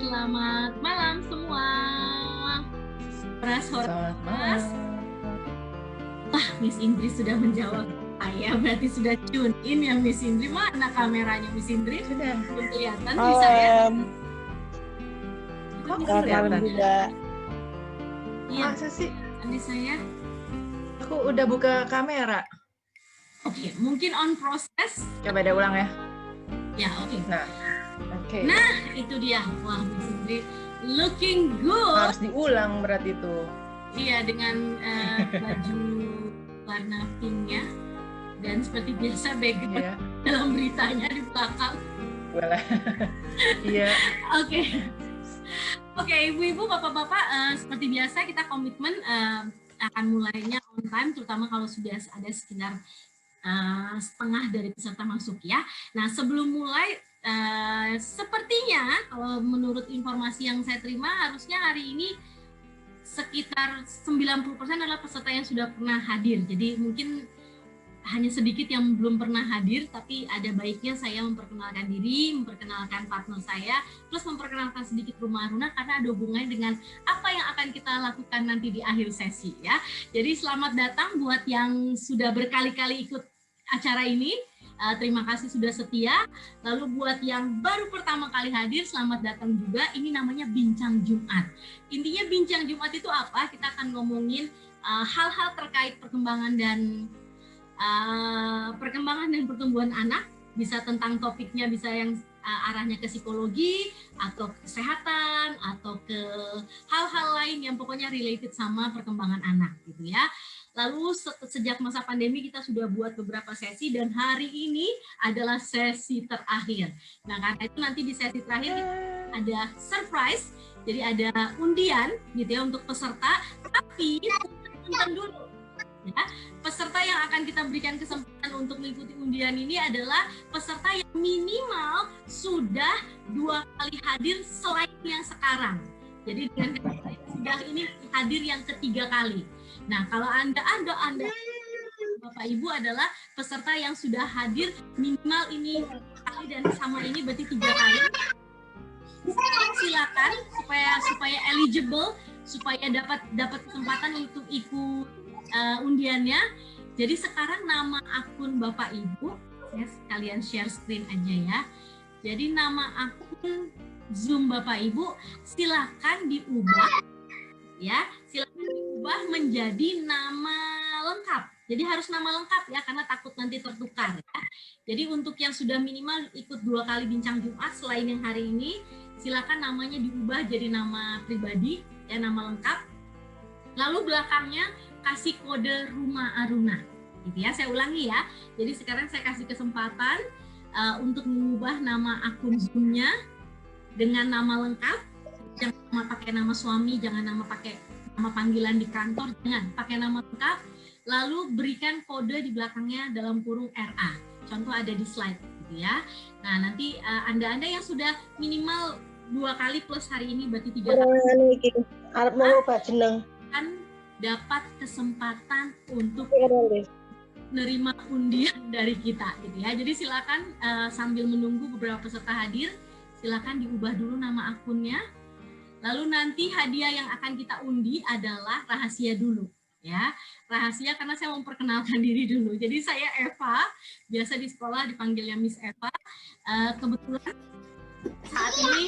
Selamat malam semua. Selamat malam. Wah, Miss Indri sudah menjawab. Berarti sudah tune in ya Miss Indri. Mana kameranya Miss Indri? Sudah. Belum kelihatan di saya. Kok kelihatan juga? Iya. Masa sih? Di saya. Aku udah buka kamera. Oke, mungkin on proses. Coba deh ulang ya. Ya, oke. Nah, oke. Nah, itu dia. Wah, Miss Indri looking good. Harus diulang berarti itu. Iya, dengan baju warna pinknya. Dan seperti biasa background dalam beritanya di belakang. Boleh. Iya. Oke, ibu-ibu, bapak-bapak, seperti biasa kita komitmen akan mulainya on time, terutama kalau sudah ada sekitar setengah dari peserta masuk ya. Nah, sebelum mulai, sepertinya kalau menurut informasi yang saya terima, harusnya hari ini sekitar 90% adalah peserta yang sudah pernah hadir. Jadi mungkin hanya sedikit yang belum pernah hadir, tapi ada baiknya saya memperkenalkan diri, memperkenalkan partner saya, plus memperkenalkan sedikit Rumah Aruna karena ada hubungannya dengan apa yang akan kita lakukan nanti di akhir sesi ya. Jadi selamat datang buat yang sudah berkali-kali ikut acara ini, terima kasih sudah setia. Lalu buat yang baru pertama kali hadir, selamat datang juga. Ini namanya Bincang Jumat. Intinya Bincang Jumat itu apa? Kita akan ngomongin hal-hal terkait perkembangan dan pertumbuhan anak, bisa tentang topiknya bisa yang arahnya ke psikologi atau kesehatan atau ke hal-hal lain yang pokoknya related sama perkembangan anak gitu ya. Lalu sejak masa pandemi kita sudah buat beberapa sesi dan hari ini adalah sesi terakhir. Nah, karena itu nanti di sesi terakhir ada surprise, jadi ada undian gitu ya untuk peserta, tapi tonton dulu. Ya, peserta yang akan kita berikan kesempatan untuk mengikuti undian ini adalah peserta yang minimal sudah 2 kali hadir selain yang sekarang. Jadi dengan sudah ini hadir yang ketiga kali. Nah, kalau Anda Bapak Ibu adalah peserta yang sudah hadir minimal ini kali dan sama ini berarti 3 kali. Silakan supaya eligible, supaya dapat kesempatan untuk ikut undiannya. Jadi sekarang nama akun Bapak Ibu, saya sekalian share screen aja ya. Jadi nama akun Zoom Bapak Ibu silakan diubah ya, silakan diubah menjadi nama lengkap. Jadi harus nama lengkap ya, karena takut nanti tertukar ya. Jadi untuk yang sudah minimal ikut 2 kali Bincang Jumat selain yang hari ini, silakan namanya diubah jadi nama pribadi ya, nama lengkap. Lalu belakangnya kasih kode Rumah Aruna, gitu ya. Saya ulangi ya. Jadi sekarang saya kasih kesempatan untuk mengubah nama akun Zoom-nya dengan nama lengkap. Jangan pakai nama suami, jangan pakai nama panggilan di kantor, jangan pakai nama lengkap. Lalu berikan kode di belakangnya dalam kurung RA. Contoh ada di slide, gitu ya. Nah nanti Anda yang sudah minimal 2 kali plus hari ini berarti 3 kali. Arep mau ubah jeneng. Kan dapat kesempatan untuk menerima undian dari kita gitu ya. Jadi silakan sambil menunggu beberapa peserta hadir, silakan diubah dulu nama akunnya. Lalu nanti hadiah yang akan kita undi adalah rahasia dulu ya. Rahasia karena saya mau memperkenalkan diri dulu. Jadi saya Eva, biasa di sekolah dipanggilnya Miss Eva. Kebetulan saat ini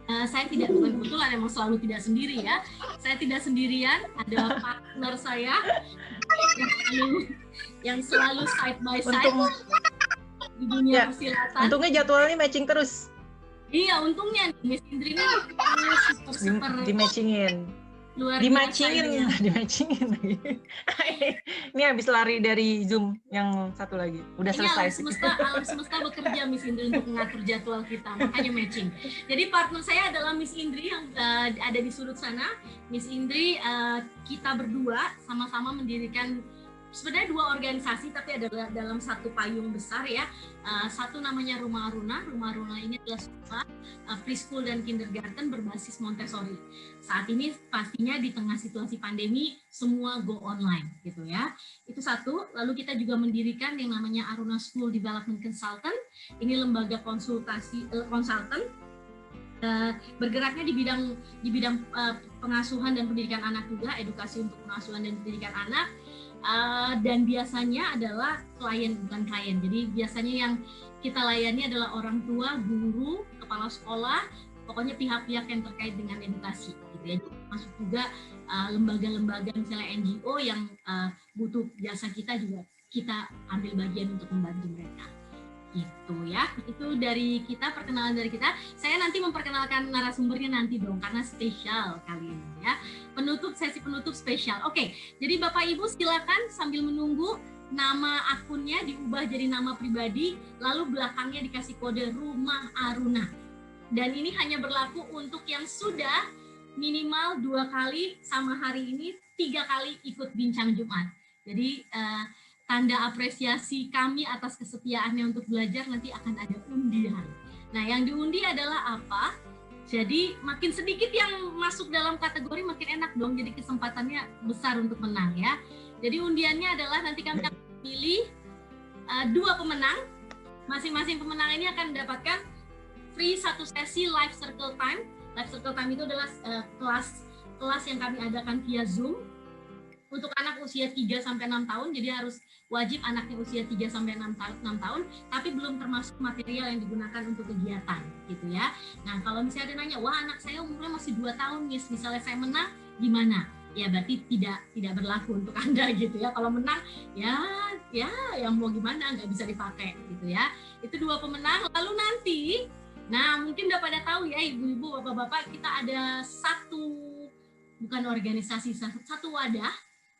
saya bukan kebetulan, emang selalu tidak sendiri ya. Saya tidak sendirian, ada partner saya yang selalu side by side di dunia persilatan. Untungnya jadwalnya matching terus. Iya, untungnya Miss Indri ini super di matchingin. Luar Dimatchingin lagi. Ini habis lari dari Zoom yang satu lagi. Udah selesai. Alam semesta bekerja Miss Indri untuk mengatur jadwal kita, makanya matching. Jadi partner saya adalah Miss Indri yang ada di sudut sana. Miss Indri, kita berdua sama-sama mendirikan sebenarnya 2 organisasi tapi adalah dalam satu payung besar ya. Satu namanya Rumah Aruna. Rumah Aruna ini adalah sekolah preschool dan kindergarten berbasis Montessori. Saat ini pastinya di tengah situasi pandemi semua go online gitu ya. Itu satu. Lalu kita juga mendirikan yang namanya Aruna School Development Consultant. Ini lembaga konsultan bergeraknya di bidang pengasuhan dan pendidikan anak juga, edukasi untuk pengasuhan dan pendidikan anak. Dan biasanya adalah bukan klien. Jadi biasanya yang kita layani adalah orang tua, guru, kepala sekolah, pokoknya pihak-pihak yang terkait dengan edukasi gitu ya. Masuk juga lembaga-lembaga misalnya NGO yang butuh jasa kita juga kita ambil bagian untuk membantu mereka. Gitu ya. Itu dari kita, perkenalan dari kita. Saya nanti memperkenalkan narasumbernya nanti dong karena spesial kali ini ya. Sesi penutup spesial. Oke. Jadi Bapak Ibu silakan sambil menunggu nama akunnya diubah jadi nama pribadi, lalu belakangnya dikasih kode Rumah Aruna. Dan ini hanya berlaku untuk yang sudah minimal 2 kali sama hari ini 3 kali ikut bincang Jumat. Jadi tanda apresiasi kami atas kesetiaannya untuk belajar nanti akan ada undian. Nah, yang diundi adalah apa? Jadi makin sedikit yang masuk dalam kategori makin enak dong. Jadi kesempatannya besar untuk menang ya. Jadi undiannya adalah nanti kami akan pilih 2 pemenang. Masing-masing pemenang ini akan mendapatkan free 1 sesi live circle time. Live circle time itu adalah kelas yang kami adakan via Zoom untuk anak usia 3-6 tahun. Jadi harus wajib anaknya usia 3-6 tahun, tapi belum termasuk material yang digunakan untuk kegiatan gitu ya. Nah, kalau misalnya ada nanya, wah anak saya umurnya masih 2 tahun, Miss, misalnya saya menang, gimana? Ya berarti tidak berlaku untuk Anda gitu ya. Kalau menang ya yang mau gimana, nggak bisa dipakai gitu ya. Itu 2 pemenang. Lalu nanti, nah mungkin udah pada tahu ya ibu-ibu, bapak-bapak, kita ada bukan organisasi, satu wadah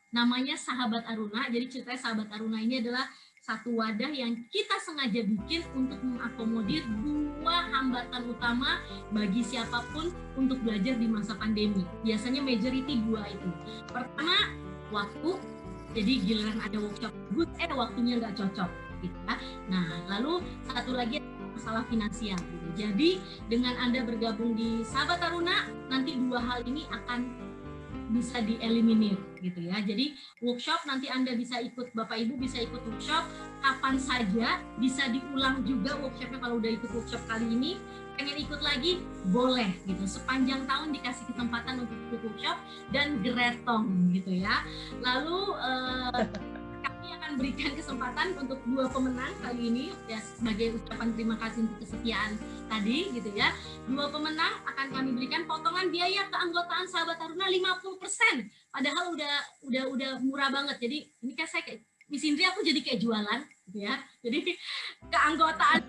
namanya Sahabat Aruna. Jadi ceritanya Sahabat Aruna ini adalah satu wadah yang kita sengaja bikin untuk mengakomodir 2 hambatan utama bagi siapapun untuk belajar di masa pandemi. Biasanya majority 2 itu. Pertama, waktu. Jadi giliran ada workshop good, waktunya nggak cocok gitu ya. Nah, lalu satu lagi masalah finansial gitu. Jadi dengan Anda bergabung di Sahabat Aruna, nanti 2 hal ini akan bisa dieliminir gitu ya. Jadi workshop nanti Anda bisa ikut, Bapak Ibu bisa ikut workshop kapan saja, bisa diulang juga workshopnya. Kalau udah ikut workshop kali ini, pengen ikut lagi boleh gitu. Sepanjang tahun dikasih kesempatan untuk ikut workshop dan gretong gitu ya. Lalu kami akan berikan kesempatan untuk 2 pemenang kali ini ya, sebagai ucapan terima kasih untuk kesetiaan tadi gitu ya. 2 pemenang akan kami berikan potongan biaya keanggotaan Sahabat Aruna 50%. Padahal udah murah banget. Jadi ini kan saya kayak Miss Indri, aku jadi kayak jualan gitu ya. Jadi keanggotaan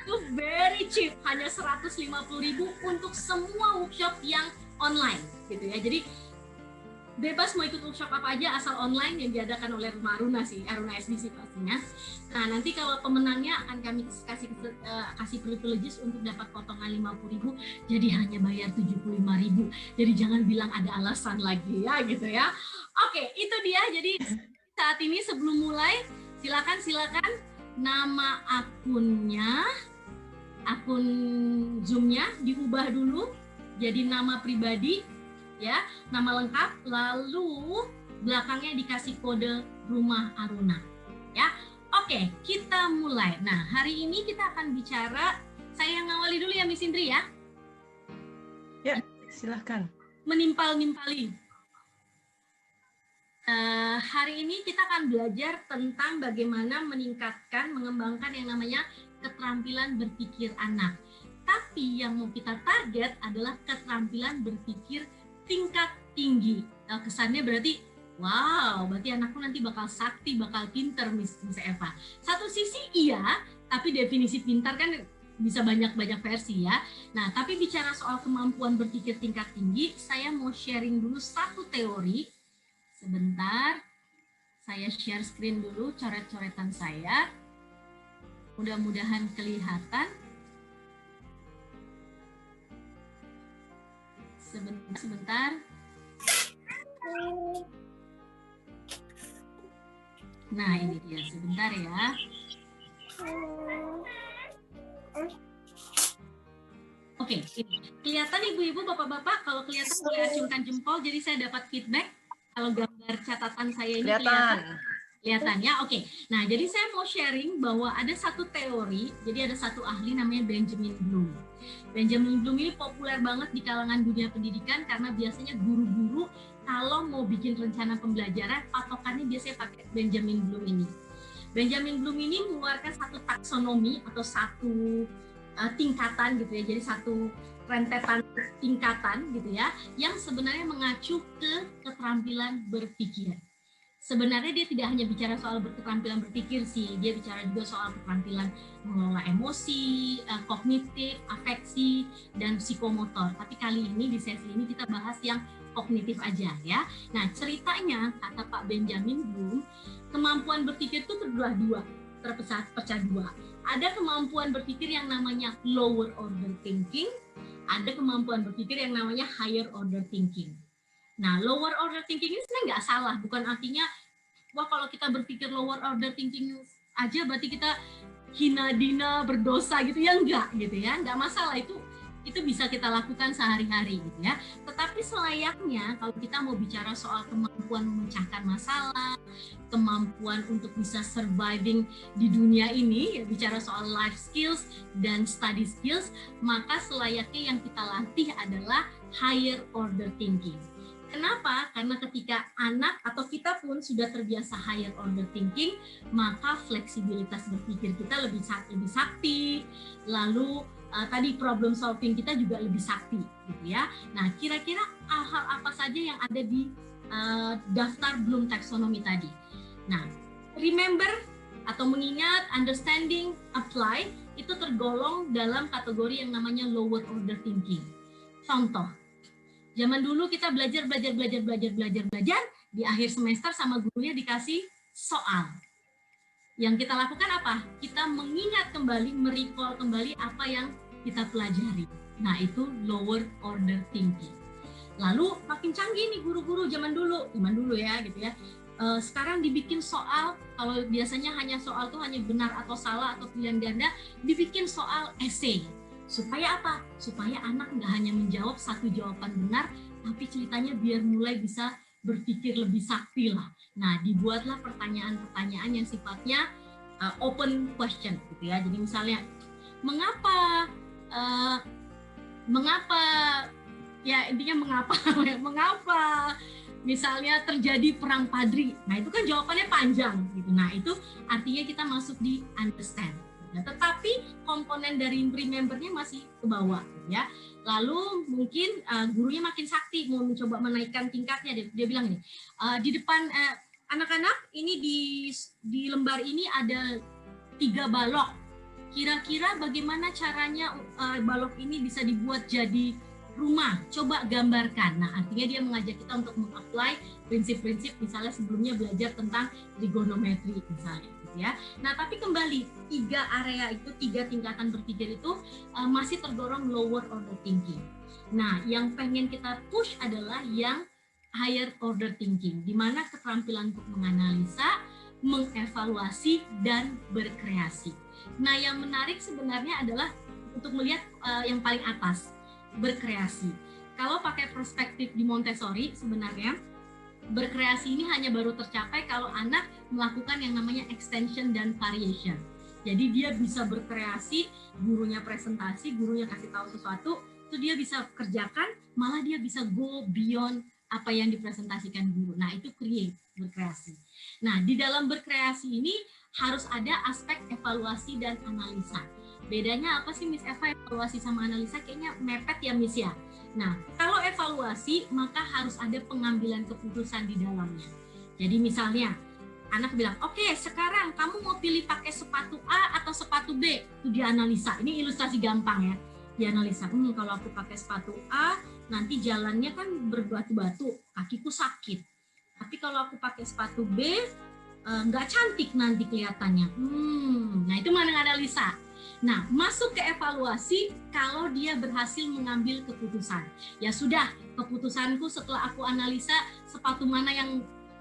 itu very cheap, hanya 150.000 untuk semua workshop yang online gitu ya. Jadi bebas mau ikut workshop apa aja asal online yang diadakan oleh Rumah Aruna sih, Aruna SBC pastinya. Nah, nanti kalau pemenangnya akan kami kasih privileges untuk dapat potongan 50.000, jadi hanya bayar 75.000. Jadi jangan bilang ada alasan lagi ya gitu ya. Oke, itu dia. Jadi saat ini sebelum mulai silakan nama akunnya, akun Zoom-nya diubah dulu jadi nama pribadi ya, nama lengkap, lalu belakangnya dikasih kode Rumah Aruna ya. Oke, kita mulai. Nah, hari ini kita akan bicara, saya yang ngawali dulu ya Miss Indri ya. Ya, silahkan. Menimpal-nimpali. Hari ini kita akan belajar tentang bagaimana meningkatkan, mengembangkan yang namanya keterampilan berpikir anak. Tapi yang mau kita target adalah keterampilan berpikir tingkat tinggi. Kesannya berarti, wow, berarti anakku nanti bakal sakti, bakal pinter, Miss Eva. Satu sisi iya, tapi definisi pintar kan bisa banyak versi ya. Nah, tapi bicara soal kemampuan berpikir tingkat tinggi, saya mau sharing dulu satu teori. Sebentar, saya share screen dulu coret-coretan saya. Mudah-mudahan kelihatan. Sebentar. Nah, ini dia, sebentar ya. Oke, kelihatan ibu-ibu, bapak-bapak, kalau kelihatan saya acungkan jempol, jadi saya dapat feedback. Kalau gambar catatan saya ini kelihatan. Kelihatannya, oke. Nah, jadi saya mau sharing bahwa ada satu teori, jadi ada satu ahli namanya Benjamin Bloom. Benjamin Bloom ini populer banget di kalangan dunia pendidikan karena biasanya guru-guru kalau mau bikin rencana pembelajaran, patokannya biasanya pakai Benjamin Bloom ini. Benjamin Bloom ini mengeluarkan satu taksonomi atau satu tingkatan gitu ya, jadi satu rentetan tingkatan gitu ya, yang sebenarnya mengacu ke keterampilan berpikir. Sebenarnya dia tidak hanya bicara soal keterampilan berpikir sih, dia bicara juga soal keterampilan mengelola emosi, kognitif, afeksi, dan psikomotor. Tapi kali ini di sesi ini kita bahas yang kognitif aja ya. Nah, ceritanya kata Pak Benjamin Bloom, kemampuan berpikir itu terpecah dua. Ada kemampuan berpikir yang namanya lower order thinking, ada kemampuan berpikir yang namanya higher order thinking. Nah, lower order thinking ini sebenarnya nggak salah, bukan artinya wah kalau kita berpikir lower order thinking aja berarti kita hina dina berdosa gitu ya, enggak gitu ya, enggak masalah, itu bisa kita lakukan sehari-hari gitu ya. Tetapi selayaknya kalau kita mau bicara soal kemampuan memecahkan masalah, kemampuan untuk bisa surviving di dunia ini, ya bicara soal life skills dan study skills, maka selayaknya yang kita latih adalah higher order thinking. Kenapa? Karena ketika anak atau kita pun sudah terbiasa higher order thinking, maka fleksibilitas berpikir kita lebih sakti, lalu tadi problem solving kita juga lebih sakti, gitu ya. Nah, kira-kira hal-hal apa saja yang ada di daftar Bloom taxonomy tadi? Nah, remember atau mengingat, understanding, apply itu tergolong dalam kategori yang namanya lower order thinking. Contoh. Zaman dulu kita belajar, di akhir semester sama gurunya dikasih soal. Yang kita lakukan apa? Kita mengingat kembali, merecall kembali apa yang kita pelajari. Nah, itu lower order thinking. Lalu makin canggih nih guru-guru zaman dulu ya gitu ya. Sekarang dibikin soal, kalau biasanya soal tuh hanya benar atau salah atau pilihan ganda, dibikin soal esai. Supaya apa? Supaya anak nggak hanya menjawab satu jawaban benar, tapi ceritanya biar mulai bisa berpikir lebih sakti lah. Nah, dibuatlah pertanyaan-pertanyaan yang sifatnya open question gitu ya. Jadi misalnya, mengapa ya intinya mengapa misalnya terjadi perang Padri. Nah, itu kan jawabannya panjang gitu. Nah, itu artinya kita masuk di understand. Nah, tetapi komponen dari remember-nya masih ke bawah ya. Lalu mungkin gurunya makin sakti mau mencoba menaikkan tingkatnya, dia bilang ini di depan anak-anak ini di lembar ini ada 3 balok. Kira-kira bagaimana caranya balok ini bisa dibuat jadi rumah? Coba gambarkan. Nah, artinya dia mengajak kita untuk mengapply prinsip-prinsip misalnya sebelumnya belajar tentang trigonometri misalnya. Ya. Nah, tapi kembali 3 area itu, 3 tingkatan berpikir itu masih tergolong lower order thinking. Nah, yang pengen kita push adalah yang higher order thinking, di mana keterampilan untuk menganalisa, mengevaluasi, dan berkreasi. Nah, yang menarik sebenarnya adalah untuk melihat yang paling atas, berkreasi. Kalau pakai perspektif di Montessori sebenarnya berkreasi ini hanya baru tercapai kalau anak melakukan yang namanya extension dan variation. Jadi dia bisa berkreasi, gurunya presentasi, gurunya kasih tahu sesuatu, itu dia bisa kerjakan, malah dia bisa go beyond apa yang dipresentasikan guru. Nah, itu create, berkreasi. Nah, di dalam berkreasi ini harus ada aspek evaluasi dan analisa. Bedanya apa sih Miss Eva, evaluasi sama analisa? Kayaknya mepet ya Miss ya. Nah, kalau evaluasi maka harus ada pengambilan keputusan di dalamnya. Jadi misalnya anak bilang, oke, sekarang kamu mau pilih pakai sepatu A atau sepatu B? Itu dianalisa. Ini ilustrasi gampang ya. Dianalisa. Kalau aku pakai sepatu A, nanti jalannya kan berbatu-batu, kakiku sakit. Tapi kalau aku pakai sepatu B, nggak cantik nanti kelihatannya. Nah, itu menganalisa. Nah, masuk ke evaluasi kalau dia berhasil mengambil keputusan. Ya sudah, keputusanku setelah aku analisa sepatu mana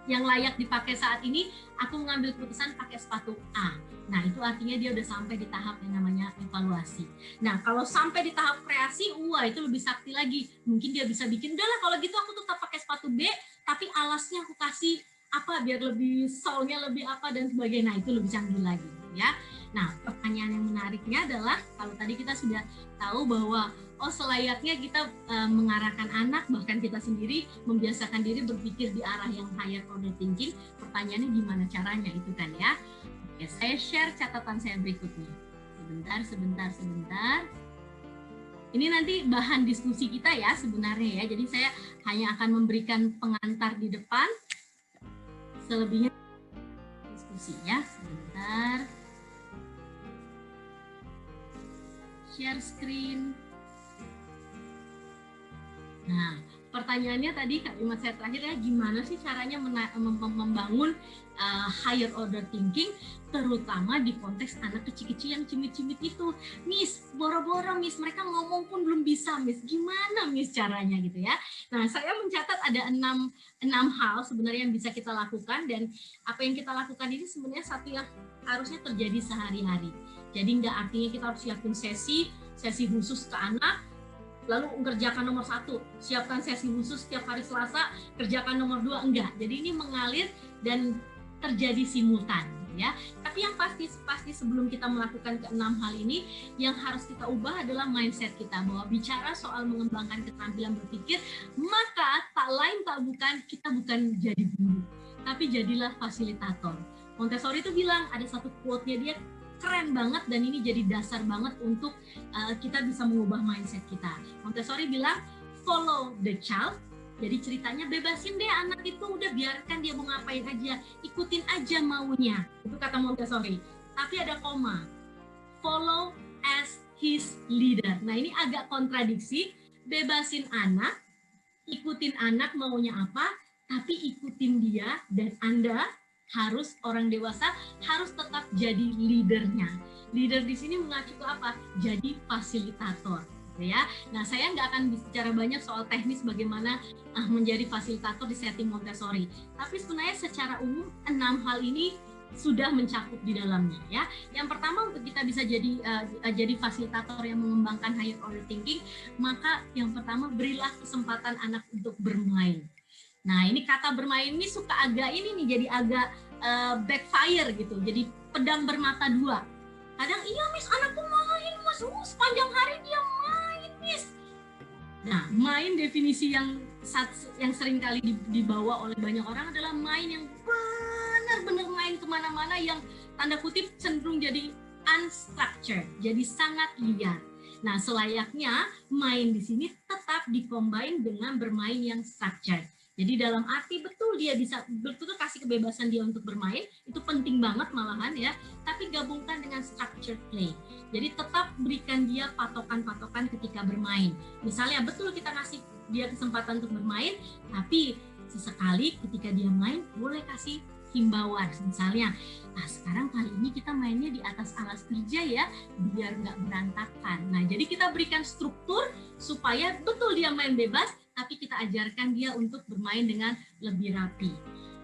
yang layak dipakai saat ini, aku mengambil keputusan pakai sepatu A. Nah, itu artinya dia udah sampai di tahap yang namanya evaluasi. Nah, kalau sampai di tahap kreasi, wah itu lebih sakti lagi. Mungkin dia bisa bikin, udahlah kalau gitu aku tetap pakai sepatu B, tapi alasnya aku kasih apa biar lebih soulnya lebih apa dan sebagainya. Nah, itu lebih canggih lagi ya. Nah, pertanyaan yang menariknya adalah kalau tadi kita sudah tahu bahwa selayaknya kita mengarahkan anak, bahkan kita sendiri membiasakan diri berpikir di arah yang higher order thinking. Pertanyaannya gimana caranya itu kan ya. Oke, saya share catatan saya berikutnya. Sebentar. Ini nanti bahan diskusi kita ya sebenarnya ya. Jadi saya hanya akan memberikan pengantar di depan. Selebihnya diskusi ya. Sebentar. Share screen. Nah, pertanyaannya tadi kalimat saya terakhir ya, gimana sih caranya membangun higher order thinking, terutama di konteks anak kecil-kecil yang cimit-cimit itu. Miss, boro-boro Miss, mereka ngomong pun belum bisa Miss, gimana Miss caranya gitu ya. Nah, saya mencatat ada 6 hal sebenarnya yang bisa kita lakukan, dan apa yang kita lakukan ini sebenarnya satu yang harusnya terjadi sehari-hari. Jadi nggak artinya kita harus siapin sesi khusus ke anak, lalu kerjakan nomor 1, siapkan sesi khusus setiap hari Selasa, kerjakan nomor 2, enggak. Jadi ini mengalir dan terjadi simultan ya. Tapi yang pasti sebelum kita melakukan ke-6 hal ini, yang harus kita ubah adalah mindset kita, bahwa bicara soal mengembangkan keterampilan berpikir, maka tak lain tak bukan kita bukan jadi guru, tapi jadilah fasilitator. Montessori itu bilang, ada satu quote-nya dia keren banget, dan ini jadi dasar banget untuk kita bisa mengubah mindset kita. Montessori bilang, follow the child. Jadi ceritanya bebasin deh anak itu, udah biarkan dia mau ngapain aja, ikutin aja maunya. Itu kata Montessori. Tapi ada koma. Follow as his leader. Nah, ini agak kontradiksi. Bebasin anak, ikutin anak maunya apa, tapi ikutin dia, dan Anda harus, orang dewasa harus tetap jadi leadernya. Leader di sini mengacu ke apa? Jadi fasilitator, ya. Nah, saya nggak akan bicara banyak soal teknis bagaimana menjadi fasilitator di setting Montessori. Tapi sebenarnya secara umum 6 hal ini sudah mencakup di dalamnya, ya. Yang pertama, untuk kita bisa jadi fasilitator yang mengembangkan higher order thinking, maka yang pertama, berilah kesempatan anak untuk bermain. Nah, ini kata bermain ini suka agak ini nih, jadi agak backfire gitu, jadi pedang bermata dua. Kadang, iya Miss, anakku main Mas, sepanjang hari dia main Miss. Nah, main definisi yang sering kali dibawa oleh banyak orang adalah main yang benar-benar main kemana-mana, yang tanda kutip cenderung jadi unstructured, jadi sangat liar. Nah, selayaknya main di sini tetap dikombin dengan bermain yang structured. Jadi dalam arti betul dia bisa betul kasih kebebasan dia untuk bermain, itu penting banget malahan ya, tapi gabungkan dengan structured play. Jadi tetap berikan dia patokan-patokan ketika bermain. Misalnya betul kita kasih dia kesempatan untuk bermain, tapi sesekali ketika dia main boleh kasih himbauan. Misalnya, nah sekarang kali ini kita mainnya di atas alas kerja ya, biar nggak berantakan. Nah, jadi kita berikan struktur supaya betul dia main bebas, tapi kita ajarkan dia untuk bermain dengan lebih rapi.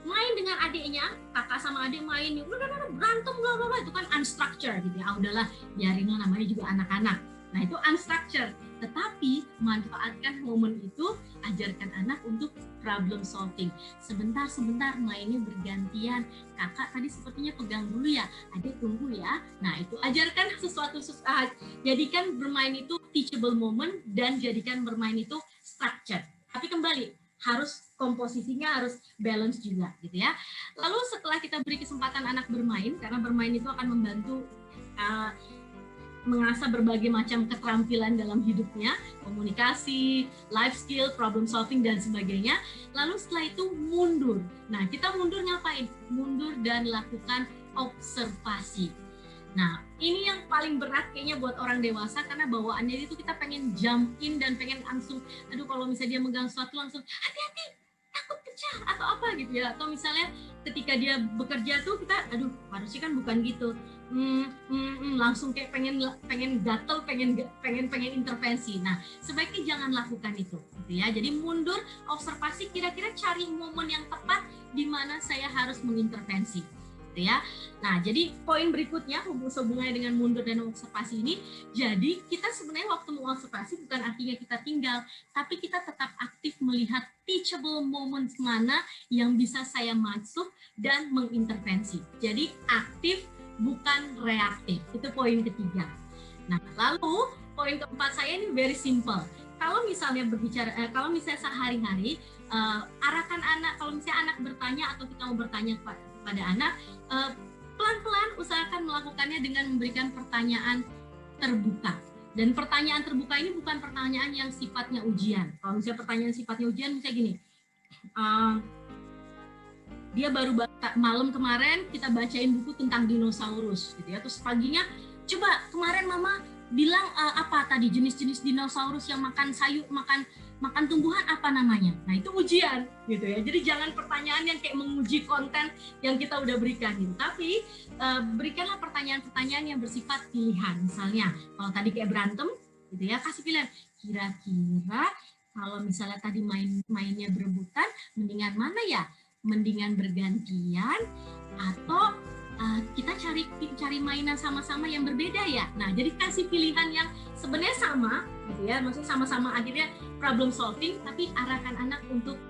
Main dengan adiknya, kakak sama adik main, udah berantem bla bla bla, itu kan unstructured gitu ya. Udahlah, biarinlah, namanya juga anak-anak. Nah, itu unstructured. Tetapi manfaatkan momen itu, ajarkan anak untuk problem solving. Sebentar mainnya bergantian. Kakak tadi sepertinya pegang dulu ya, adik tunggu ya. Nah, itu ajarkan sesuatu, jadikan bermain itu teachable moment, dan jadikan bermain itu structure. Tapi kembali, harus komposisinya harus balance juga gitu ya. Lalu setelah kita beri kesempatan anak bermain, karena bermain itu akan membantu mengasah berbagai macam keterampilan dalam hidupnya, komunikasi, life skill, problem solving, dan sebagainya. Lalu setelah itu mundur. Nah, kita mundur ngapain? Mundur dan lakukan observasi. Nah, ini yang paling berat kayaknya buat orang dewasa, karena bawaannya itu kita pengen jump in dan pengen langsung, aduh kalau misalnya dia megang sesuatu langsung, hati-hati, takut pecah atau apa gitu ya. Atau misalnya ketika dia bekerja tuh kita, aduh harusnya kan bukan gitu. Langsung kayak pengen gatel, pengen intervensi. Nah, sebaiknya jangan lakukan itu gitu ya. Jadi mundur, observasi, kira-kira cari momen yang tepat di mana saya harus mengintervensi. gitu ya. Nah, jadi poin berikutnya hubungannya dengan mundur dan observasi ini, jadi kita sebenarnya waktu mengobservasi bukan artinya kita tinggal, tapi kita tetap aktif melihat teachable moments mana yang bisa saya masuk dan mengintervensi. Jadi aktif bukan reaktif. Itu poin ketiga. Nah, lalu poin keempat saya ini very simple. Kalau misalnya kalau misalnya sehari-hari arahkan anak, kalau misalnya anak bertanya atau kita mau bertanya pada anak, pelan-pelan usahakan melakukannya dengan memberikan pertanyaan terbuka. Dan pertanyaan terbuka ini bukan pertanyaan yang sifatnya ujian. Kalau misalnya pertanyaan sifatnya ujian, misalnya gini, dia baru malam kemarin kita bacain buku tentang dinosaurus, gitu ya. Terus paginya, coba kemarin mama bilang apa tadi jenis-jenis dinosaurus yang makan sayur, makan tumbuhan apa namanya? Nah itu ujian gitu ya. Jadi jangan pertanyaan yang kayak menguji konten yang kita udah berikan gitu. Tapi berikanlah pertanyaan-pertanyaan yang bersifat pilihan. Misalnya kalau tadi kayak berantem gitu ya, kasih pilihan. Kira-kira kalau misalnya tadi mainnya berebutan, mendingan mana ya? Mendingan bergantian atau kita cari mainan sama-sama yang berbeda ya. Nah, jadi kasih pilihan yang sebenarnya sama gitu ya. Maksudnya sama-sama akhirnya problem solving, tapi arahkan anak untuk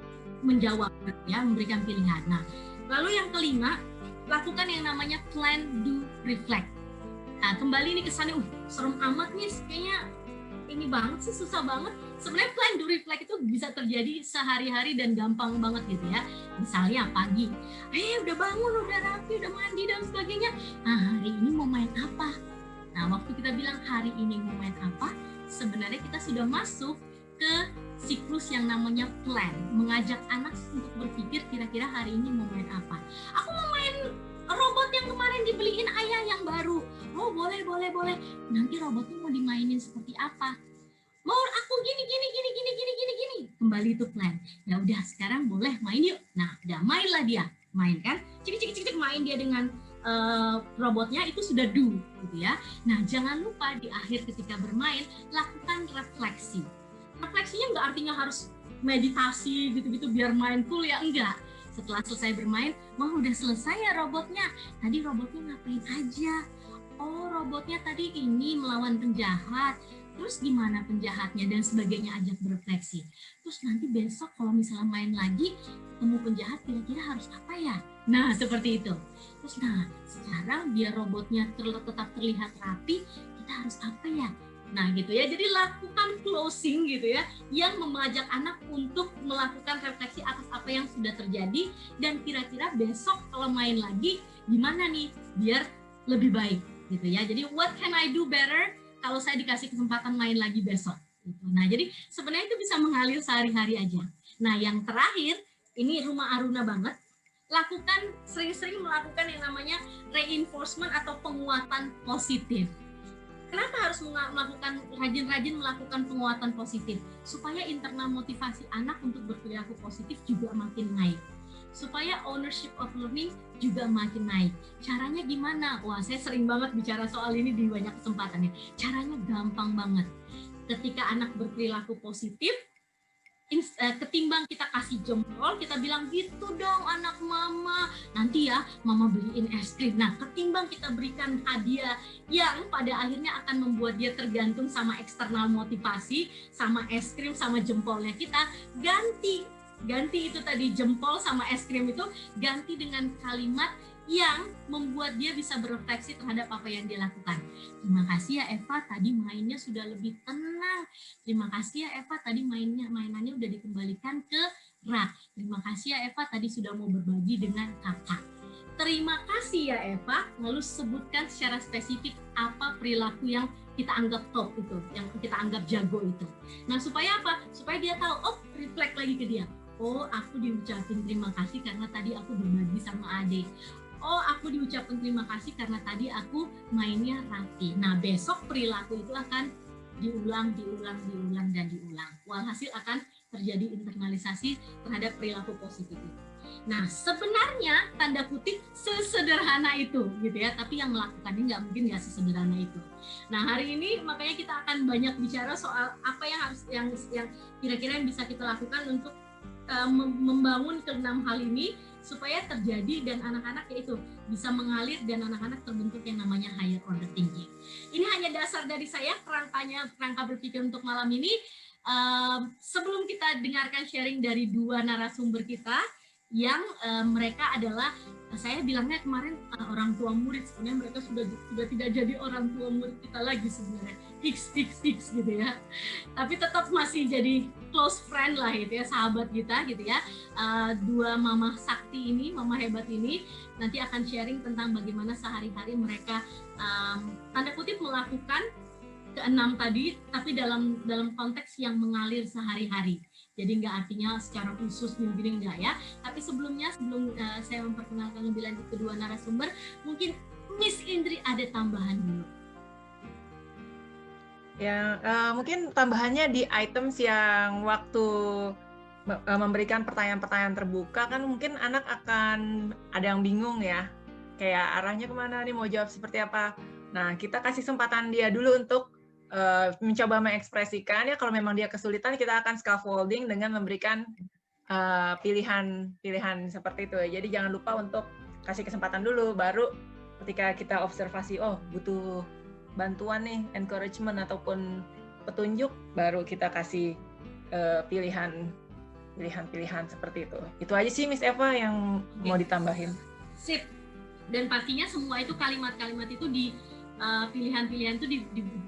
menjawab ya, memberikan pilihan. Nah, lalu yang kelima, lakukan yang namanya plan, do, reflect. Nah, kembali ini kesannya serem amat nih, kayaknya ini banget sih, susah banget. Sebenarnya plan, do, reflect itu bisa terjadi sehari-hari dan gampang banget gitu ya. Misalnya pagi, udah bangun, udah rapi, udah mandi dan sebagainya. Nah, hari ini mau main apa? Nah, waktu kita bilang hari ini mau main apa, sebenarnya kita sudah masuk ke siklus yang namanya plan, mengajak anak untuk berpikir kira-kira hari ini mau main apa. Aku mau main robot yang kemarin dibeliin ayah yang baru. Oh, boleh. Nanti robotnya mau dimainin seperti apa? Mau aku gini. Kembali itu plan. Ya udah, sekarang boleh main yuk. Nah, udah mainlah dia. Main kan? Cik main dia dengan robotnya, itu sudah do gitu ya. Nah, jangan lupa di akhir ketika bermain lakukan refleksi. Refleksinya nggak artinya harus meditasi gitu-gitu biar mindful ya, enggak. Setelah selesai bermain, udah selesai ya robotnya. Tadi robotnya ngapain aja? Oh, robotnya tadi ini melawan penjahat. Terus gimana penjahatnya dan sebagainya, ajak berefleksi. Terus nanti besok kalau misalnya main lagi, ketemu penjahat kira-kira harus apa ya? Nah, seperti itu. Terus sekarang biar robotnya tetap terlihat rapi, kita harus apa ya? Nah gitu ya, jadi lakukan closing gitu ya, yang mengajak anak untuk melakukan refleksi atas apa yang sudah terjadi, dan kira-kira besok kalau main lagi, gimana nih biar lebih baik gitu ya. Jadi what can I do better kalau saya dikasih kesempatan main lagi besok gitu. Nah jadi sebenarnya itu bisa mengalir sehari-hari aja. Nah yang terakhir, ini rumah Aruna banget, lakukan sering-sering melakukan yang namanya reinforcement atau penguatan positif. Kenapa harus melakukan rajin-rajin melakukan penguatan positif? Supaya internal motivasi anak untuk berperilaku positif juga makin naik. Supaya ownership of learning juga makin naik. Caranya gimana? Wah, saya sering banget bicara soal ini di banyak kesempatan ya. Caranya gampang banget. Ketika anak berperilaku positif, ketimbang kita kasih jempol, kita bilang gitu dong anak mama, nanti ya mama beliin es krim. Nah, ketimbang kita berikan hadiah yang pada akhirnya akan membuat dia tergantung sama eksternal motivasi, sama es krim, sama jempolnya kita, ganti itu tadi jempol sama es krim itu, ganti dengan kalimat yang membuat dia bisa berefleksi terhadap apa yang dia lakukan. Terima kasih ya Eva, tadi mainnya sudah lebih tenang. Terima kasih ya Eva, tadi mainannya udah dikembalikan ke rak. Terima kasih ya Eva, tadi sudah mau berbagi dengan kakak. Terima kasih ya Eva, lalu sebutkan secara spesifik apa perilaku yang kita anggap top itu, yang kita anggap jago itu. Nah supaya apa? Supaya dia tahu, reflect lagi ke dia. Oh, aku diucapin terima kasih karena tadi aku berbagi sama adik. Oh, aku diucapkan terima kasih karena tadi aku mainnya rapi. Nah, besok perilaku itu akan diulang. Walhasil akan terjadi internalisasi terhadap perilaku positif itu. Nah, sebenarnya tanda kutip sesederhana itu, gitu ya. Tapi yang melakukannya nggak mungkin nggak sesederhana itu. Nah, hari ini makanya kita akan banyak bicara soal apa yang harus yang kira-kira yang bisa kita lakukan untuk membangun ke 6 hal ini supaya terjadi dan anak-anak yaitu bisa mengalir dan anak-anak terbentuk yang namanya higher order thinking. Ini hanya dasar dari saya, kerangka berpikir untuk malam ini. Sebelum kita dengarkan sharing dari dua narasumber kita yang mereka adalah, saya bilangnya kemarin orang tua murid, sebenarnya mereka sudah tidak jadi orang tua murid kita lagi sebenarnya, fix gitu ya, tapi tetap masih jadi close friend lah gitu ya, sahabat kita gitu ya. Dua mama sakti ini, mama hebat ini nanti akan sharing tentang bagaimana sehari-hari mereka tanda kutip melakukan keenam tadi, tapi dalam konteks yang mengalir sehari-hari. Jadi nggak artinya secara khusus gini enggak ya. Tapi sebelum saya memperkenalkan lebih lanjut kedua narasumber, mungkin Miss Indri ada tambahan dulu. Ya, mungkin tambahannya di items yang waktu memberikan pertanyaan-pertanyaan terbuka kan mungkin anak akan ada yang bingung ya, kayak arahnya kemana nih, mau jawab seperti apa. Nah, kita kasih kesempatan dia dulu untuk mencoba mengekspresikan ya. Kalau memang dia kesulitan, kita akan scaffolding dengan memberikan pilihan seperti itu. Jadi jangan lupa untuk kasih kesempatan dulu, baru ketika kita observasi, oh butuh bantuan nih, encouragement ataupun petunjuk, baru kita kasih pilihan seperti itu. Itu aja sih Miss Eva yang mau ditambahin. Sip. Dan pastinya semua itu kalimat-kalimat itu pilihan-pilihan itu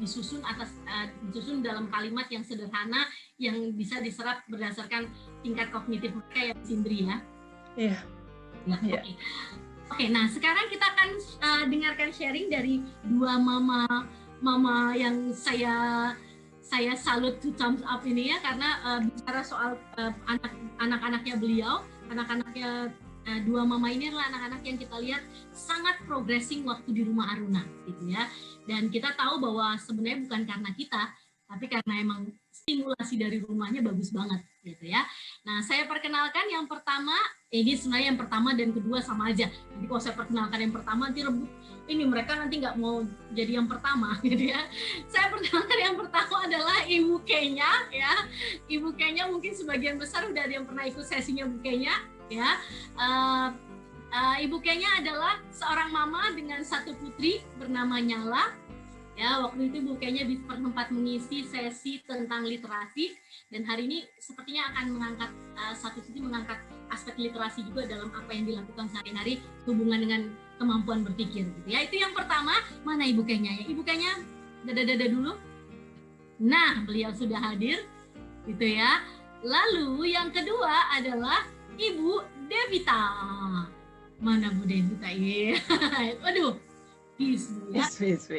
disusun disusun dalam kalimat yang sederhana yang bisa diserap berdasarkan tingkat kognitif mereka ya, Indri ya. Iya. Yeah. Oke, nah sekarang kita akan dengarkan sharing dari dua mama yang saya salut to thumbs up ini ya, karena bicara soal anak-anaknya beliau, anak-anaknya dua mama ini adalah anak-anak yang kita lihat sangat progressing waktu di rumah Aruna gitu ya. Dan kita tahu bahwa sebenarnya bukan karena kita, tapi karena emang stimulasi dari rumahnya bagus banget gitu ya. Nah, saya perkenalkan yang pertama, ini sebenarnya yang pertama dan kedua sama aja. Jadi kalau saya perkenalkan yang pertama nanti rebut, ini mereka nanti nggak mau jadi yang pertama gitu ya. Saya perkenalkan yang pertama adalah Ibu Kenya ya. Ibu Kenya mungkin sebagian besar udah ada yang pernah ikut sesinya Bu Kenya ya. Ibu Kenya adalah seorang mama dengan satu putri bernama Nyala. Ya, waktu itu Bu Kenya sempat mengisi sesi tentang literasi, dan hari ini sepertinya akan mengangkat mengangkat aspek literasi juga dalam apa yang dilakukan sehari-hari hubungan dengan kemampuan berpikir gitu ya. Itu yang pertama. Mana Ibu Kenya ya? Ibu Kenya dada dulu. Nah, beliau sudah hadir gitu ya. Lalu yang kedua adalah Ibu Devita. Mana Bu Devita? Iya. Waduh. Peace, Bu ya. Peace.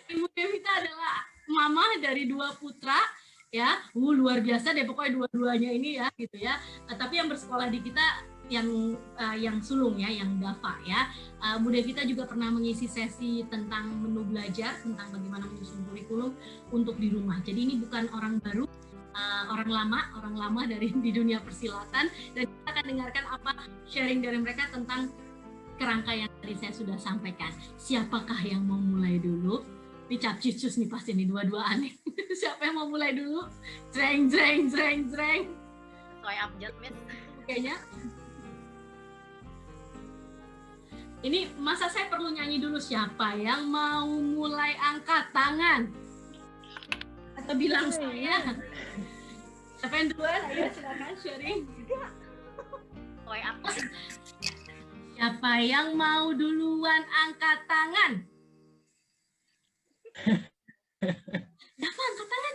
Ibu Devita adalah mama dari dua putra ya. Luar biasa deh pokoknya dua-duanya ini ya gitu ya. Tapi yang bersekolah di kita yang sulung ya, yang Dava ya. Bu Devita juga pernah mengisi sesi tentang menu belajar, tentang bagaimana menyusun kurikulum untuk di rumah. Jadi ini bukan orang baru, orang lama di dunia persilatan, dan kita akan dengarkan apa sharing dari mereka tentang kerangka yang tadi saya sudah sampaikan. Siapakah yang mau mulai dulu? Ini capcicus nih pasti nih dua-dua aneh. Siapa yang mau mulai dulu? Jreng. Sesuai abjad, Miss. Kayaknya. Ini masa saya perlu nyanyi dulu, siapa yang mau mulai angkat tangan? Atau bilang saya? Siapa yang duluan? Ayo silakan sharing. Sesuai abjad. Siapa yang mau duluan angkat tangan? Dava angkat tangan,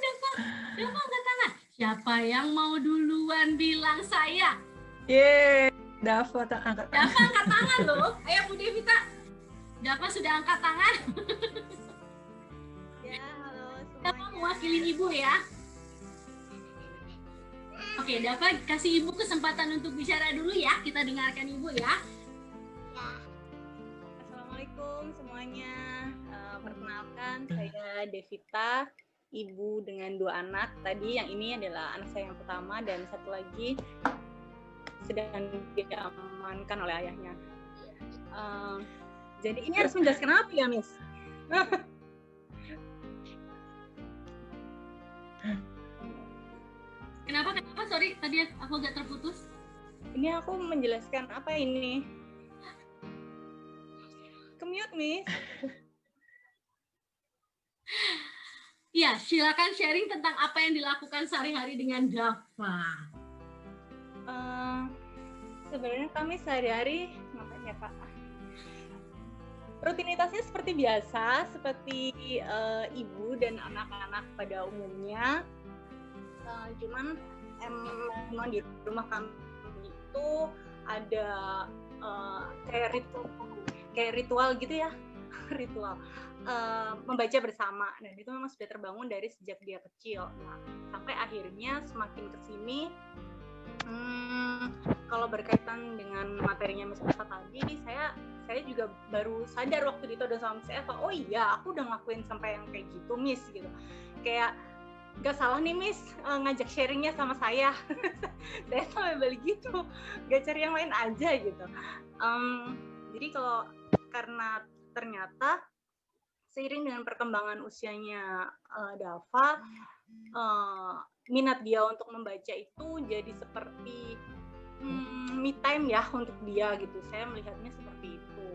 Dava angkat tangan. Siapa yang mau duluan bilang saya? Yeay, Dava angkat tangan. Dava angkat tangan loh. Ayo Bu Devita. Dava sudah angkat tangan. Ya, halo semuanya. Dava mewakili Ibu ya. Oke, Dava kasih Ibu kesempatan untuk bicara dulu ya. Kita dengarkan Ibu ya. Assalamualaikum semuanya. Perkenalkan, saya Devita, ibu dengan dua anak. Tadi yang ini adalah anak saya yang pertama dan satu lagi sedang diamankan oleh ayahnya. Jadi ini harus menjelaskan apa ya, Miss? Kenapa? Sorry, tadi aku agak terputus. Ini aku menjelaskan apa ini? Kemute, Miss. Ya, silakan sharing tentang apa yang dilakukan sehari-hari dengan Dava. Sebenarnya kami sehari-hari ngapain ya, Kak? Rutinitasnya seperti biasa, seperti ibu dan anak-anak pada umumnya. Cuman emang di rumah kami itu ada kayak ritual gitu ya, ritual membaca bersama. Dan itu memang sudah terbangun dari sejak dia kecil. Nah, sampai akhirnya semakin kesini, kalau berkaitan dengan materinya Miss Eva tadi, saya juga baru sadar waktu ditodong sama Miss Eva, oh iya aku udah ngelakuin sampai yang kayak gitu Miss gitu. Kayak gak salah nih Miss ngajak sharingnya sama saya. Saya sampai balik gitu, gak cari yang lain aja gitu. Jadi karena ternyata seiring dengan perkembangan usianya Dava, minat dia untuk membaca itu jadi seperti me time ya untuk dia gitu. Saya melihatnya seperti itu.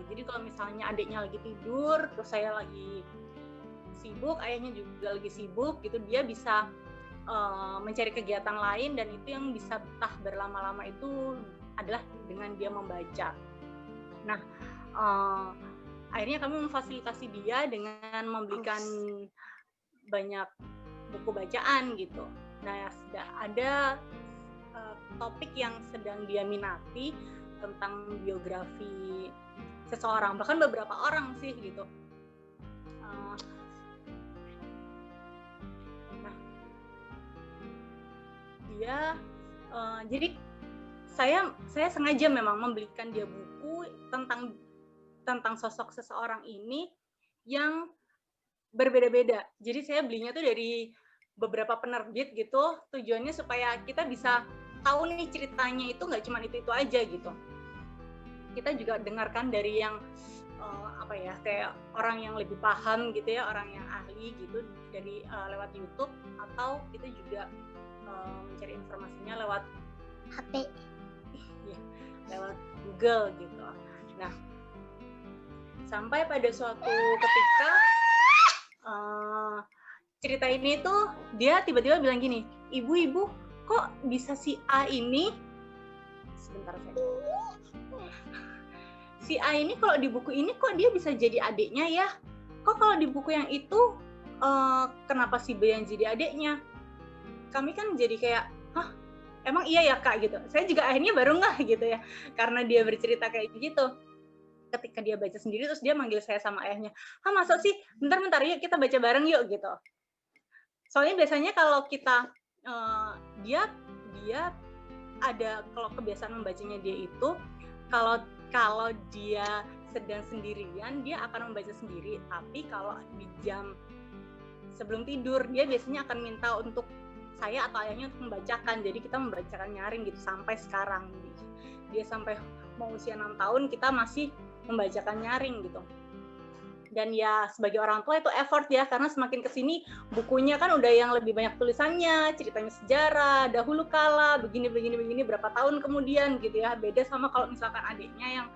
Jadi kalau misalnya adiknya lagi tidur, terus saya lagi sibuk, ayahnya juga lagi sibuk gitu, dia bisa mencari kegiatan lain, dan itu yang bisa betah berlama-lama itu adalah dengan dia membaca. Nah, akhirnya kami memfasilitasi dia dengan membelikan banyak buku bacaan gitu. Nah, ada topik yang sedang dia minati tentang biografi seseorang, bahkan beberapa orang sih gitu. Nah, dia jadi saya sengaja memang membelikan dia buku tentang sosok seseorang ini yang berbeda-beda. Jadi saya belinya tuh dari beberapa penerbit gitu, tujuannya supaya kita bisa tahu nih ceritanya itu nggak cuma itu aja gitu. Kita juga dengarkan dari yang kayak orang yang lebih paham gitu ya, orang yang ahli gitu, dari lewat YouTube, atau kita juga mencari informasinya lewat HP, lewat Google gitu. Nah, sampai pada suatu ketika cerita ini tuh dia tiba-tiba bilang gini, ibu kok bisa si A ini, sebentar si A ini kalau di buku ini kok dia bisa jadi adiknya ya, kok kalau di buku yang itu kenapa si B yang jadi adiknya? Kami kan jadi kayak, hah emang iya ya Kak gitu. Saya juga akhirnya baru ngeh gitu ya, karena dia bercerita kayak gitu. Ketika dia baca sendiri, terus dia manggil saya sama ayahnya, masa sih, bentar yuk kita baca bareng yuk gitu. Soalnya biasanya kalau kita dia ada, kalau kebiasaan membacanya dia itu, kalau dia sedang sendirian dia akan membaca sendiri, tapi kalau di jam sebelum tidur dia biasanya akan minta untuk saya atau ayahnya untuk membacakan. Jadi kita membacakan nyaring gitu sampai sekarang. Dia sampai mau usia 6 tahun kita masih membacakan nyaring gitu. Dan ya sebagai orang tua itu effort ya, karena semakin kesini bukunya kan udah yang lebih banyak tulisannya, ceritanya sejarah, dahulu kala, begini berapa tahun kemudian gitu ya. Beda sama kalau misalkan adiknya yang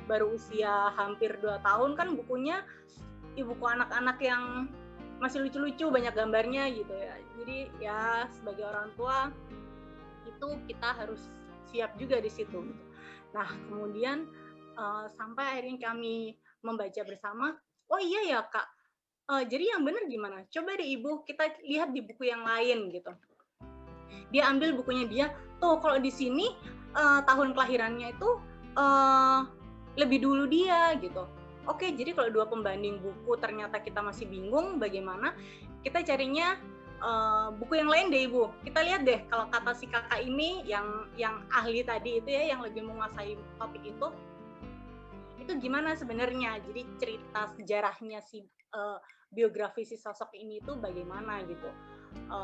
baru usia hampir 2 tahun kan bukunya buku anak-anak yang masih lucu-lucu, banyak gambarnya gitu ya. Jadi ya sebagai orang tua itu kita harus siap juga di situ. Nah kemudian sampai akhirnya kami membaca bersama. Oh iya ya Kak, jadi yang benar gimana? Coba deh Ibu, kita lihat di buku yang lain gitu. Dia ambil bukunya dia, tuh kalau di sini tahun kelahirannya itu lebih dulu dia gitu. Oke, jadi kalau dua pembanding buku ternyata kita masih bingung bagaimana, kita carinya buku yang lain deh Ibu. Kita lihat deh kalau kata si kakak ini yang ahli tadi itu ya, yang lebih menguasai topik itu gimana sebenarnya. Jadi cerita sejarahnya si biografi si sosok ini itu bagaimana gitu.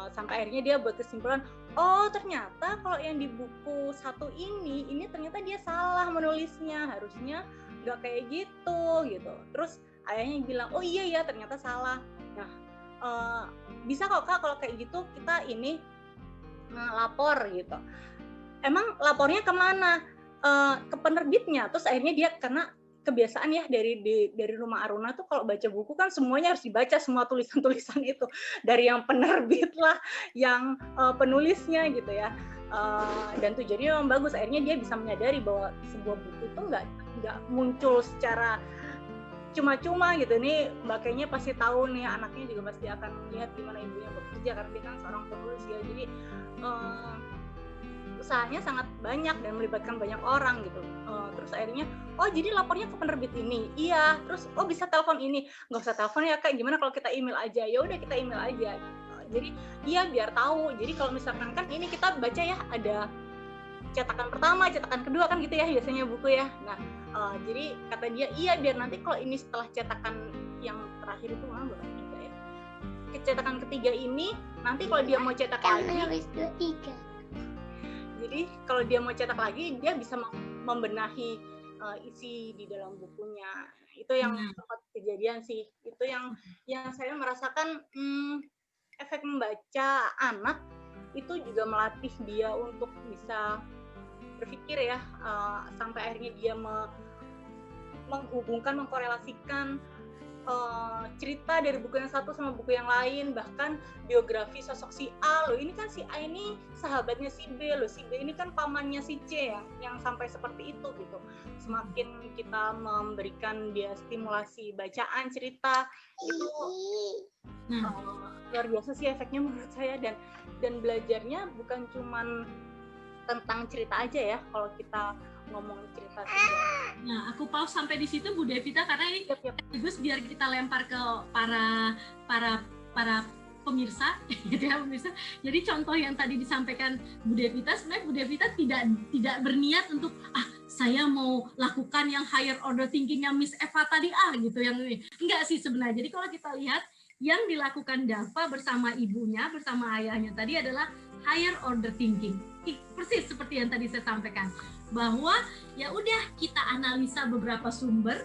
Sampai akhirnya dia buat kesimpulan, oh ternyata kalau yang di buku satu ini ternyata dia salah menulisnya, harusnya nggak kayak gitu. Terus ayahnya bilang, oh iya ya ternyata salah. Nah bisa kok Kak kalau kayak gitu kita ini lapor gitu. emang lapornya kemana? Ke penerbitnya. Terus akhirnya dia karena kebiasaan ya dari rumah Aruna tuh kalau baca buku kan semuanya harus dibaca, semua tulisan-tulisan itu dari yang penerbit lah, yang penulisnya gitu ya. Dan tujuannya memang bagus. Akhirnya dia bisa menyadari bahwa sebuah buku itu nggak muncul secara cuma-cuma gitu. Nih Mbak kayaknya pasti tahu nih, anaknya juga pasti akan melihat gimana ibunya bekerja karena dia kan seorang penulis ya. Jadi usahanya sangat banyak dan melibatkan banyak orang gitu. Terus akhirnya, oh jadi lapornya ke penerbit ini, iya. Terus oh bisa telepon ini, nggak usah telepon ya kak. Gimana kalau kita email aja? Ya udah kita email aja. Jadi iya biar tahu. Jadi kalau misalkan kan ini kita baca ya ada cetakan pertama, cetakan kedua kan gitu ya biasanya buku ya. Nah jadi kata dia iya biar nanti kalau ini setelah cetakan yang terakhir itu mana bukan tiga ya. Cetakan ketiga ini nanti kalau dia mau cetak lagi. Jadi kalau dia mau cetak lagi, dia bisa membenahi isi di dalam bukunya. Itu yang sempat kejadian sih. Itu yang saya merasakan efek membaca anak itu juga melatih dia untuk bisa berpikir ya, sampai akhirnya dia menghubungkan, mengkorelasikan cerita dari buku yang satu sama buku yang lain, bahkan biografi sosok si A loh, ini kan si A ini sahabatnya si B loh, si B ini kan pamannya si C yang sampai seperti itu gitu. Semakin kita memberikan dia stimulasi bacaan cerita itu luar biasa sih efeknya menurut saya, dan belajarnya bukan cuman tentang cerita aja ya kalau kita ngomong cerita sejarah. Nah, aku pause sampai di situ Bu Devita karena ini bagus biar kita lempar ke para pemirsa, gitu ya pemirsa. Jadi contoh yang tadi disampaikan Bu Devita, sebenarnya Bu Devita tidak berniat untuk saya mau lakukan yang higher order thinking-nya Miss Eva tadi gitu yang ini. Enggak sih sebenarnya. Jadi kalau kita lihat yang dilakukan Dava bersama ibunya, bersama ayahnya tadi adalah higher order thinking. Persis seperti yang tadi saya sampaikan, bahwa ya udah kita analisa beberapa sumber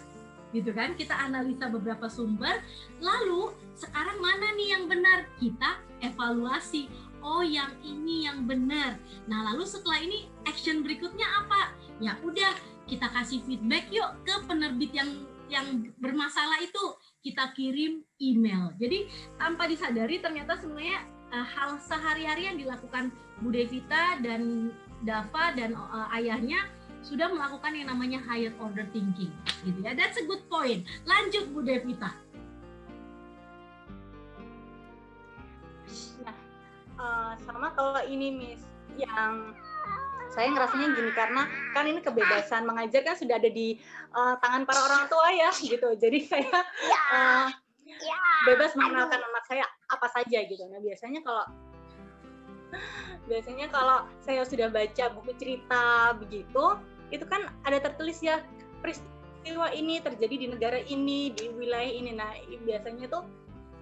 gitu kan, kita analisa beberapa sumber, lalu sekarang mana nih yang benar, kita evaluasi, oh yang ini yang benar. Nah lalu setelah ini action berikutnya apa, ya udah kita kasih feedback yuk ke penerbit yang bermasalah itu, kita kirim email. Jadi tanpa disadari ternyata sebenarnya hal sehari-hari yang dilakukan Bu Devita dan Dava dan ayahnya sudah melakukan yang namanya higher order thinking, gitu ya. That's a good point. Lanjut Bu Devita. Nah, sama kalau ini Miss, yang saya ngerasanya gini, karena kan ini kebebasan mengajar kan sudah ada di tangan para orang tua ya, gitu. Jadi saya bebas mengenalkan anak saya apa saja gitu. Nah biasanya kalau saya sudah baca buku cerita begitu, itu kan ada tertulis ya peristiwa ini terjadi di negara ini, di wilayah ini. Nah biasanya tuh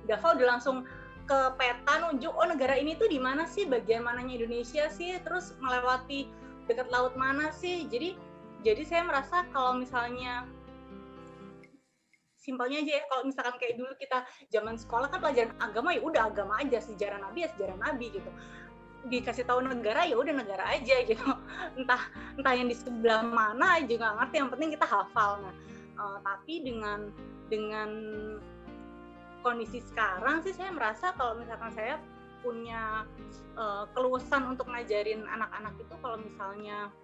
Dava udah langsung ke peta nunjuk, oh negara ini tuh di mana sih, bagian mananya Indonesia sih, terus melewati dekat laut mana sih. Jadi saya merasa kalau misalnya simpelnya aja ya, kalau misalkan kayak dulu kita zaman sekolah kan pelajaran agama ya udah agama aja, sejarah nabi ya sejarah nabi gitu. Dikasih tahu negara ya udah negara aja gitu. Entah yang di sebelah mana juga nggak ngerti, yang penting kita hafal. Nah, tapi dengan kondisi sekarang sih saya merasa kalau misalkan saya punya keluasan untuk ngajarin anak-anak itu, kalau misalnya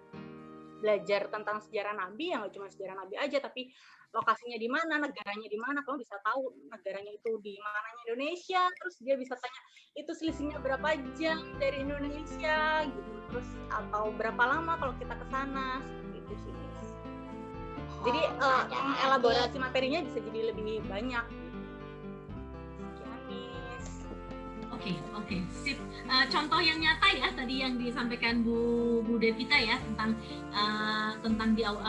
belajar tentang sejarah nabi ya nggak cuma sejarah nabi aja, tapi lokasinya di mana, negaranya di mana, kamu bisa tahu negaranya itu di mananya Indonesia, terus dia bisa tanya itu selisihnya berapa jam dari Indonesia gitu, terus atau berapa lama kalau kita ke sana, seperti itu sih. Jadi elaborasi materinya bisa jadi lebih banyak. Oke, sip. Contoh yang nyata ya tadi yang disampaikan Bu Devita ya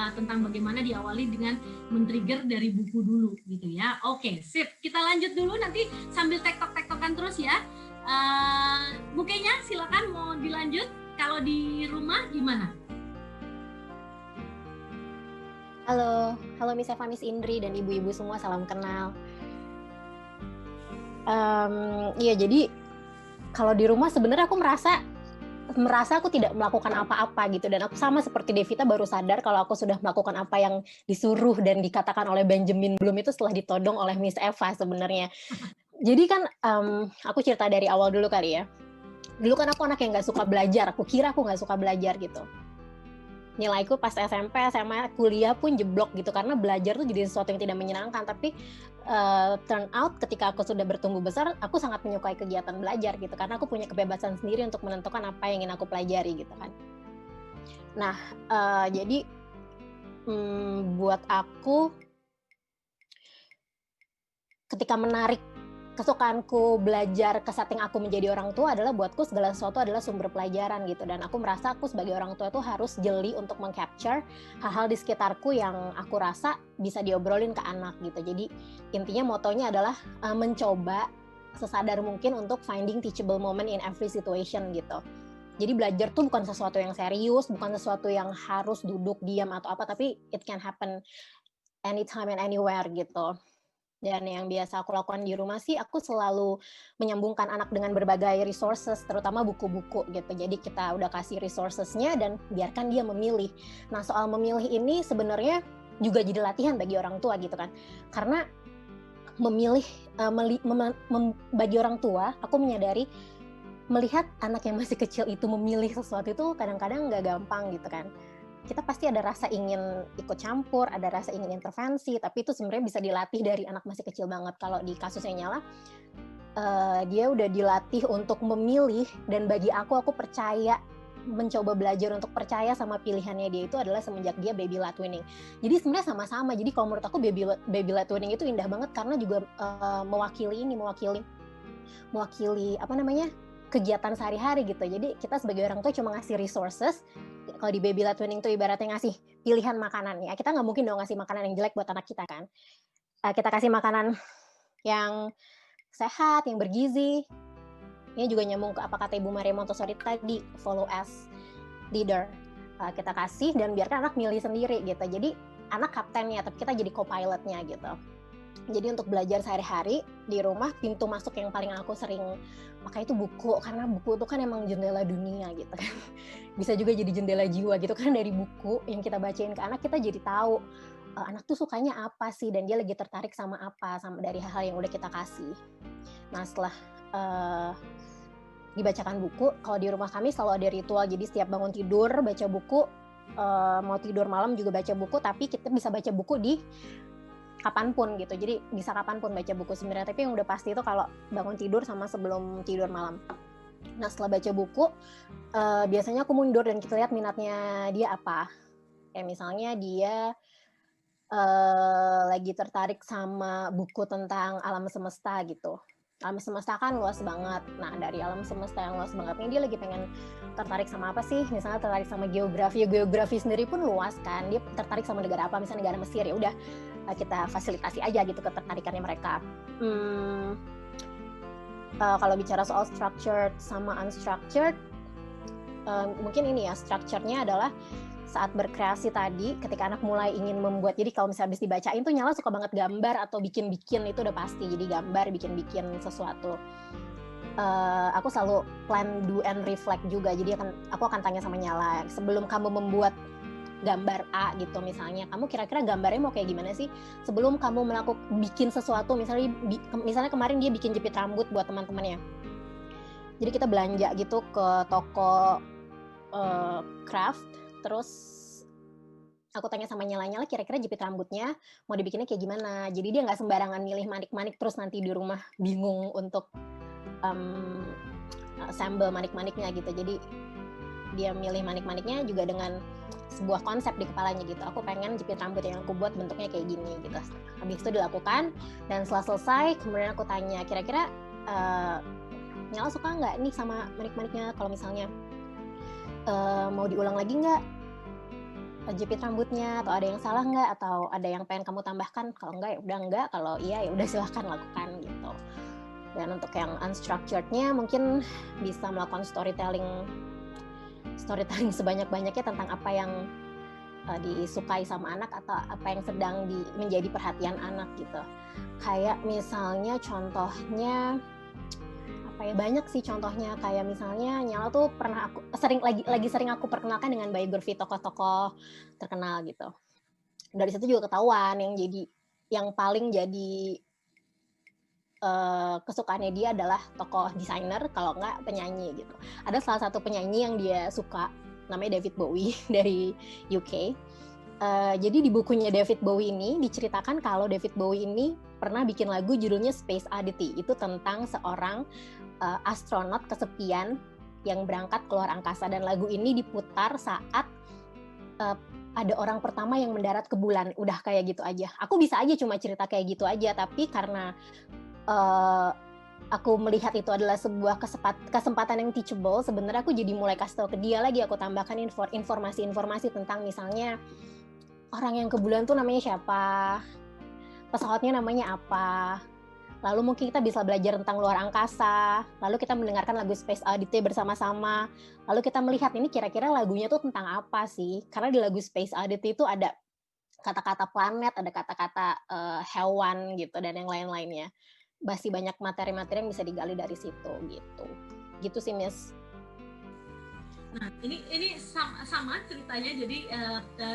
tentang bagaimana diawali dengan men-trigger dari buku dulu gitu ya. Oke, sip. Kita lanjut dulu nanti sambil tektok-tektokan terus ya. Bu Kenya silakan mau dilanjut. Kalau di rumah gimana? Halo Miss Eva, Miss Indri dan ibu-ibu semua, salam kenal. Iya, jadi kalau di rumah sebenarnya aku merasa merasa aku tidak melakukan apa-apa gitu, dan aku sama seperti Devita baru sadar kalau aku sudah melakukan apa yang disuruh dan dikatakan oleh Benjamin Bloom itu setelah ditodong oleh Miss Eva sebenarnya. Jadi kan aku cerita dari awal dulu kali ya. Dulu kan aku anak yang nggak suka belajar, aku kira aku nggak suka belajar gitu. Nilaiku pas SMP, SMA, kuliah pun jeblok gitu, karena belajar tuh jadi sesuatu yang tidak menyenangkan. Tapi turn out ketika aku sudah bertumbuh besar, aku sangat menyukai kegiatan belajar gitu, karena aku punya kebebasan sendiri untuk menentukan apa yang ingin aku pelajari gitu kan. Nah, jadi buat aku ketika menarik kesukaanku belajar ke setting aku menjadi orang tua adalah, buatku segala sesuatu adalah sumber pelajaran gitu, dan aku merasa aku sebagai orang tua itu harus jeli untuk meng-capture hal-hal di sekitarku yang aku rasa bisa diobrolin ke anak gitu. Jadi intinya motonya adalah mencoba sesadar mungkin untuk finding teachable moment in every situation gitu. Jadi belajar tuh bukan sesuatu yang serius, bukan sesuatu yang harus duduk diam atau apa, tapi it can happen anytime and anywhere gitu. Dan yang biasa aku lakukan di rumah sih, aku selalu menyambungkan anak dengan berbagai resources, terutama buku-buku gitu. Jadi kita udah kasih resources-nya dan biarkan dia memilih. Nah, soal memilih ini sebenarnya juga jadi latihan bagi orang tua gitu kan. Karena memilih, bagi orang tua, aku menyadari melihat anak yang masih kecil itu memilih sesuatu itu kadang-kadang nggak gampang gitu kan. Kita pasti ada rasa ingin ikut campur, ada rasa ingin intervensi, tapi itu sebenarnya bisa dilatih dari anak masih kecil banget. Kalau di kasusnya Nyala, dia udah dilatih untuk memilih, dan bagi aku percaya, mencoba belajar untuk percaya sama pilihannya dia itu adalah semenjak dia baby led weaning. Jadi sebenarnya sama-sama. Jadi kalau menurut aku baby led weaning itu indah banget karena juga mewakili apa namanya, kegiatan sehari-hari gitu. Jadi kita sebagai orang tua cuma ngasih resources. Kalau di baby led weaning tuh ibaratnya ngasih pilihan makanan ya. Kita nggak mungkin dong ngasih makanan yang jelek buat anak kita kan. Kita kasih makanan yang sehat, yang bergizi. Ini juga nyambung ke apa kata Ibu Maria Montessori tadi, follow as leader. Kita kasih dan biarkan anak milih sendiri gitu. Jadi anak kaptennya, tapi kita jadi co-pilotnya gitu. Jadi untuk belajar sehari-hari di rumah, pintu masuk yang paling aku sering pakai itu buku, karena buku itu kan emang jendela dunia gitu kan. Bisa juga jadi jendela jiwa gitu kan, dari buku yang kita bacain ke anak kita jadi tahu anak tuh sukanya apa sih, dan dia lagi tertarik sama apa, sama dari hal-hal yang udah kita kasih. Nah setelah dibacakan buku, kalau di rumah kami selalu ada ritual, jadi setiap bangun tidur baca buku, mau tidur malam juga baca buku, tapi kita bisa baca buku di kapanpun gitu, jadi bisa kapanpun baca buku sebenarnya, tapi yang udah pasti itu kalau bangun tidur sama sebelum tidur malam. Nah setelah baca buku, biasanya aku mundur dan kita lihat minatnya dia apa. Kayak misalnya dia lagi tertarik sama buku tentang alam semesta gitu. Alam semesta kan luas banget. Nah dari alam semesta yang luas banget ini dia lagi pengen tertarik sama apa sih? Misalnya tertarik sama geografi. Geografi sendiri pun luas kan. Dia tertarik sama negara apa? Misalnya negara Mesir, ya udah kita fasilitasi aja gitu ketertarikannya mereka. Kalau bicara soal structured sama unstructured, mungkin ini ya, structure-nya adalah saat berkreasi tadi, ketika anak mulai ingin membuat, jadi kalau misalnya habis dibacain tuh Nyala suka banget gambar atau bikin-bikin, itu udah pasti, jadi gambar, bikin-bikin sesuatu. Aku selalu plan, do, and reflect juga, jadi aku akan tanya sama Nyala, sebelum kamu membuat gambar A gitu misalnya, kamu kira-kira gambarnya mau kayak gimana sih? Sebelum kamu bikin sesuatu, misalnya kemarin dia bikin jepit rambut buat teman-temannya. Jadi kita belanja gitu ke toko craft, terus aku tanya sama Nyala kira-kira jepit rambutnya mau dibikinnya kayak gimana. Jadi dia nggak sembarangan milih manik-manik terus nanti di rumah bingung untuk assemble manik-maniknya gitu. Jadi dia milih manik-maniknya juga dengan sebuah konsep di kepalanya gitu. Aku pengen jepit rambut yang aku buat bentuknya kayak gini gitu. Habis itu dilakukan dan setelah selesai kemudian aku tanya kira-kira Nyala suka nggak nih sama manik-maniknya, kalau misalnya mau diulang lagi nggak jepit rambutnya, atau ada yang salah nggak, atau ada yang pengen kamu tambahkan? Kalau enggak ya udah enggak, kalau iya ya udah silahkan lakukan gitu. Dan untuk yang unstructurednya mungkin bisa melakukan storytelling sebanyak-banyaknya tentang apa yang disukai sama anak atau apa yang sedang menjadi perhatian anak gitu. Kayak misalnya contohnya apa ya, banyak sih contohnya, kayak misalnya Nyala tuh pernah aku sering aku perkenalkan dengan biografi tokoh-tokoh terkenal gitu. Dari situ juga ketahuan yang paling jadi kesukaannya dia adalah tokoh desainer, kalau nggak penyanyi gitu. Ada salah satu penyanyi yang dia suka, namanya David Bowie dari UK. Jadi di bukunya David Bowie ini diceritakan kalau David Bowie ini pernah bikin lagu judulnya Space Oddity. Itu tentang seorang astronot kesepian yang berangkat keluar angkasa, dan lagu ini diputar saat ada orang pertama yang mendarat ke bulan. Udah kayak gitu aja. Aku bisa aja cuma cerita kayak gitu aja, tapi karena aku melihat itu adalah sebuah kesempatan yang teachable, sebenarnya aku jadi mulai kasih tahu ke dia lagi, aku tambahkan informasi-informasi tentang misalnya orang yang ke bulan tuh namanya siapa, pesawatnya namanya apa, lalu mungkin kita bisa belajar tentang luar angkasa, lalu kita mendengarkan lagu Space Oddity bersama-sama, lalu kita melihat ini kira-kira lagunya tuh tentang apa sih, karena di lagu Space Oddity itu ada kata-kata planet, ada kata-kata hewan gitu, dan yang lain-lainnya. Masih banyak materi-materi yang bisa digali dari situ gitu sih, Miss. Nah, ini sama ceritanya, jadi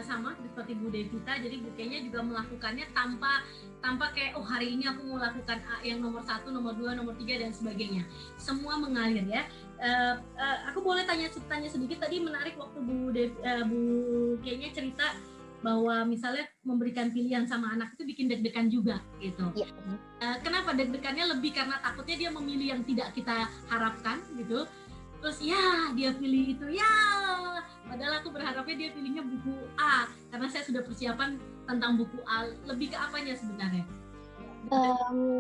sama seperti Bu Devita, jadi Bu Kenya juga melakukannya tanpa kayak hari ini aku mau lakukan yang nomor 1, nomor 2, nomor 3 dan sebagainya. Semua mengalir ya. Aku boleh tanya sedikit, tadi menarik waktu Bu Kenya cerita bahwa misalnya memberikan pilihan sama anak itu bikin deg-degan juga gitu. Ya. Kenapa deg-degannya? Lebih karena takutnya dia memilih yang tidak kita harapkan gitu. Terus ya dia pilih itu ya, padahal aku berharapnya dia pilihnya buku A karena saya sudah persiapan tentang buku A. Lebih ke apanya sebenarnya?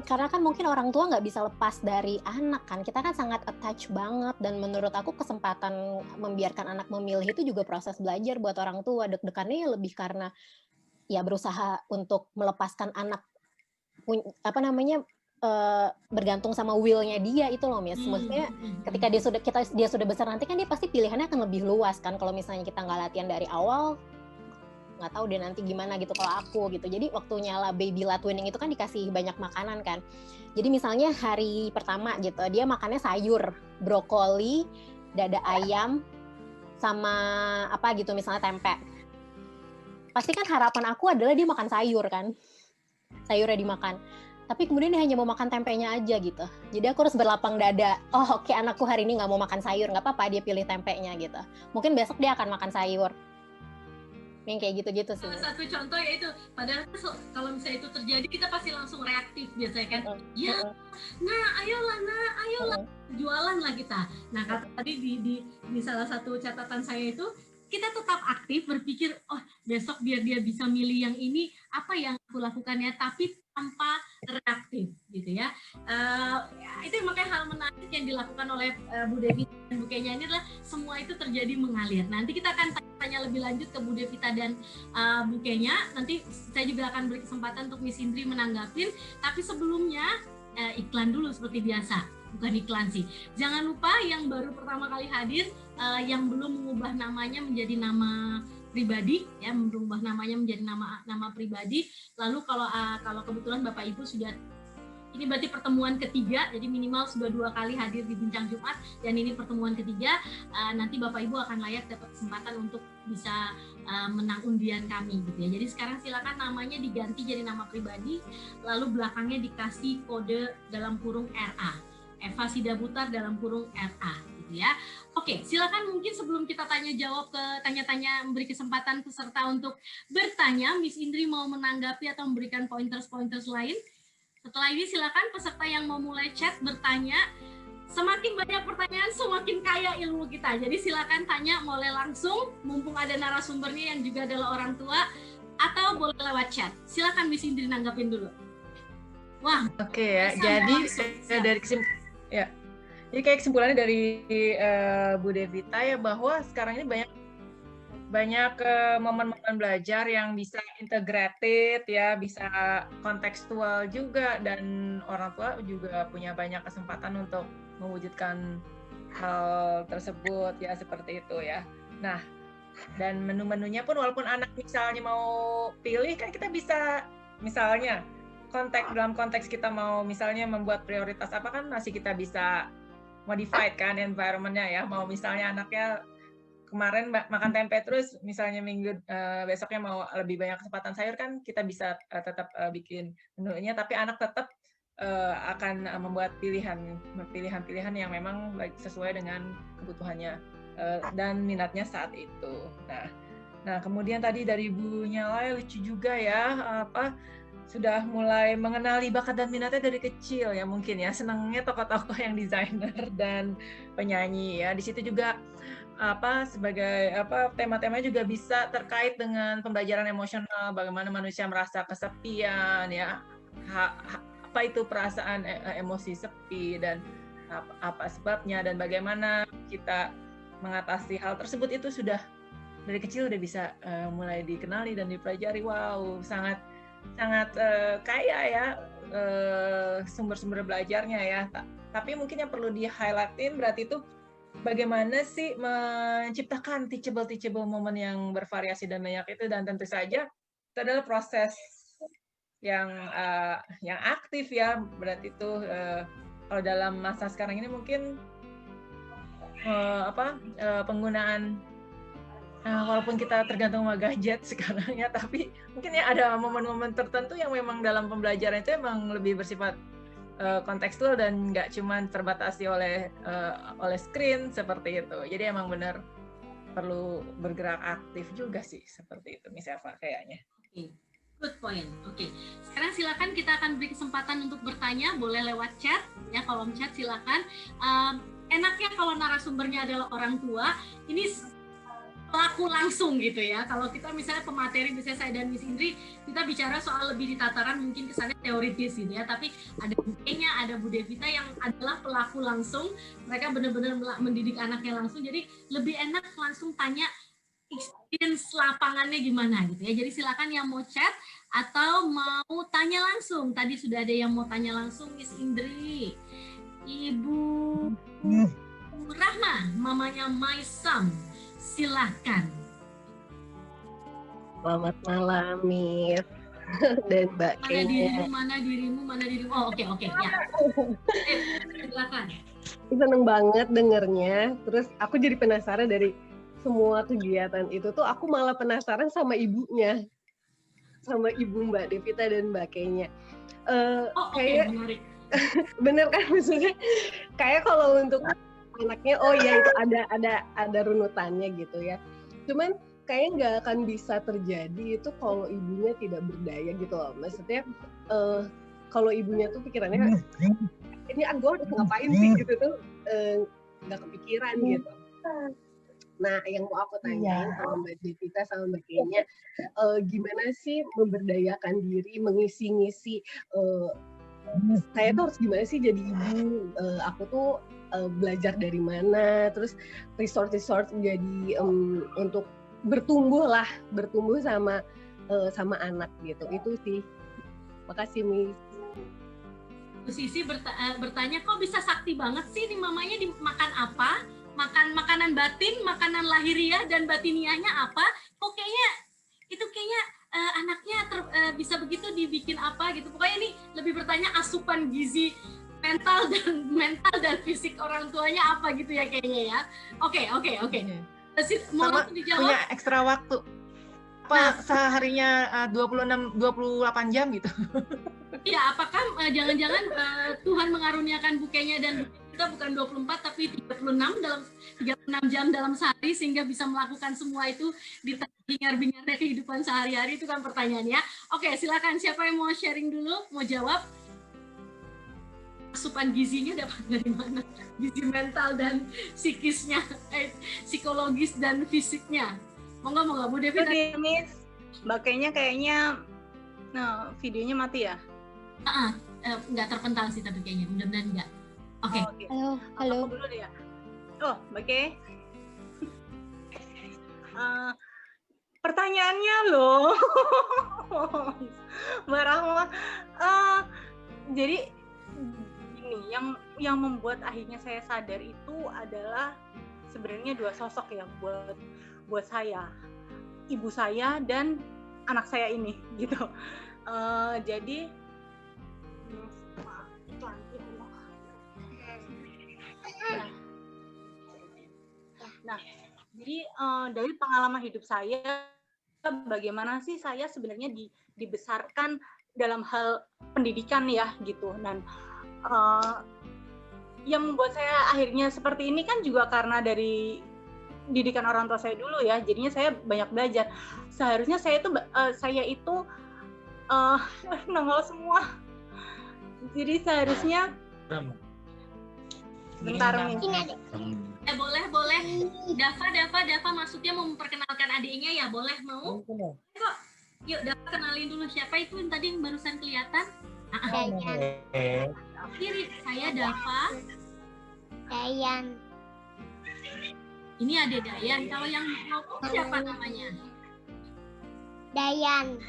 Karena kan mungkin orang tua nggak bisa lepas dari anak kan, kita kan sangat attach banget, dan menurut aku kesempatan membiarkan anak memilih itu juga proses belajar buat orang tua. Deg-degannya ya lebih karena ya berusaha untuk melepaskan anak bergantung sama will-nya dia itu loh, Miss. Maksudnya ketika dia sudah besar nanti kan dia pasti pilihannya akan lebih luas kan, kalau misalnya kita nggak latihan dari awal, nggak tahu deh nanti gimana gitu kalau aku gitu. Jadi waktu Nyala baby late weaning itu kan dikasih banyak makanan kan. Jadi misalnya hari pertama gitu dia makannya sayur, brokoli, dada ayam, sama apa gitu misalnya tempe. Pasti kan harapan aku adalah dia makan sayur kan, sayurnya dimakan. Tapi kemudian dia hanya mau makan tempenya aja gitu. Jadi aku harus berlapang dada. Oh oke, anakku hari ini nggak mau makan sayur, nggak apa-apa dia pilih tempenya gitu. Mungkin besok dia akan makan sayur. Yang kayak gitu-gitu sih. Salah satu contoh yaitu, padahal kalau misalnya itu terjadi kita pasti langsung reaktif biasanya kan. Ya, ayolah, jualan lah kita. Nah kata tadi di salah satu catatan saya itu, kita tetap aktif berpikir, oh besok biar dia bisa milih yang ini, apa yang aku lakukan ya, tapi tanpa reaktif gitu ya. Itu makanya hal menarik yang dilakukan oleh Bu Devita dan Bu Kenya ini adalah semua itu terjadi mengalir. Nanti kita akan tanya lebih lanjut ke Bu Devita dan Bu Kenya. Nanti saya juga akan beri kesempatan untuk Miss Indri menanggapin. Tapi sebelumnya iklan dulu seperti biasa. Bukan iklan sih. Jangan lupa yang baru pertama kali hadir, yang belum mengubah namanya menjadi nama pribadi, ya, merubah namanya menjadi nama pribadi. Lalu kalau kebetulan Bapak Ibu sudah, ini berarti pertemuan ketiga, jadi minimal sudah 2 kali hadir di Bincang Jumat, dan ini pertemuan ketiga, nanti Bapak Ibu akan layak dapat kesempatan untuk bisa menang undian kami gitu ya. Jadi sekarang silakan namanya diganti jadi nama pribadi, lalu belakangnya dikasih kode dalam kurung RA, Eva Sida Butar dalam kurung RA gitu ya. Oke, silakan mungkin sebelum kita tanya jawab ke tanya-tanya, memberi kesempatan peserta untuk bertanya, Miss Indri mau menanggapi atau memberikan pointers lain. Setelah ini silakan peserta yang mau mulai chat bertanya. Semakin banyak pertanyaan, semakin kaya ilmu kita. Jadi silakan tanya, mulai langsung, mumpung ada narasumbernya yang juga adalah orang tua, atau boleh lewat chat. Silakan Miss Indri nanggapin dulu. Wah. Oke ya. Jadi dari jadi kayak kesimpulannya dari Bu Devita ya, bahwa sekarang ini banyak momen-momen belajar yang bisa integrated ya, bisa kontekstual juga, dan orang tua juga punya banyak kesempatan untuk mewujudkan hal tersebut ya, seperti itu ya. Nah, dan menu-menunya pun walaupun anak misalnya mau pilih kan kita bisa misalnya dalam konteks kita mau misalnya membuat prioritas apa kan masih kita bisa modified kan environment-nya ya. Mau misalnya anaknya kemarin makan tempe terus, misalnya besoknya mau lebih banyak kesempatan sayur kan, kita bisa tetap bikin menunya, tapi anak tetap akan membuat pilihan-pilihan yang memang sesuai dengan kebutuhannya dan minatnya saat itu. Nah kemudian tadi dari Bu Nyalai lucu juga ya, sudah mulai mengenali bakat dan minatnya dari kecil ya, mungkin ya senangnya tokoh-tokoh yang desainer dan penyanyi ya. Di situ juga sebagai tema-temanya juga bisa terkait dengan pembelajaran emosional, bagaimana manusia merasa kesepian ya, apa itu perasaan emosi sepi dan apa sebabnya dan bagaimana kita mengatasi hal tersebut. Itu sudah dari kecil udah bisa mulai dikenali dan dipelajari. Wow, sangat kaya ya sumber-sumber belajarnya ya. Tapi mungkin yang perlu di-highlightin berarti itu bagaimana sih menciptakan teachable moment yang bervariasi dan banyak itu, dan tentu saja itu adalah proses yang aktif ya. Berarti itu kalau dalam masa sekarang ini mungkin penggunaan walaupun kita tergantung sama gadget sekarang ya, tapi mungkin ya ada momen-momen tertentu yang memang dalam pembelajaran itu emang lebih bersifat kontekstual dan nggak cuma terbatasi oleh screen seperti itu. Jadi emang benar perlu bergerak aktif juga sih seperti itu, Miss Eva kayaknya. Oke, good point. Oke, sekarang silakan kita akan beri kesempatan untuk bertanya, boleh lewat chat ya, kolom chat silakan. Enaknya kalau narasumbernya adalah orang tua, ini pelaku langsung gitu ya. Kalau kita misalnya pemateri, misalnya saya dan Miss Indri, kita bicara soal lebih di tataran mungkin kesannya teoritis gitu ya, tapi ada Bu Kenya, ada Bu Devita yang adalah pelaku langsung, mereka benar-benar mendidik anaknya langsung, jadi lebih enak langsung tanya experience lapangannya gimana gitu ya. Jadi silakan yang mau chat atau mau tanya langsung. Tadi sudah ada yang mau tanya langsung, Miss Indri. Ibu Rahma, mamanya Maisam. Silahkan. Selamat malam, Mir dan Mbak Kenya. Mana dirimu. Oh, oke, ya. Silakan. Seneng banget dengernya. Terus aku jadi penasaran dari semua kegiatan itu tuh, aku malah penasaran sama ibunya, sama ibu Mbak Devita dan Mbak Kenya. Kayak menarik. Bener kan, maksudnya kayak kalau untuk anaknya, oh ya itu ada runutannya gitu ya. Cuman kayaknya nggak akan bisa terjadi itu kalau ibunya tidak berdaya gitu loh. Maksudnya kalau ibunya tuh pikirannya ini gue harus ngapain sih gitu tuh, nggak kepikiran gitu. Nah, yang mau aku tanyain sama Mbak Devita sama Mbak Kenya, gimana sih memberdayakan diri, mengisi-ngisi, saya tuh harus gimana sih jadi ibu, aku tuh belajar dari mana, terus resort jadi untuk bertumbuh sama anak gitu. Itu sih. Makasih, Miss. Bu Sisi bertanya, kok bisa sakti banget sih nih mamanya, dimakan apa? Makan makanan batin, makanan lahiriah dan batiniahnya apa? Kok kayaknya anaknya bisa begitu, dibikin apa gitu. Pokoknya nih lebih bertanya asupan gizi mental dan fisik orang tuanya apa gitu ya kayaknya ya. Oke. Mau langsung dijawab? Punya ekstra waktu. Seharinya 28 jam gitu. Iya, apakah jangan-jangan Tuhan mengaruniakan Bu Kenya dan Bu kita bukan 24 tapi 36 jam dalam sehari sehingga bisa melakukan semua itu di bingar-bingarnya kehidupan sehari-hari, itu kan pertanyaannya. Oke, silakan siapa yang mau sharing dulu, mau jawab? Asupan gizinya dapat dari mana? Gizi mental dan psikisnya, psikologis dan fisiknya. Monggo Bu Devi. Oke, Miss. Mbak kayaknya videonya mati ya? Nggak terpental sih tapi kayaknya, mudah-mudahan nggak. Oke. Halo. Aku dulu deh ya. Oh, Mbak Kay. Pertanyaannya loh. Mbak Rahma. Jadi ini yang membuat akhirnya saya sadar itu adalah sebenarnya dua sosok ya buat saya, ibu saya dan anak saya ini gitu. Jadi Nah, jadi dari pengalaman hidup saya, bagaimana sih saya sebenarnya dibesarkan dalam hal pendidikan ya gitu. Dan yang membuat saya akhirnya seperti ini kan juga karena dari didikan orang tua saya dulu ya. Jadinya saya banyak belajar. Seharusnya saya itu nongol semua. Jadi seharusnya bentar nih. Boleh. Dava maksudnya mau memperkenalkan adiknya ya, boleh mau? Kok, yuk Dava kenalin dulu siapa itu yang tadi yang barusan kelihatan. Kiri, saya Dava. Dayan. Ini adik Dayan. Kalau yang ngomong siapa namanya? Dayan.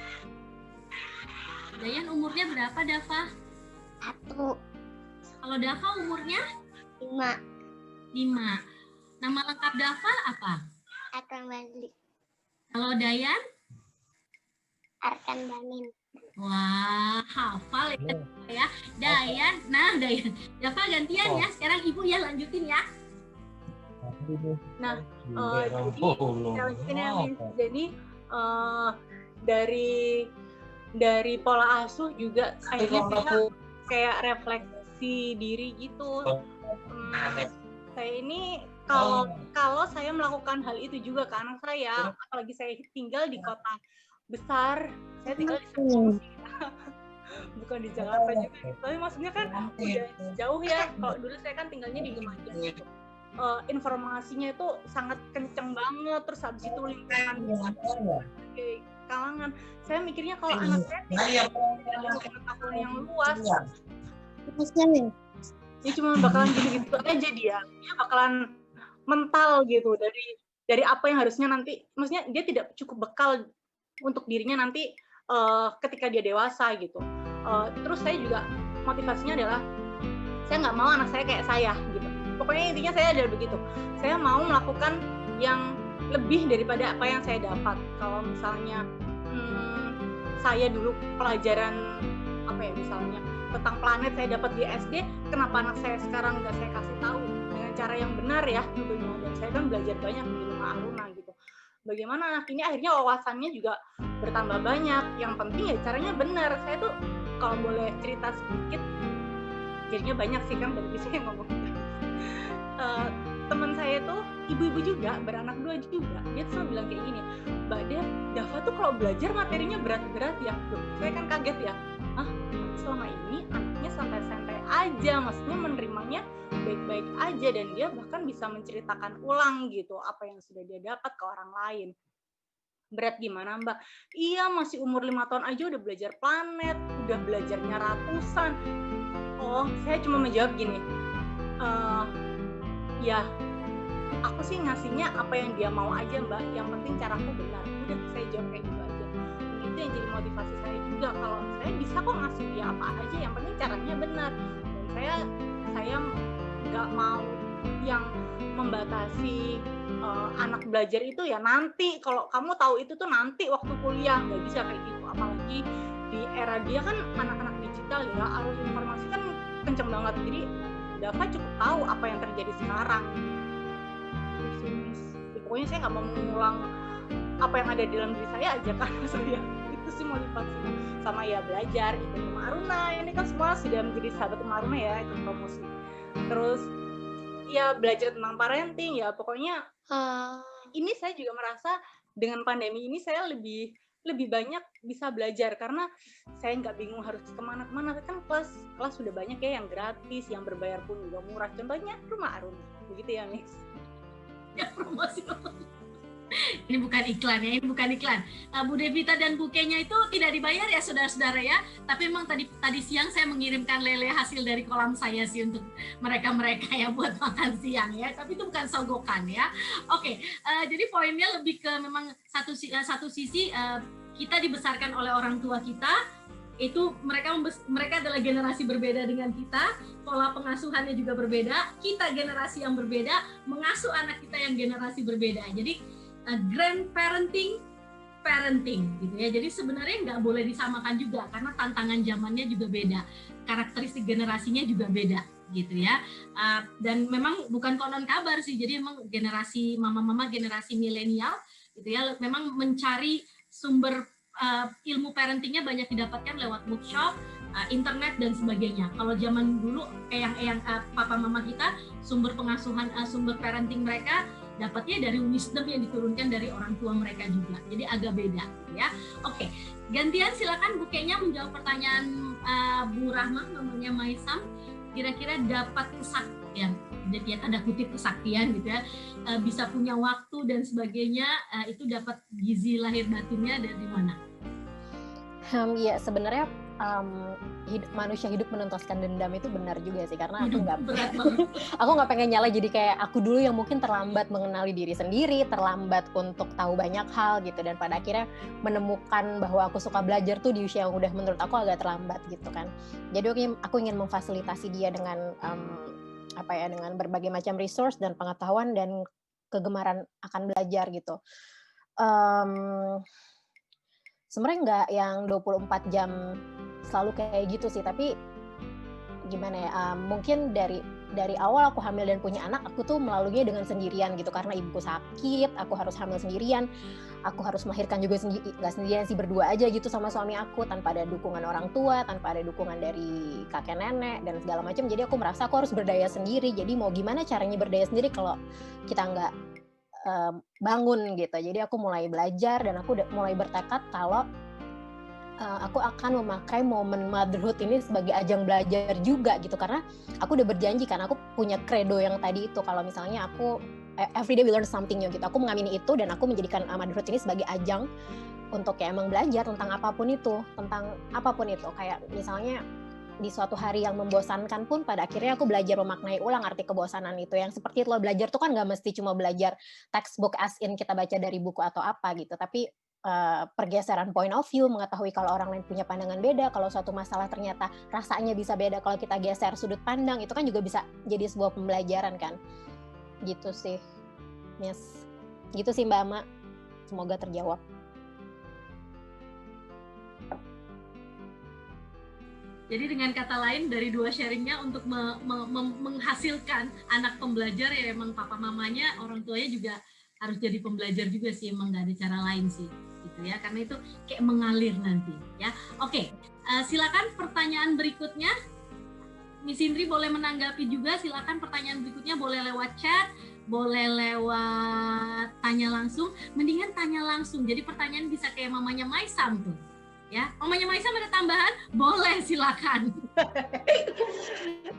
Dayan umurnya berapa Dava? 1. Kalau Dava umurnya 5. 5. Nama lengkap Dava apa? Akan balik. Kalau Dayan? Arkan Bamin. Wah, hafal ya Dayan. Nah, Dayan. Dava gantian ya. Sekarang Ibu ya lanjutin ya. Nah, jadi dari pola asuh juga akhirnya saya kayak refleksi diri gitu. Saya ini kalau saya melakukan hal itu juga ke anak saya, apalagi saya tinggal di kota besar, saya tinggal di Solo, bukan di Jakarta juga. Tapi maksudnya kan udah jauh ya. Kalau dulu saya kan tinggalnya di Lumajang gitu. Informasinya itu sangat kenceng banget, terus habis itu lingkungan berbagai kalangan. Saya mikirnya kalau anak saya tidak pengetahuan yang luas, dia cuma bakalan gitu-gitu aja dia bakalan mental gitu dari apa yang harusnya nanti, maksudnya dia tidak cukup bekal untuk dirinya nanti ketika dia dewasa gitu. Terus saya juga motivasinya adalah saya nggak mau anak saya kayak saya gitu. Pokoknya intinya saya adalah begitu. Saya mau melakukan yang lebih daripada apa yang saya dapat. Kalau misalnya saya dulu pelajaran apa ya misalnya tentang planet saya dapat di SD, kenapa anak saya sekarang nggak saya kasih tahu dengan cara yang benar ya tentunya. Dan saya kan belajar banyak di rumah Aruna gitu. Bagaimana anak ini akhirnya wawasannya juga bertambah banyak. Yang penting ya caranya benar. Saya tuh kalau boleh cerita sedikit, jadinya banyak sih kan dari saya ngomong. Teman saya tuh ibu-ibu juga, beranak 2 juga, dia tuh bilang kayak gini, Mbak Dava tuh kalau belajar materinya berat-berat ya. Loh, saya kan kaget ya, selama ini anaknya santai-santai aja, maksudnya menerimanya baik-baik aja, dan dia bahkan bisa menceritakan ulang gitu apa yang sudah dia dapat ke orang lain. Berat gimana Mbak? Iya, masih umur 5 tahun aja udah belajar planet, udah belajarnya ratusan. Oh, saya cuma menjawab gini, ya aku sih ngasihnya apa yang dia mau aja Mbak, yang penting caraku benar. Udah, saya jawab kayak gitu aja. Dan itu yang jadi motivasi saya juga, kalau saya bisa kok ngasih dia apa aja, yang penting caranya benar. Dan saya nggak mau yang membatasi anak belajar itu ya nanti, kalau kamu tahu itu tuh nanti waktu kuliah, nggak bisa kayak gitu. Apalagi di era dia kan anak-anak digital ya, arus informasi kan kenceng banget, jadi Dava cukup tahu apa yang terjadi sekarang. Ya, pokoknya saya nggak mau mengulang apa yang ada di dalam diri saya aja kan, saya itu sih motivasinya. Sama ya belajar itu Rumah Aruna, ini kan semua sudah menjadi sahabat Rumah Aruna ya, itu promosi. Terus ya belajar tentang parenting ya, pokoknya ini saya juga merasa dengan pandemi ini saya lebih banyak bisa belajar, karena saya nggak bingung harus kemana-kemana. Kan kelas sudah banyak ya yang gratis, yang berbayar pun juga murah. Contohnya Rumah Aruna, begitu ya Mix? Ya promosi. Ini bukan iklan ya, ini bukan iklan. Bu Devita dan Bu Kenya itu tidak dibayar ya saudara-saudara ya. Tapi memang tadi siang saya mengirimkan lele hasil dari kolam saya sih untuk mereka ya buat makan siang ya. Tapi itu bukan sogokan ya. Oke, jadi poinnya lebih ke memang satu sisi kita dibesarkan oleh orang tua kita. Itu mereka adalah generasi berbeda dengan kita, pola pengasuhannya juga berbeda. Kita generasi yang berbeda mengasuh anak kita yang generasi berbeda. Jadi grandparenting parenting gitu ya. Jadi sebenarnya nggak boleh disamakan juga karena tantangan zamannya juga beda, karakteristik generasinya juga beda gitu ya. Dan memang bukan konon kabar sih, jadi memang generasi mama-mama, generasi milenial gitu ya, memang mencari sumber ilmu parentingnya banyak didapatkan lewat bookshop, internet dan sebagainya. Kalau zaman dulu eyang-eyang papa mama kita, sumber pengasuhan, sumber parenting mereka dapatnya dari wisdom yang diturunkan dari orang tua mereka juga. Jadi agak beda ya. Oke, gantian silakan Bu Kenya menjawab pertanyaan Bu Rahma, namanya Maisam. Kira-kira dapat kesaktian, jadi tanda kutip kesaktian gitu ya, bisa punya waktu dan sebagainya, itu dapat gizi lahir batinnya dari mana? Ya sebenarnya manusia hidup menuntaskan dendam itu benar juga sih, karena aku nggak pengen nyala jadi kayak aku dulu yang mungkin terlambat mengenali diri sendiri, terlambat untuk tahu banyak hal gitu, dan pada akhirnya menemukan bahwa aku suka belajar tuh di usia yang udah menurut aku agak terlambat gitu kan. Jadi aku ingin memfasilitasi dia dengan dengan berbagai macam resource dan pengetahuan dan kegemaran akan belajar gitu. Sebenarnya nggak yang 24 jam selalu kayak gitu sih, tapi gimana ya, mungkin dari awal aku hamil dan punya anak, aku tuh melaluinya dengan sendirian gitu, karena ibuku sakit, aku harus hamil sendirian, aku harus melahirkan juga nggak sendirian sih, berdua aja gitu sama suami aku, tanpa ada dukungan orang tua, tanpa ada dukungan dari kakek nenek dan segala macam. Jadi aku merasa aku harus berdaya sendiri. Jadi mau gimana caranya berdaya sendiri kalau kita nggak bangun gitu. Jadi aku mulai belajar dan aku mulai bertekad kalau aku akan memakai momen motherhood ini sebagai ajang belajar juga gitu, karena aku udah berjanji kan, aku punya credo yang tadi itu, kalau misalnya aku every day we learn something new gitu, aku mengamini itu dan aku menjadikan motherhood ini sebagai ajang untuk kayak emang belajar tentang apapun itu, kayak misalnya di suatu hari yang membosankan pun pada akhirnya aku belajar memaknai ulang arti kebosanan itu, yang seperti lo belajar tuh kan nggak mesti cuma belajar textbook as in kita baca dari buku atau apa gitu, tapi pergeseran point of view, mengetahui kalau orang lain punya pandangan beda, kalau suatu masalah ternyata rasanya bisa beda kalau kita geser sudut pandang, itu kan juga bisa jadi sebuah pembelajaran kan, gitu sih, yes, gitu sih Mbak Ama, semoga terjawab. Jadi dengan kata lain dari dua sharingnya untuk menghasilkan anak pembelajar ya emang papa mamanya, orang tuanya juga harus jadi pembelajar juga sih, emang nggak ada cara lain sih gitu ya, karena itu kayak mengalir nanti ya. Oke, silakan pertanyaan berikutnya, Miss Indri boleh menanggapi juga, silakan pertanyaan berikutnya boleh lewat chat, boleh lewat tanya langsung, mendingan tanya langsung, jadi pertanyaan bisa kayak mamanya Maisam tuh. Ya, mamanya Maisam ada tambahan? Boleh, silakan.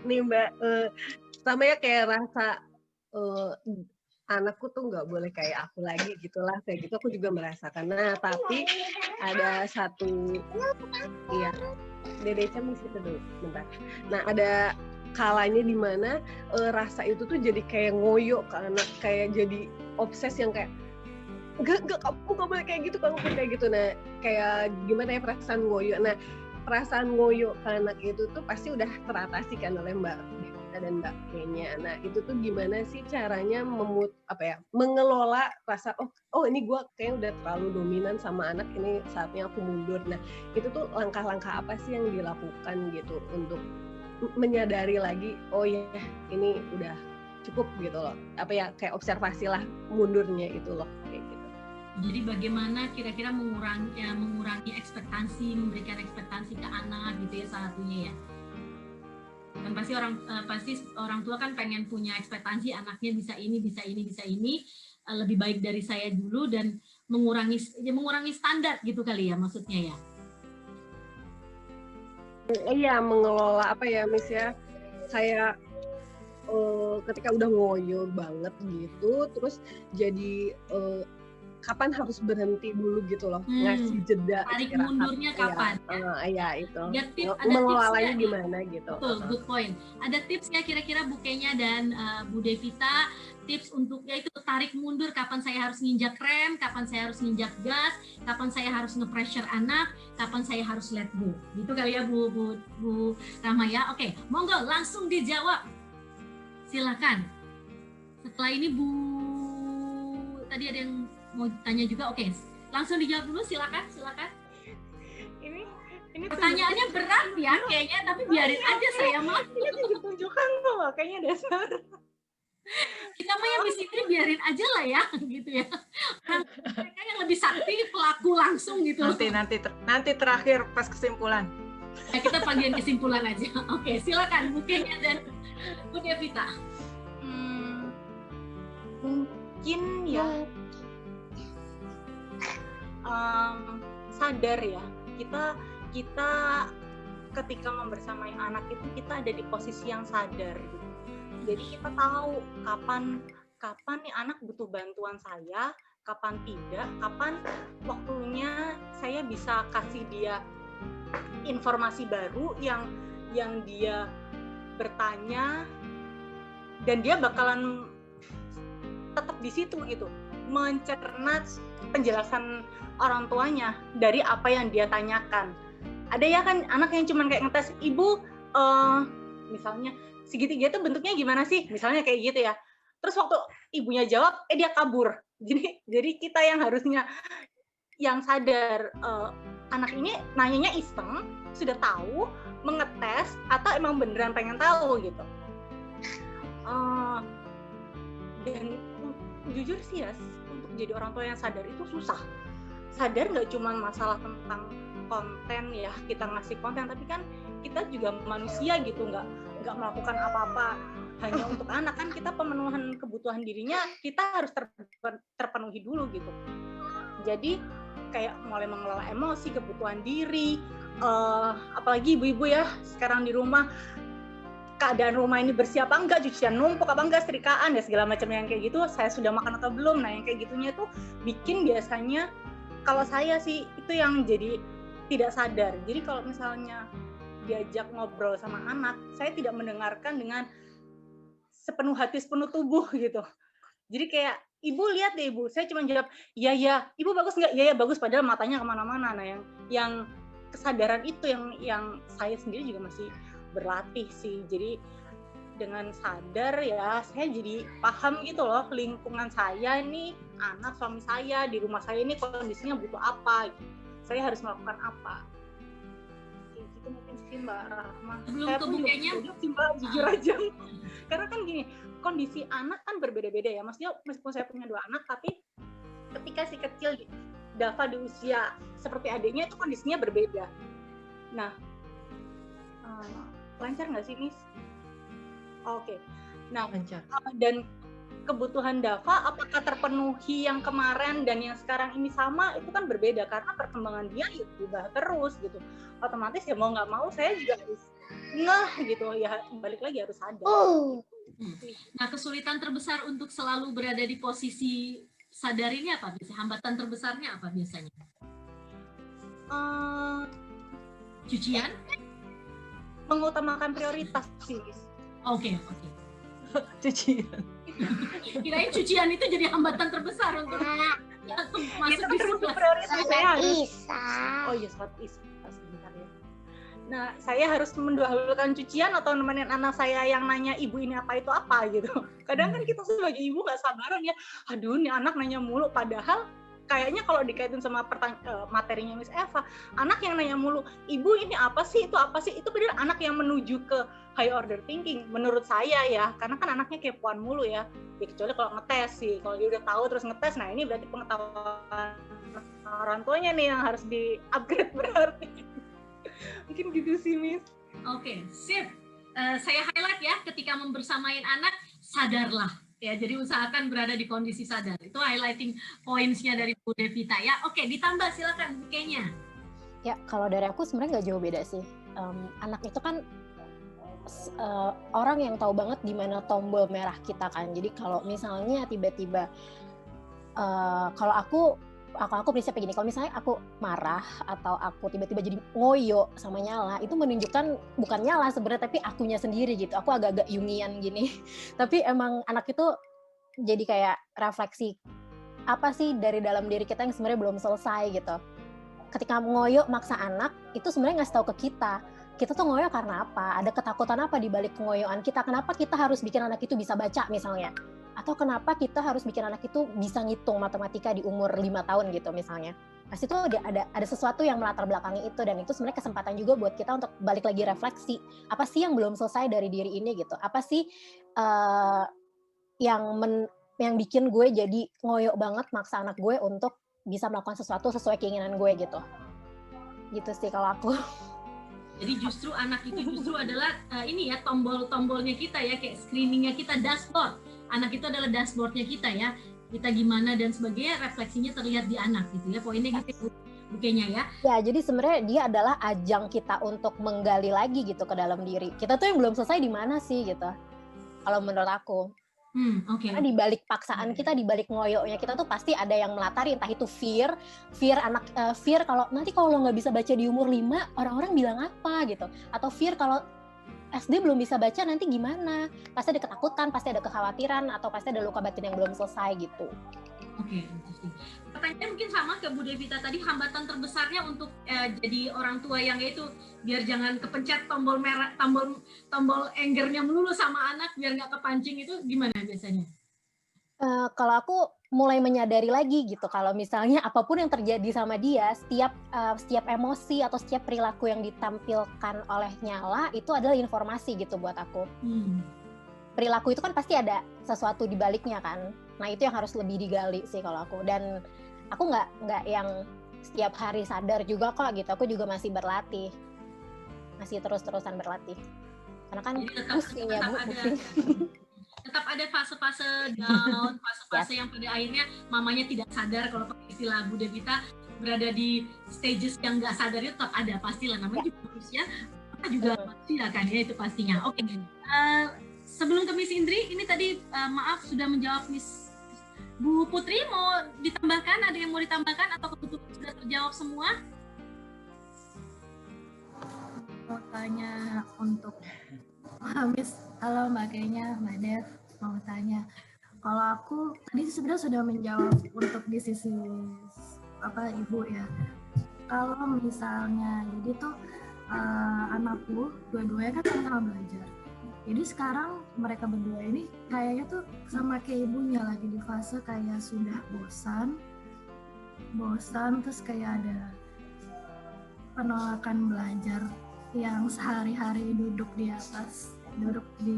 Nih Mbak, pertamanya kayak rasa anakku tuh nggak boleh kayak aku lagi gitulah, kayak gitu aku juga merasakan. Nah, tapi ada satu, iya, Dede Cem di situ dulu, bentar. Nah, ada kalanya di mana rasa itu tuh jadi kayak ngoyo ke anak, kayak jadi obses yang kayak Enggak, kamu nggak boleh kayak gitu, kamu kayak gitu. Nah, kayak gimana ya perasaan ngoyo. Nah, perasaan ngoyo ke anak itu tuh pasti udah teratasi kan oleh Mbak Devita dan Mbak Kenya. Nah, itu tuh gimana sih caranya mengelola rasa, oh ini gue kayaknya udah terlalu dominan sama anak, ini saatnya aku mundur. Nah, itu tuh langkah-langkah apa sih yang dilakukan gitu untuk menyadari lagi, oh ya ini udah cukup gitu loh. Kayak observasi lah mundurnya itu loh, kayak gitu. Jadi bagaimana kira-kira mengurangi ekspektasi, memberikan ekspektasi ke anak gitu ya salah satunya ya. Dan pasti orang tua kan pengen punya ekspektasi anaknya bisa ini, lebih baik dari saya dulu, dan mengurangi standar gitu kali ya maksudnya ya. Iya, mengelola Miss ya, kayak ketika udah ngoyo banget gitu, terus jadi kapan harus berhenti dulu gitu loh, ngasih jeda, tarik mundurnya kapan ya itu ada mengelolanya gimana gitu. Betul, good point. Ada tipsnya kira-kira Bu Kenya dan Bu Devita, tips untuk yaitu tarik mundur, kapan saya harus nginjak rem, kapan saya harus nginjak gas, kapan saya harus nge-pressure anak, kapan saya harus let go, gitu kali ya Bu Rahma ya. Oke, monggo langsung dijawab, silakan. Setelah ini Bu tadi ada yang mau tanya juga, oke. langsung dijawab dulu, silakan. Ini Pertanyaannya berat ya kayaknya, tapi biarin aja saya mah. ini ditunjukkan kok makanya dasar. Kita mah yang di sini biarin aja lah ya, gitu ya. Mereka yang lebih sakti pelaku langsung gitu. Nanti terakhir pas kesimpulan. Nah, kita bagian kesimpulan aja. Oke, silakan Bu Kenya dan Bu Devita. Mungkin ya sadar ya, kita ketika membersamai anak itu kita ada di posisi yang sadar gitu. Jadi kita tahu kapan nih anak butuh bantuan saya, kapan tidak, kapan waktunya saya bisa kasih dia informasi baru yang dia bertanya dan dia bakalan tetap di situ gitu, mencerna penjelasan orang tuanya dari apa yang dia tanyakan. Ada ya kan anak yang cuman kayak ngetes, ibu misalnya segitiga itu bentuknya gimana sih, misalnya kayak gitu ya. Terus waktu ibunya jawab, dia kabur. Jadi kita yang harusnya yang sadar, anak ini nanyanya iseng, sudah tahu, mengetes, atau emang beneran pengen tahu gitu. Dan jujur sih ya, untuk jadi orang tua yang sadar itu susah. Sadar nggak cuma masalah tentang konten ya, kita ngasih konten, tapi kan kita juga manusia gitu, nggak melakukan apa-apa hanya untuk anak, kan kita pemenuhan kebutuhan dirinya kita harus terpenuhi dulu gitu. Jadi kayak mulai mengelola emosi, kebutuhan diri, apalagi ibu-ibu ya sekarang di rumah, keadaan rumah ini bersih apa enggak, cucian numpuk apa enggak, setrikaan dan segala macam yang kayak gitu, saya sudah makan atau belum. Nah yang kayak gitunya tuh bikin biasanya, kalau saya sih itu yang jadi tidak sadar. Jadi kalau misalnya diajak ngobrol sama anak, saya tidak mendengarkan dengan sepenuh hati, sepenuh tubuh gitu. Jadi kayak, ibu lihat deh ibu, saya cuma jawab, ya, ibu bagus nggak? Ya bagus, padahal matanya kemana-mana. Nah yang kesadaran itu yang saya sendiri juga masih berlatih sih. Jadi dengan sadar ya, saya jadi paham gitu loh, lingkungan saya ini, anak, suami saya, di rumah saya ini kondisinya butuh apa gitu. Saya harus melakukan apa. Kayak gitu mungkin sih Mbak Rahma. Sebelum saya ke pun Bu Kenya, juga sih Mbak, jujur aja. Karena kan gini, kondisi anak kan berbeda-beda ya. Maksudnya meskipun saya punya 2 anak, tapi ketika si kecil Dava di usia seperti adiknya itu kondisinya berbeda. Nah, lancar nggak sih, Miss? Oke. Nah, Lancar. Dan kebutuhan Dava apakah terpenuhi yang kemarin dan yang sekarang ini sama, itu kan berbeda karena perkembangan dia ya berubah terus gitu. Otomatis ya mau nggak mau saya juga harus gitu ya, balik lagi harus sadar. Nah, kesulitan terbesar untuk selalu berada di posisi sadar ini apa biasanya? Hambatan terbesarnya apa biasanya? Cucian? Mengutamakan prioritas sih. Oke. Cucian. Kirain cucian itu jadi hambatan terbesar untuk masuk di sebelah. Prioritas saya harus. Isa. Oh iya, sholat isya sebentar ya. Nah, saya harus mendahulukan cucian atau nemenin anak saya yang nanya ibu ini apa itu apa gitu. Kadang kan kita sebagai ibu nggak sabaran ya. Aduh, nih anak nanya mulu. Padahal kayaknya kalau dikaitin sama materinya Miss Eva, anak yang nanya mulu, ibu ini apa sih, itu apa sih, itu benar anak yang menuju ke high order thinking menurut saya ya, karena kan anaknya kepoan mulu ya kecuali kalau ngetes sih, kalau dia udah tahu terus ngetes, nah ini berarti pengetahuan orang tuanya nih yang harus di upgrade berarti. Mungkin gitu sih Miss. Oke, sip. Saya highlight ya, ketika membersamain anak, sadarlah. Ya, jadi usahakan berada di kondisi sadar. Itu highlighting points-nya dari Bu Devita ya. Oke, ditambah silakan Bu Kenya. Ya, kalau dari aku sebenarnya nggak jauh beda sih. Anak itu kan orang yang tahu banget di mana tombol merah kita kan. Jadi kalau misalnya tiba-tiba kalau aku prinsip begini, kalau misalnya aku marah atau aku tiba-tiba jadi ngoyo sama nyala, itu menunjukkan bukan nyala sebenarnya, tapi akunya sendiri gitu. Aku agak-agak Jungian gini. Tapi emang anak itu jadi kayak refleksi apa sih dari dalam diri kita yang sebenarnya belum selesai gitu. Ketika ngoyo maksa anak, itu sebenarnya ngasih tahu ke kita tuh ngoyo karena apa? Ada ketakutan apa di balik kengoyoan kita? Kenapa kita harus bikin anak itu bisa baca misalnya? Atau kenapa kita harus bikin anak itu bisa ngitung matematika di umur 5 tahun gitu misalnya. Pasti itu ada sesuatu yang melatar belakangi itu, dan itu sebenarnya kesempatan juga buat kita untuk balik lagi refleksi. Apa sih yang belum selesai dari diri ini gitu? Apa sih yang bikin gue jadi ngoyo banget maksa anak gue untuk bisa melakukan sesuatu sesuai keinginan gue gitu. Gitu sih kalau aku. Jadi justru anak itu justru adalah ini ya, tombol-tombolnya kita ya, kayak screeningnya kita, dashboard. Anak itu adalah dashboardnya kita ya. Kita gimana dan sebagainya, refleksinya terlihat di anak gitu ya. Poinnya gitu bukenya ya. Ya, jadi sebenarnya dia adalah ajang kita untuk menggali lagi gitu ke dalam diri. Kita tuh yang belum selesai di mana sih gitu. Kalau menurut aku. Okay. Karena di balik paksaan kita, di balik ngoyonya kita tuh pasti ada yang melatari, entah itu fear kalau nanti kalau lo nggak bisa baca di umur 5, orang-orang bilang apa gitu, atau fear kalau SD belum bisa baca nanti gimana, pasti ada ketakutan, pasti ada kekhawatiran, atau pasti ada luka batin yang belum selesai gitu. Oke, pertanyaan mungkin sama ke Bu Devita tadi, hambatan terbesarnya untuk jadi orang tua yang itu biar jangan kepencet tombol merah, tombol angernya melulu sama anak biar nggak kepancing, itu gimana biasanya? Kalau aku mulai menyadari lagi gitu, kalau misalnya apapun yang terjadi sama dia, setiap emosi atau setiap perilaku yang ditampilkan oleh Nyala itu adalah informasi gitu buat aku. Perilaku itu kan pasti ada sesuatu di baliknya kan. Nah itu yang harus lebih digali sih kalau aku. Dan aku nggak yang setiap hari sadar juga kok gitu. Aku juga masih berlatih, masih terus-terusan berlatih. Karena kan pusing ya Bu, pusing. Tetap ada fase-fase down, fase-fase yang pada akhirnya mamanya tidak sadar, kalau pakai istilah Bu Devita berada di stages yang nggak sadar itu tetap ada, pastilah, namanya juga manusia, juga manusia kan ya, itu pastinya. Oke. Sebelum ke Miss Indri, ini tadi maaf sudah menjawab Miss Bu Putri, mau ditambahkan, ada yang mau ditambahkan atau kebetulan sudah terjawab semua? Mau tanya untuk Miss, halo Mbak Kenya, Mbak Dev, mau tanya. Kalau aku tadi sebenarnya sudah menjawab untuk di sisi ibu ya. Kalau misalnya, jadi tuh anakku dua-duanya kan sama belajar. Jadi sekarang mereka berdua ini kayaknya tuh sama kayak ibunya lagi di fase kayak sudah bosan, terus kayak ada penolakan belajar yang sehari-hari duduk di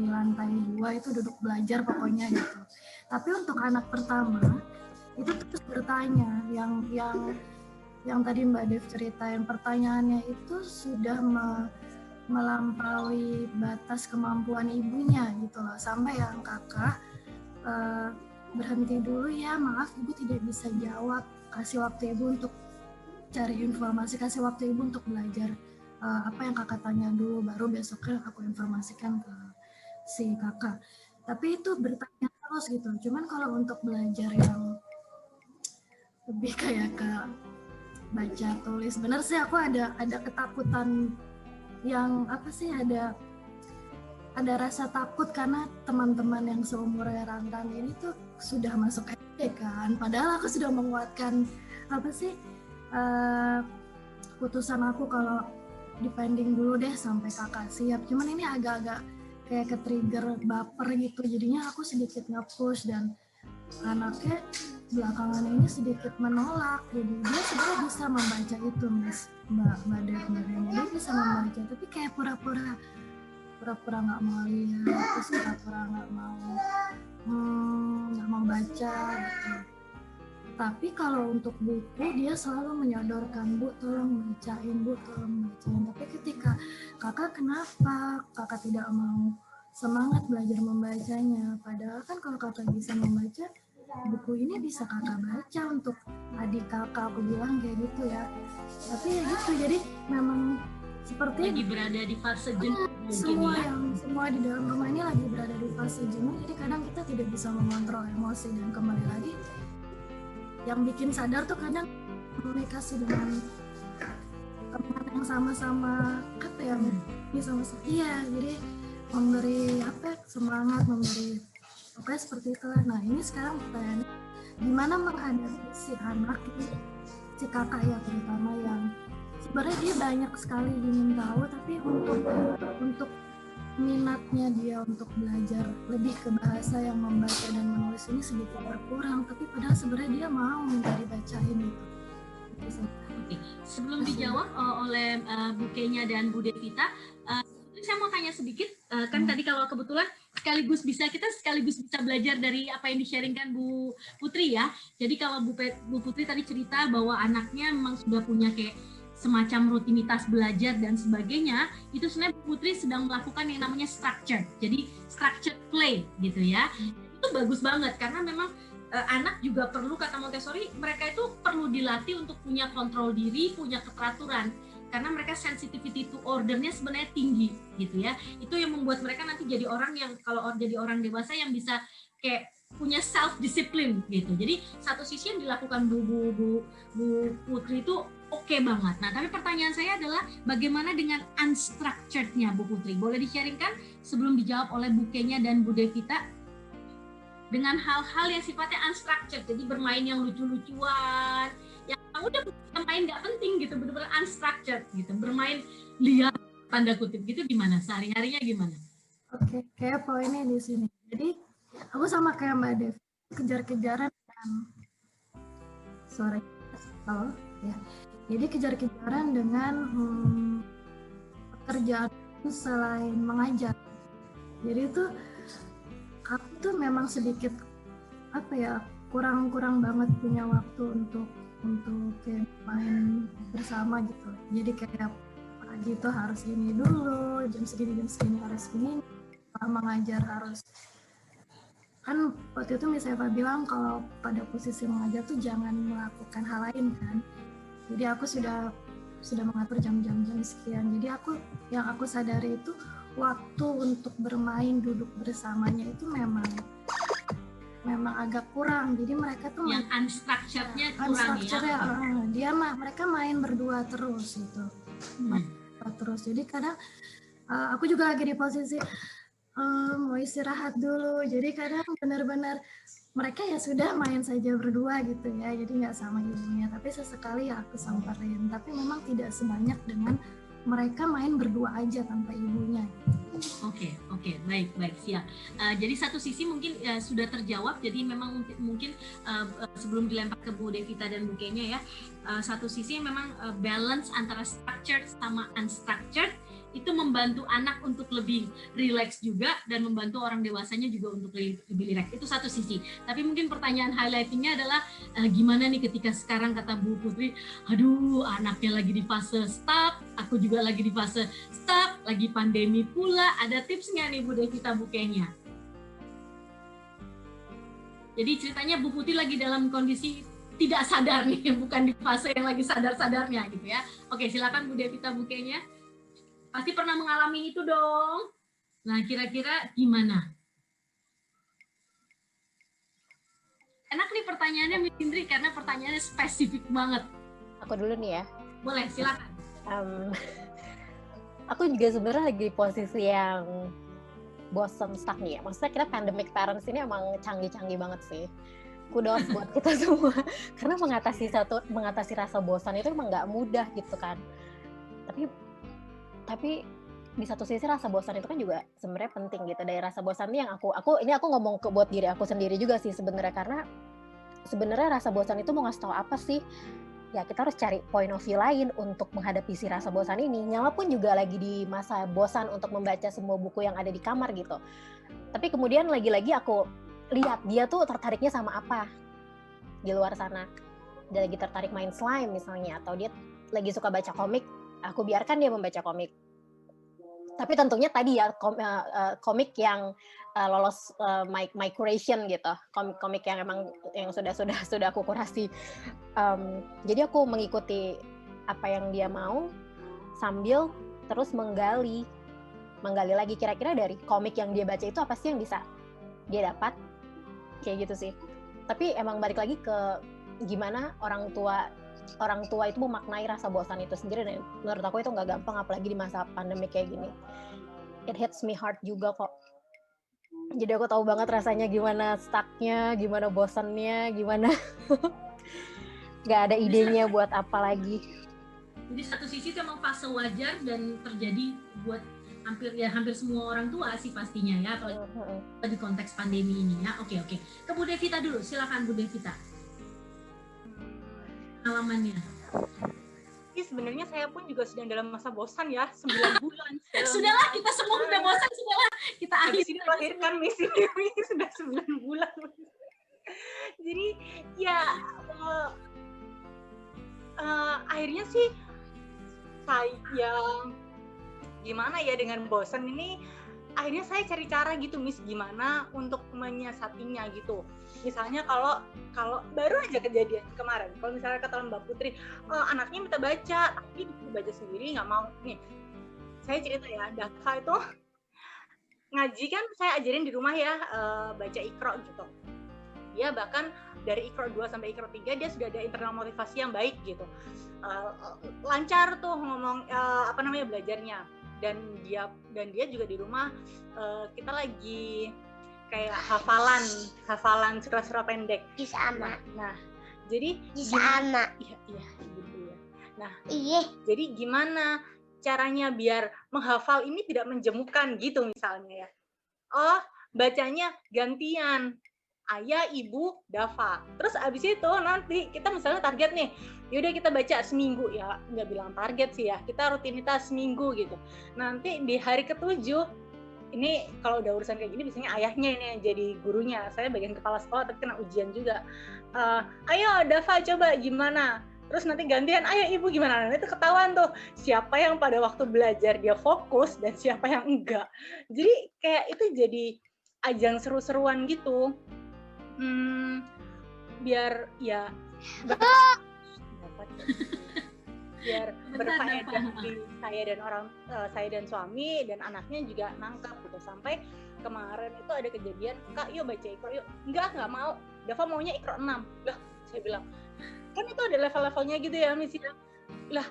lantai 2 itu duduk belajar pokoknya gitu. Tapi untuk anak pertama itu terus bertanya, yang tadi Mbak Dev ceritain, pertanyaannya itu sudah melampaui batas kemampuan ibunya gitu loh, sampai yang kakak berhenti dulu ya, maaf ibu tidak bisa jawab, kasih waktu ibu untuk cari informasi, kasih waktu ibu untuk belajar apa yang kakak tanya dulu, baru besoknya aku informasikan ke si kakak. Tapi itu bertanya terus gitu. Cuman kalau untuk belajar yang lebih kayak ke baca tulis, bener sih aku ada ketakutan yang ada rasa takut karena teman-teman yang seumurnya Rantan ini tuh sudah masuk SD kan, padahal aku sudah menguatkan putusan aku kalau dipending dulu deh sampai kakak siap. Cuman ini agak-agak kayak ke-trigger baper gitu, jadinya aku sedikit nge-push dan anaknya belakangan ini sedikit menolak. Jadi dia sebenarnya bisa membaca itu, Mbak Dev, dia bisa membaca, tapi kayak pura-pura nggak mau lihat, terus pura-pura nggak mau baca gitu. Tapi kalau untuk buku dia selalu menyodorkan, Bu tolong bacain, Bu tolong bacain. Tapi ketika kakak kenapa kakak tidak mau semangat belajar membacanya, padahal kan kalau kakak bisa membaca, buku ini bisa kakak baca untuk adik kakak, aku bilang kayak gitu ya. Tapi ya gitu, jadi memang seperti lagi berada di fase jenuh. Semua di dalam rumah ini lagi berada di fase jenuh, jadi kadang kita tidak bisa mengontrol emosi. Dan kembali lagi, yang bikin sadar tuh kadang komunikasi dengan teman yang sama-sama jadi memberi semangat, memberi seperti itu. Nah ini sekarang pertanyaannya, gimana menghadapi si anak ini, si kakak ya terutama, yang sebenarnya dia banyak sekali ingin tahu, tapi untuk minatnya dia untuk belajar lebih ke bahasa yang membaca dan menulis ini sedikit berkurang, tapi padahal sebenarnya dia mau minta dibacain gitu. Oke, sebelum dijawab oleh Bu Kenya dan Bu Devita, saya mau tanya sedikit, kan tadi kalau kebetulan sekaligus bisa belajar dari apa yang di-sharingkan Bu Putri ya. Jadi kalau Bu Putri tadi cerita bahwa anaknya memang sudah punya kayak semacam rutinitas belajar dan sebagainya, itu sebenarnya Bu Putri sedang melakukan yang namanya structure. Jadi structured play gitu ya. Itu bagus banget karena memang anak juga perlu, kata Montessori, mereka itu perlu dilatih untuk punya kontrol diri, punya keteraturan. Karena mereka sensitivity to ordernya sebenarnya tinggi gitu ya. Itu yang membuat mereka nanti jadi orang yang, kalau jadi orang dewasa yang bisa kayak punya self discipline gitu. Jadi satu sisi yang dilakukan Bu Putri itu oke banget. Nah, tapi pertanyaan saya adalah bagaimana dengan unstructured-nya Bu Putri? Boleh di-sharingkan sebelum dijawab oleh Bu Kenya dan Bu Devita? Dengan hal-hal yang sifatnya unstructured, jadi bermain yang lucu-lucuan, yang udah main nggak penting gitu, benar-benar unstructured gitu, bermain liar tanda kutip gitu, gimana sehari-harinya gimana? Oke, kayak poinnya di sini. Jadi aku sama kayak Mbak Dev, kejar-kejaran dan ya. Jadi kejar-kejaran dengan pekerjaan selain mengajar. Jadi itu aku tuh memang sedikit kurang banget punya waktu untuk kayak main bersama gitu. Jadi kayak pagi itu harus ini dulu, jam segini harus ini, mengajar harus, kan waktu itu Miss Eva bilang kalau pada posisi mengajar tuh jangan melakukan hal lain kan. Jadi aku sudah mengatur jam sekian. Jadi yang aku sadari itu waktu untuk bermain, duduk bersamanya itu memang agak kurang. Jadi mereka tuh yang unstructured-nya kurang ya. Mereka main berdua terus gitu. Terus. Jadi kadang aku juga lagi di posisi mau istirahat dulu. Jadi kadang benar-benar mereka ya sudah main saja berdua gitu ya. Jadi nggak sama ibunya. Tapi sesekali ya aku samperin. Tapi memang tidak sebanyak dengan mereka main berdua aja tanpa ibunya. Oke, baik, siap. Jadi satu sisi mungkin sudah terjawab, jadi memang mungkin sebelum dilempar ke Bu Devita dan Bu Kenya ya, satu sisi memang balance antara structured sama unstructured itu membantu anak untuk lebih rileks juga dan membantu orang dewasanya juga untuk lebih rileks. Itu satu sisi. Tapi mungkin pertanyaan highlightingnya adalah gimana nih ketika sekarang kata Bu Putri, aduh anaknya lagi di fase stuck, aku juga lagi di fase stuck, lagi pandemi pula. Ada tips nggak nih Bu Devita, Bu Kenya? Jadi ceritanya Bu Putri lagi dalam kondisi tidak sadar nih, bukan di fase yang lagi sadar-sadarnya gitu ya. Oke, silakan Bu Devita, Bu Kenya. Pasti pernah mengalami itu dong. Nah, kira-kira gimana? Enak nih pertanyaannya, Miss Indri, karena pertanyaannya spesifik banget. Aku dulu nih ya. Boleh, silakan. Aku juga sebenarnya lagi di posisi yang bosen stuck nih ya. Maksudnya kita pandemic parents ini emang canggih-canggih banget sih. Kudos buat kita semua. Karena mengatasi rasa bosan itu emang nggak mudah gitu kan. Tapi di satu sisi rasa bosan itu kan juga sebenarnya penting gitu. Dari rasa bosan ini yang aku ngomong buat diri aku sendiri juga sih sebenarnya, karena sebenarnya rasa bosan itu mau ngasih tahu apa sih? Ya kita harus cari point of view lain untuk menghadapi si rasa bosan ini. Nyala pun juga lagi di masa bosan untuk membaca semua buku yang ada di kamar gitu. Tapi kemudian lagi-lagi aku lihat dia tuh tertariknya sama apa di luar sana. Dia lagi tertarik main slime misalnya, atau dia lagi suka baca komik, aku biarkan dia membaca komik. Tapi tentunya tadi ya komik yang lolos my curation gitu, komik yang emang yang sudah aku kurasi. Jadi aku mengikuti apa yang dia mau sambil terus menggali lagi kira-kira dari komik yang dia baca itu apa sih yang bisa dia dapat, kayak gitu sih. Tapi emang balik lagi ke gimana orang tua itu memaknai rasa bosan itu sendiri, dan menurut aku itu nggak gampang apalagi di masa pandemi kayak gini. It hits me hard juga kok. Jadi aku tahu banget rasanya gimana stucknya, gimana bosannya, gimana nggak ada idenya buat apa lagi. Jadi satu sisi itu emang fase wajar dan terjadi buat hampir semua orang tua sih pastinya ya, kalau di konteks pandemi ini ya. Oke. Ke Bu Devita dulu, silakan Bu Devita. Pengalamannya. Sebenarnya saya pun juga sedang dalam masa bosan ya, 9 bulan. Sudahlah, kita semua udah bosan, sudahlah. Kita Habis akhiri. ini melahirkan Miss ini sudah 9 bulan. Jadi ya akhirnya sih saya gimana ya dengan bosan ini, akhirnya saya cari cara gitu Miss, gimana untuk menyiasatinya gitu. Misalnya kalau baru aja kejadian kemarin, kalau misalnya kata Mbak Putri, anaknya minta baca tapi baca sendiri nggak mau. Nih saya cerita ya, Dava itu ngaji kan saya ajarin di rumah ya, baca Iqra gitu. Dia bahkan dari Iqra 2 sampai Iqra 3 dia sudah ada internal motivasi yang baik gitu. Lancar tuh ngomong belajarnya. Dan dia juga di rumah kita lagi kayak hafalan surah-surah pendek. Sama. Nah, jadi Sama. Iya gitu ya. Nah, Iya. jadi gimana caranya biar menghafal ini tidak menjemukan gitu misalnya ya. Oh, bacanya gantian. Ayah, ibu, Dava. Terus abis itu nanti kita misalnya target nih, yaudah kita baca seminggu ya, nggak bilang target sih ya, kita rutinitas seminggu gitu. Nanti di hari ke-7, ini kalau udah urusan kayak gini biasanya ayahnya ini yang jadi gurunya, saya bagian kepala sekolah tapi kena ujian juga. Ayo Dava coba gimana? Terus nanti gantian, ayo ibu gimana? Nah, itu ketahuan tuh siapa yang pada waktu belajar dia fokus dan siapa yang enggak. Jadi kayak itu jadi ajang seru-seruan gitu. Biar ya biar berfaedah di saya dan suami dan anaknya juga nangkap gitu. Sampai kemarin itu ada kejadian, Kak yuk baca Iqra yuk. Enggak mau, Dava maunya Iqra 6. Lah saya bilang, kan itu ada level-levelnya gitu ya Miss. Lah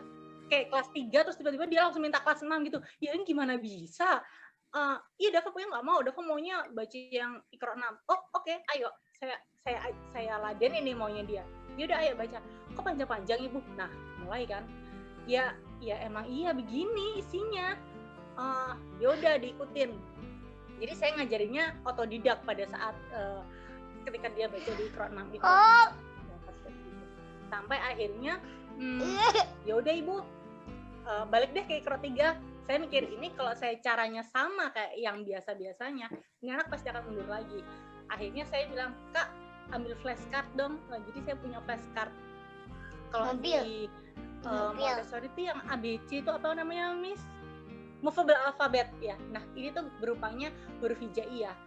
kayak kelas 3 terus tiba-tiba dia langsung minta kelas 6 gitu. Ya ini gimana bisa? Iya Dava pokoknya nggak mau, Dava maunya baca yang Iqra 6. Oh oke, ayo saya laden ini maunya dia. Yaudah ayo baca. Kok panjang-panjang ibu? Nah mulai kan. Ya emang iya begini isinya. Yaudah diikutin. Jadi saya ngajarinnya otodidak pada saat ketika dia baca di Iqra 6 itu. Sampai akhirnya yaudah ibu balik deh ke Iqra 3. Saya mikir ini kalau saya caranya sama kayak yang biasa-biasanya, ini anak pasti akan mundur lagi. Akhirnya saya bilang, Kak, ambil flashcard dong. Jadi saya punya flashcard. Kalau di Montessori itu yang ABC itu apa namanya, Miss? Movable alphabet ya. Nah, ini tuh berupanya huruf hijaiyah.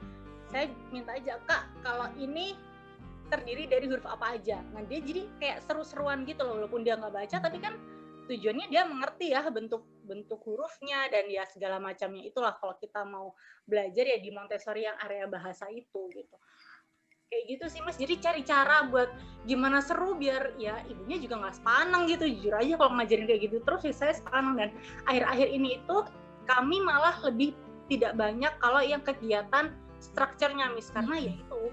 Saya minta aja, Kak, kalau ini terdiri dari huruf apa aja. Nah, dia jadi kayak seru-seruan gitu loh, walaupun dia nggak baca, tapi kan tujuannya dia mengerti ya bentuk hurufnya dan ya segala macamnya itulah kalau kita mau belajar ya di Montessori yang area bahasa itu gitu. Kayak gitu sih Mas, jadi cari cara buat gimana seru biar ya ibunya juga nggak sepanang gitu. Jujur aja kalau ngajarin kayak gitu terus ya saya sepanang, dan akhir-akhir ini itu kami malah lebih tidak banyak kalau yang kegiatan strukturnya Miss, karena ya itu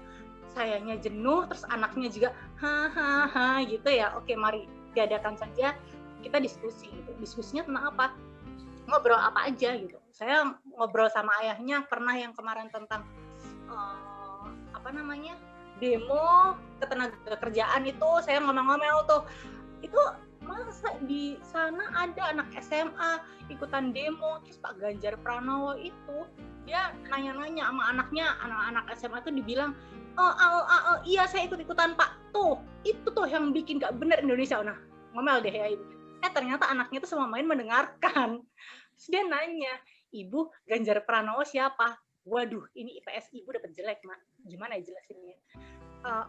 sayanya jenuh terus anaknya juga hahaha gitu ya. Oke mari diadakan saja kita diskusi gitu. Diskusinya tentang apa? Ngobrol apa aja gitu. Saya ngobrol sama ayahnya pernah yang kemarin tentang demo ketenaga kerjaan itu, saya ngomel-ngomel tuh. Itu masa di sana ada anak SMA ikutan demo, terus Pak Ganjar Pranowo itu dia nanya-nanya sama anaknya, anak-anak SMA itu dibilang, iya saya ikut-ikutan Pak. Tuh, itu tuh yang bikin gak bener Indonesia. Nah, ngomel deh ya ibu. Ternyata anaknya tuh semua main mendengarkan. Terus dia nanya, Ibu Ganjar Pranowo siapa? Waduh, ini IPS ibu dapat jelek, Mak. Gimana ya jelasinnya?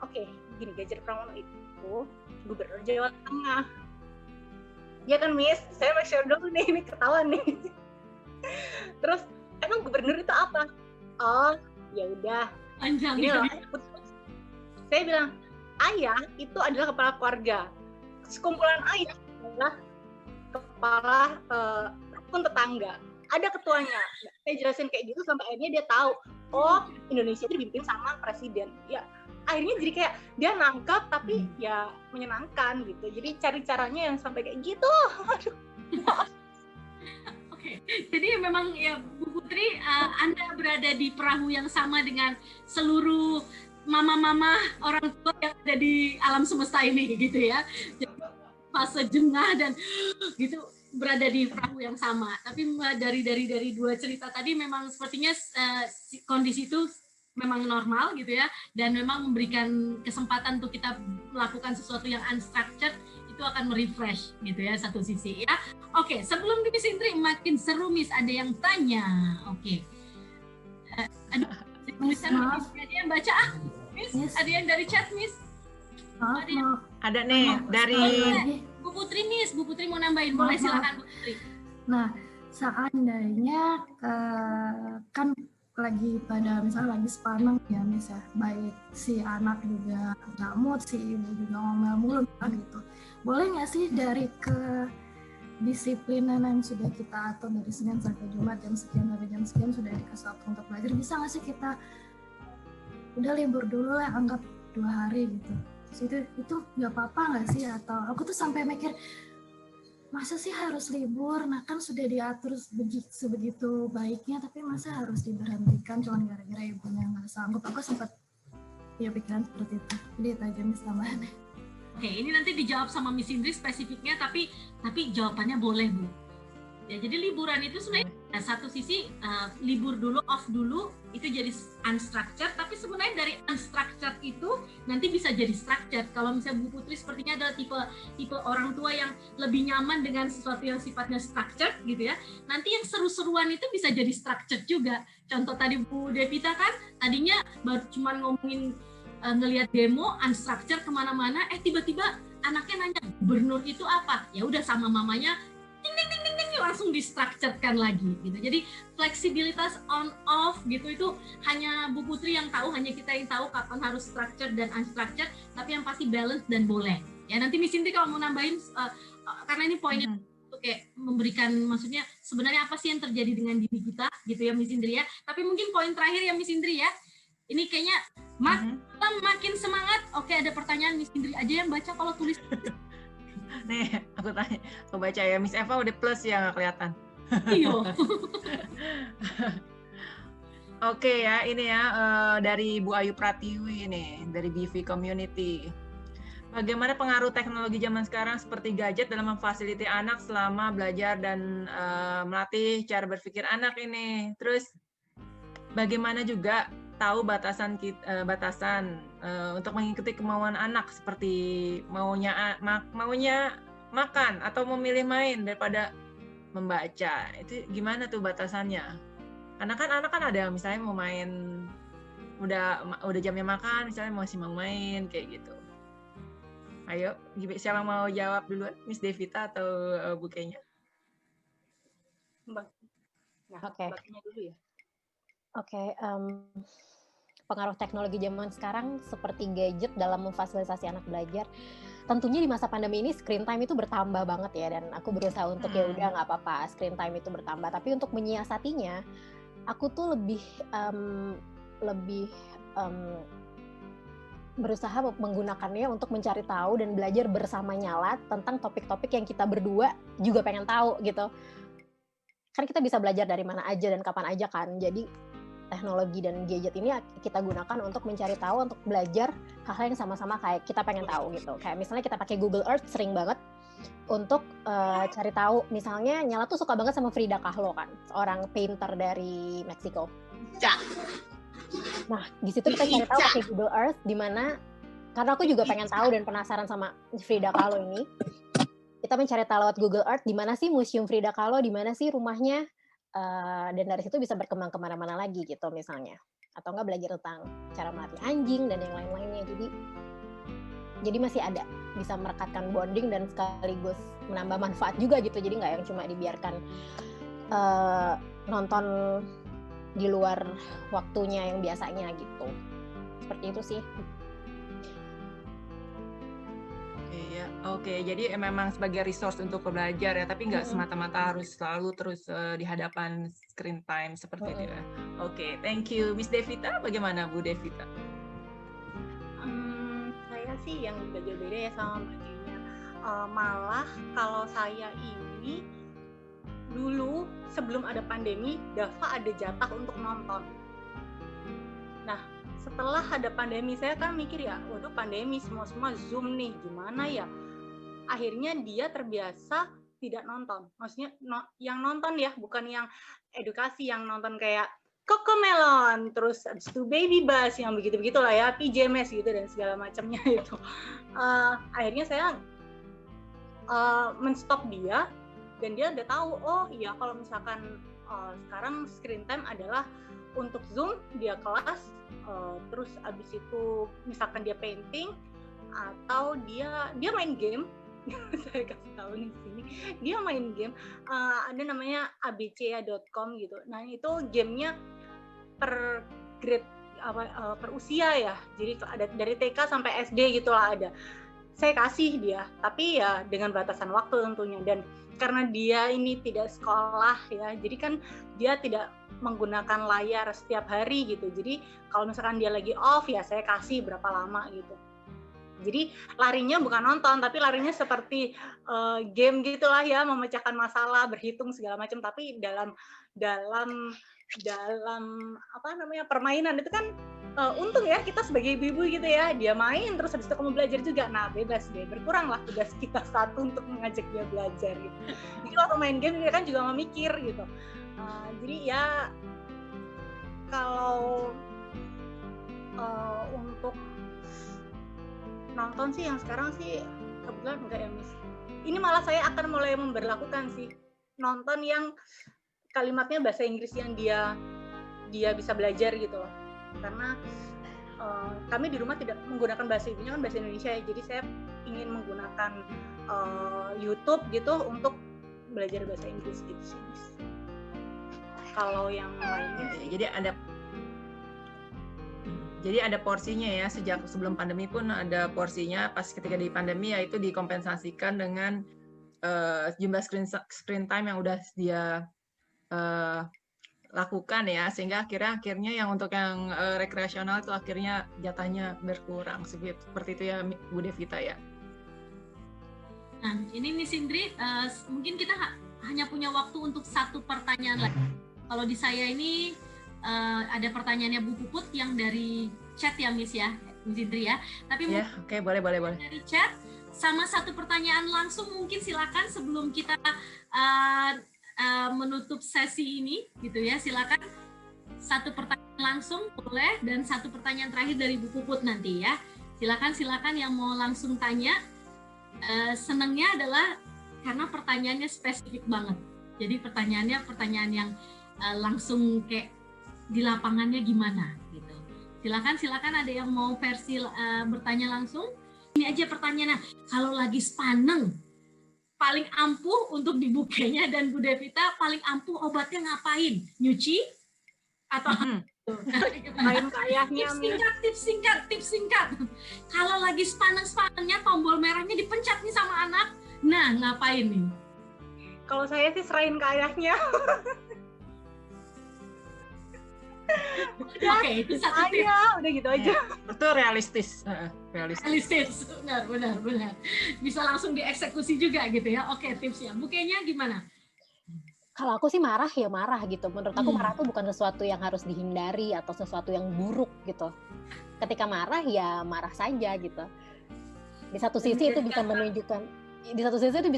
Oke, gini, Ganjar Pranowo itu Gubernur Jawa Tengah. Ya kan, Miss? Saya make sure dulu nih, ini ketahuan nih. Terus, emang gubernur itu apa? Oh, ya udah. Panjang. Ini loh. Saya bilang, ayah itu adalah kepala keluarga. Sekumpulan ayah adalah kepala rukun tetangga. Ada ketuanya. Saya jelasin kayak gitu sampai akhirnya dia tahu, oh Indonesia itu dipimpin sama presiden. Ya akhirnya jadi kayak dia nangkap tapi ya menyenangkan gitu. Jadi cari caranya yang sampai kayak gitu. Aduh. Oke. Jadi memang ya Bu Putri, Anda berada di perahu yang sama dengan seluruh mama-mama orang tua yang ada di alam semesta ini gitu ya. Jadi fase jengah dan gitu berada di perahu yang sama. Tapi dari dua cerita tadi memang sepertinya kondisi itu memang normal gitu ya, dan memang memberikan kesempatan untuk kita melakukan sesuatu yang unstructured, itu akan merefresh gitu ya satu sisi ya. Oke, sebelum di Miss Indri makin seru Miss, ada yang tanya. Oke. Ada yang baca Miss? Yes. Ada yang dari chat Miss? Maaf, Ada nih dari Bu Putri Miss, Bu Putri mau nambahin, boleh silakan Bu Putri. Nah, seandainya kan lagi pada misalnya lagi sepaneng ya Miss ya, baik si anak juga nggak mood, si ibu juga ngomel mulu gitu. Boleh nggak sih dari kedisiplinan yang sudah kita atur dari Senin sampai Jumat jam sekian sampai jam sekian sudah dikasih waktu untuk belajar, bisa nggak sih kita udah libur dulu lah, anggap 2 hari gitu. Terus itu nggak apa-apa nggak sih? Atau aku tuh sampai mikir, masa sih harus libur? Nah kan sudah diatur sebegitu baiknya, tapi masa harus diberhentikan cuma gara-gara ibunya nggak sanggup? Aku sempat ya pikiran seperti itu. Jadi itu aja Miss tambahannya. Oke, ini nanti dijawab sama Miss Indri spesifiknya, tapi jawabannya boleh Bu. Ya, jadi liburan itu sebenarnya satu sisi libur dulu, off dulu, itu jadi unstructured, tapi sebenarnya dari unstructured itu nanti bisa jadi structured. Kalau misalnya Bu Putri sepertinya adalah tipe orang tua yang lebih nyaman dengan sesuatu yang sifatnya structured gitu ya. Nanti yang seru-seruan itu bisa jadi structured juga. Contoh tadi Bu Devita kan, tadinya baru cuma ngomongin ngelihat demo, unstructured kemana-mana, tiba-tiba anaknya nanya, gubernur itu apa? Ya udah sama mamanya, ding ding ding ding ding, langsung distructuredkan lagi gitu. Jadi fleksibilitas on off gitu itu hanya Bu Putri yang tahu, hanya kita yang tahu kapan harus structured dan unstructured, tapi yang pasti balance dan boleh. Ya nanti Miss Indri kalau mau nambahin, karena ini poinnya untuk kayak memberikan, maksudnya sebenarnya apa sih yang terjadi dengan diri kita gitu ya Miss Indri ya. Tapi mungkin poin terakhir ya Miss Indri ya. Ini kayaknya makin semangat. Oke, ada pertanyaan Miss Indri aja yang baca, kalau tulis. nih aku tanya, aku baca ya. Miss Eva udah plus ya, nggak kelihatan. Iya. Oke ya, ini ya dari Bu Ayu Pratiwi ini, dari BV Community. Bagaimana pengaruh teknologi zaman sekarang seperti gadget dalam memfasilitasi anak selama belajar dan melatih cara berpikir anak ini? Terus bagaimana juga tahu batasan untuk mengikuti kemauan anak, seperti maunya makan atau memilih main daripada membaca. Itu gimana tuh batasannya? Anak kan ada yang misalnya mau main, udah jamnya makan misalnya masih mau main kayak gitu. Ayo, siapa mau jawab dulu? Miss Devita atau Bu Kenya? Mbak. Nah, Oke. Mbaknya dulu ya. Oke, pengaruh teknologi zaman sekarang seperti gadget dalam memfasilitasi anak belajar. Tentunya di masa pandemi ini screen time itu bertambah banget ya, dan aku berusaha untuk ya udah nggak apa-apa screen time itu bertambah. Tapi untuk menyiasatinya, aku tuh lebih berusaha menggunakannya untuk mencari tahu dan belajar bersama nyala tentang topik-topik yang kita berdua juga pengen tahu gitu. Kan kita bisa belajar dari mana aja dan kapan aja kan. Jadi teknologi dan gadget ini kita gunakan untuk mencari tahu, untuk belajar hal-hal yang sama-sama kayak kita pengen tahu gitu. Kayak misalnya kita pakai Google Earth sering banget untuk cari tahu. Misalnya Nyala tuh suka banget sama Frida Kahlo kan, seorang painter dari Meksiko. Nah, di situ kita cari tahu pakai Google Earth, di mana karena aku juga pengen tahu dan penasaran sama Frida Kahlo ini. Kita mencari tahu lewat Google Earth di mana sih museum Frida Kahlo, di mana sih rumahnya. Dan dari situ bisa berkembang kemana-mana lagi gitu misalnya, atau enggak belajar tentang cara melatih anjing dan yang lain-lainnya. Jadi masih ada, bisa merekatkan bonding dan sekaligus menambah manfaat juga gitu. Jadi nggak yang cuma dibiarkan nonton di luar waktunya yang biasanya gitu. Seperti itu sih. Oke, jadi memang sebagai resource untuk belajar ya, tapi nggak semata-mata harus selalu terus di hadapan screen time seperti itu ya. Oke, thank you. Miss Devita, bagaimana Bu Devita? Saya sih yang beda-beda ya sama Mbak Kenya. Malah kalau saya ini dulu sebelum ada pandemi, Dava ada jatah untuk nonton. Nah, setelah ada pandemi, saya kan mikir ya, waduh pandemi semua Zoom nih, gimana ya? Akhirnya dia terbiasa tidak nonton. Maksudnya yang nonton ya, bukan yang edukasi, yang nonton kayak Cocomelon, terus abis itu Baby Bus, yang begitu-begitu lah ya, PJMS gitu dan segala macamnya itu. Akhirnya saya menstop dia, dan dia udah tahu, oh iya kalau misalkan sekarang screen time adalah untuk Zoom, dia kelas, terus abis itu misalkan dia painting, atau dia main game. Saya kasih tahu di sini, dia main game, ada namanya abca.com gitu. Nah itu gamenya per grade per usia ya, jadi ada dari TK sampai SD gitulah ada. Saya kasih dia, tapi ya dengan batasan waktu tentunya, dan karena dia ini tidak sekolah ya, jadi kan dia tidak menggunakan layar setiap hari gitu. Jadi kalau misalkan dia lagi off ya saya kasih berapa lama gitu. Jadi larinya bukan nonton, tapi larinya seperti game gitulah ya, memecahkan masalah, berhitung segala macam. Tapi dalam apa namanya permainan itu kan untung ya kita sebagai ibu-ibu gitu ya, dia main terus habis itu kamu belajar juga. Nah bebas deh, berkuranglah tugas kita satu untuk mengajak dia belajar gitu. Jadi waktu main game dia kan juga memikir gitu. Jadi ya kalau untuk nonton sih yang sekarang sih kebetulan enggak ya Miss. Ini malah saya akan mulai memberlakukan sih nonton yang kalimatnya bahasa Inggris yang dia bisa belajar gitu loh. Karena kami di rumah tidak menggunakan bahasa ibunya kan bahasa Indonesia ya. Jadi saya ingin menggunakan YouTube gitu untuk belajar bahasa Inggris gitu sih Miss. Kalau yang lainnya Jadi ada porsinya ya, sejak sebelum pandemi pun ada porsinya, pas ketika di pandemi ya itu dikompensasikan dengan jumlah screen time yang udah dia lakukan ya, sehingga akhirnya yang untuk yang rekreasional itu akhirnya jatahnya berkurang, seperti itu ya Bu Devita ya. Nah ini Miss Indri, mungkin kita hanya punya waktu untuk satu pertanyaan lagi. Kalau di saya ini ada pertanyaannya Bu Puput yang dari chat ya Miss Indri ya. Tapi ya, oke, boleh. Dari chat sama satu pertanyaan langsung mungkin silakan sebelum kita menutup sesi ini gitu ya. Silakan satu pertanyaan langsung boleh, dan satu pertanyaan terakhir dari Bu Puput nanti ya. Silakan yang mau langsung tanya. Senangnya adalah karena pertanyaannya spesifik banget. Jadi pertanyaan yang langsung kayak di lapangannya gimana gitu. Silakan ada yang mau versi bertanya langsung. Ini aja pertanyaannya, kalau lagi sepaneng paling ampuh untuk dibukanya, dan Bu Devita paling ampuh obatnya ngapain? Nyuci atau main kayaknya tips singkat. Kalau lagi sepanengnya tombol merahnya dipencet nih sama anak, nah ngapain nih? Kalau saya sih serahin ke ayahnya. Oke, itu satu tips. Udah gitu aja. Itu realistis. Benar. Bisa langsung dieksekusi juga gitu ya. Oke, tipsnya. Bukenya gimana? Kalau aku sih marah gitu. Menurut aku marah itu bukan sesuatu yang harus dihindari atau sesuatu yang buruk gitu. Ketika marah ya marah saja gitu. Di satu sisi itu bisa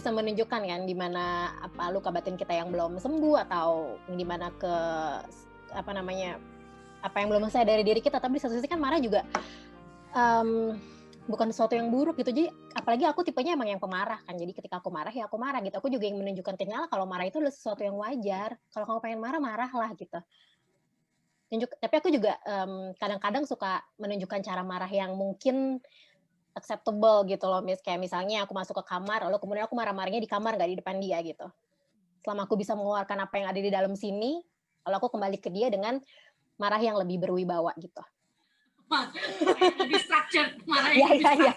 menunjukkan kan di mana apa luka batin kita yang belum sembuh, atau di mana apa yang belum selesai dari diri kita. Tapi di satu sisi kan marah juga bukan sesuatu yang buruk gitu. Jadi apalagi aku tipenya emang yang pemarah kan, jadi ketika aku marah ya aku marah gitu. Aku juga yang menunjukkan sinyal kalau marah itu adalah sesuatu yang wajar. Kalau kamu pengen marah, marahlah gitu. Tapi aku juga kadang-kadang suka menunjukkan cara marah yang mungkin acceptable gitu loh, Miss. Kayak misalnya aku masuk ke kamar, lalu kemudian aku marah-marahnya di kamar, nggak di depan dia gitu. Selama aku bisa mengeluarkan apa yang ada di dalam sini, lalu aku kembali ke dia dengan marah yang lebih berwibawa gitu. Lebih structured marahnya.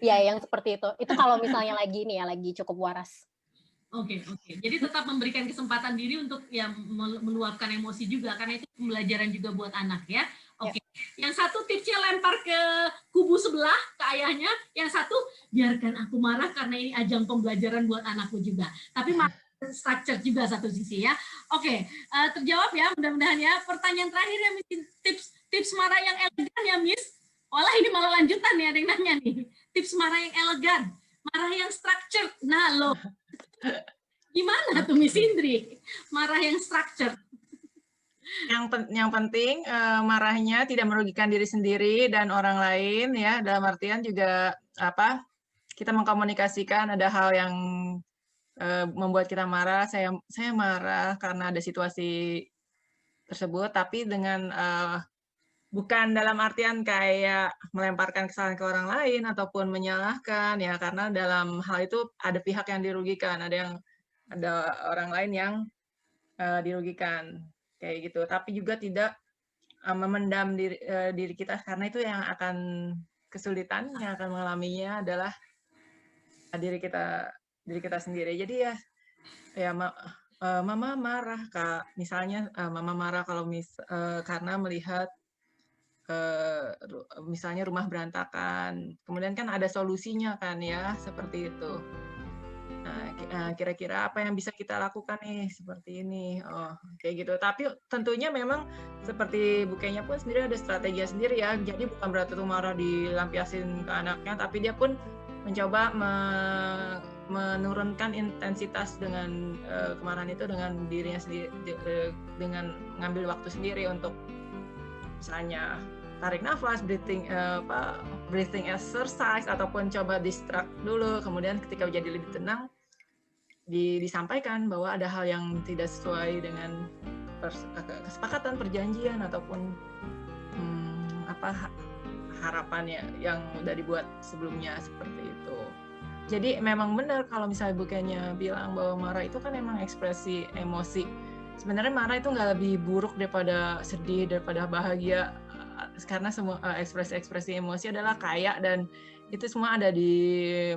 Ya, yang seperti itu. Itu kalau misalnya lagi cukup waras. Oke. Jadi tetap memberikan kesempatan diri untuk ya meluapkan emosi juga, karena itu pembelajaran juga buat anak ya. Oke. Yang satu tipsnya lempar ke kubu sebelah, ke ayahnya. Yang satu biarkan aku marah karena ini ajang pembelajaran buat anakku juga. Tapi structure juga satu sisi ya. Oke, terjawab ya mudah-mudahan ya. Pertanyaan terakhir ya Miss, tips marah yang elegan ya Miss. Walah ini malah lanjutan nih, ada yang nanya nih. Tips marah yang elegan, marah yang structured. Nah lo, gimana tuh Miss Indri? Marah yang structured. Yang penting marahnya tidak merugikan diri sendiri dan orang lain ya. Dalam artian juga kita mengkomunikasikan ada hal yang membuat kita marah. Saya marah karena ada situasi tersebut, tapi dengan bukan dalam artian kayak melemparkan kesalahan ke orang lain ataupun menyalahkan ya, karena dalam hal itu ada pihak yang dirugikan, ada orang lain yang dirugikan kayak gitu. Tapi juga tidak memendam diri kita, karena itu yang akan kesulitan yang akan mengalaminya adalah diri kita sendiri. Jadi ya mama marah Kak, misalnya mama marah kalau karena melihat misalnya rumah berantakan, kemudian kan ada solusinya kan ya, seperti itu. Nah, kira-kira apa yang bisa kita lakukan nih seperti ini, kayak gitu. Tapi tentunya memang seperti Bu Kenya pun sendiri ada strategi sendiri ya, jadi bukan berarti tuh marah dilampiasin ke anaknya, tapi dia pun mencoba menurunkan intensitas dengan kemarahan itu dengan dirinya sendiri, dengan mengambil waktu sendiri untuk misalnya tarik nafas, breathing exercise, ataupun coba distract dulu, kemudian ketika jadi lebih tenang disampaikan bahwa ada hal yang tidak sesuai dengan kesepakatan perjanjian ataupun harapannya yang udah dibuat sebelumnya, seperti itu. Jadi memang benar kalau misalnya bukannya bilang bahwa marah itu kan memang ekspresi emosi. Sebenarnya marah itu nggak lebih buruk daripada sedih, daripada bahagia, karena semua ekspresi emosi adalah kaya dan itu semua ada di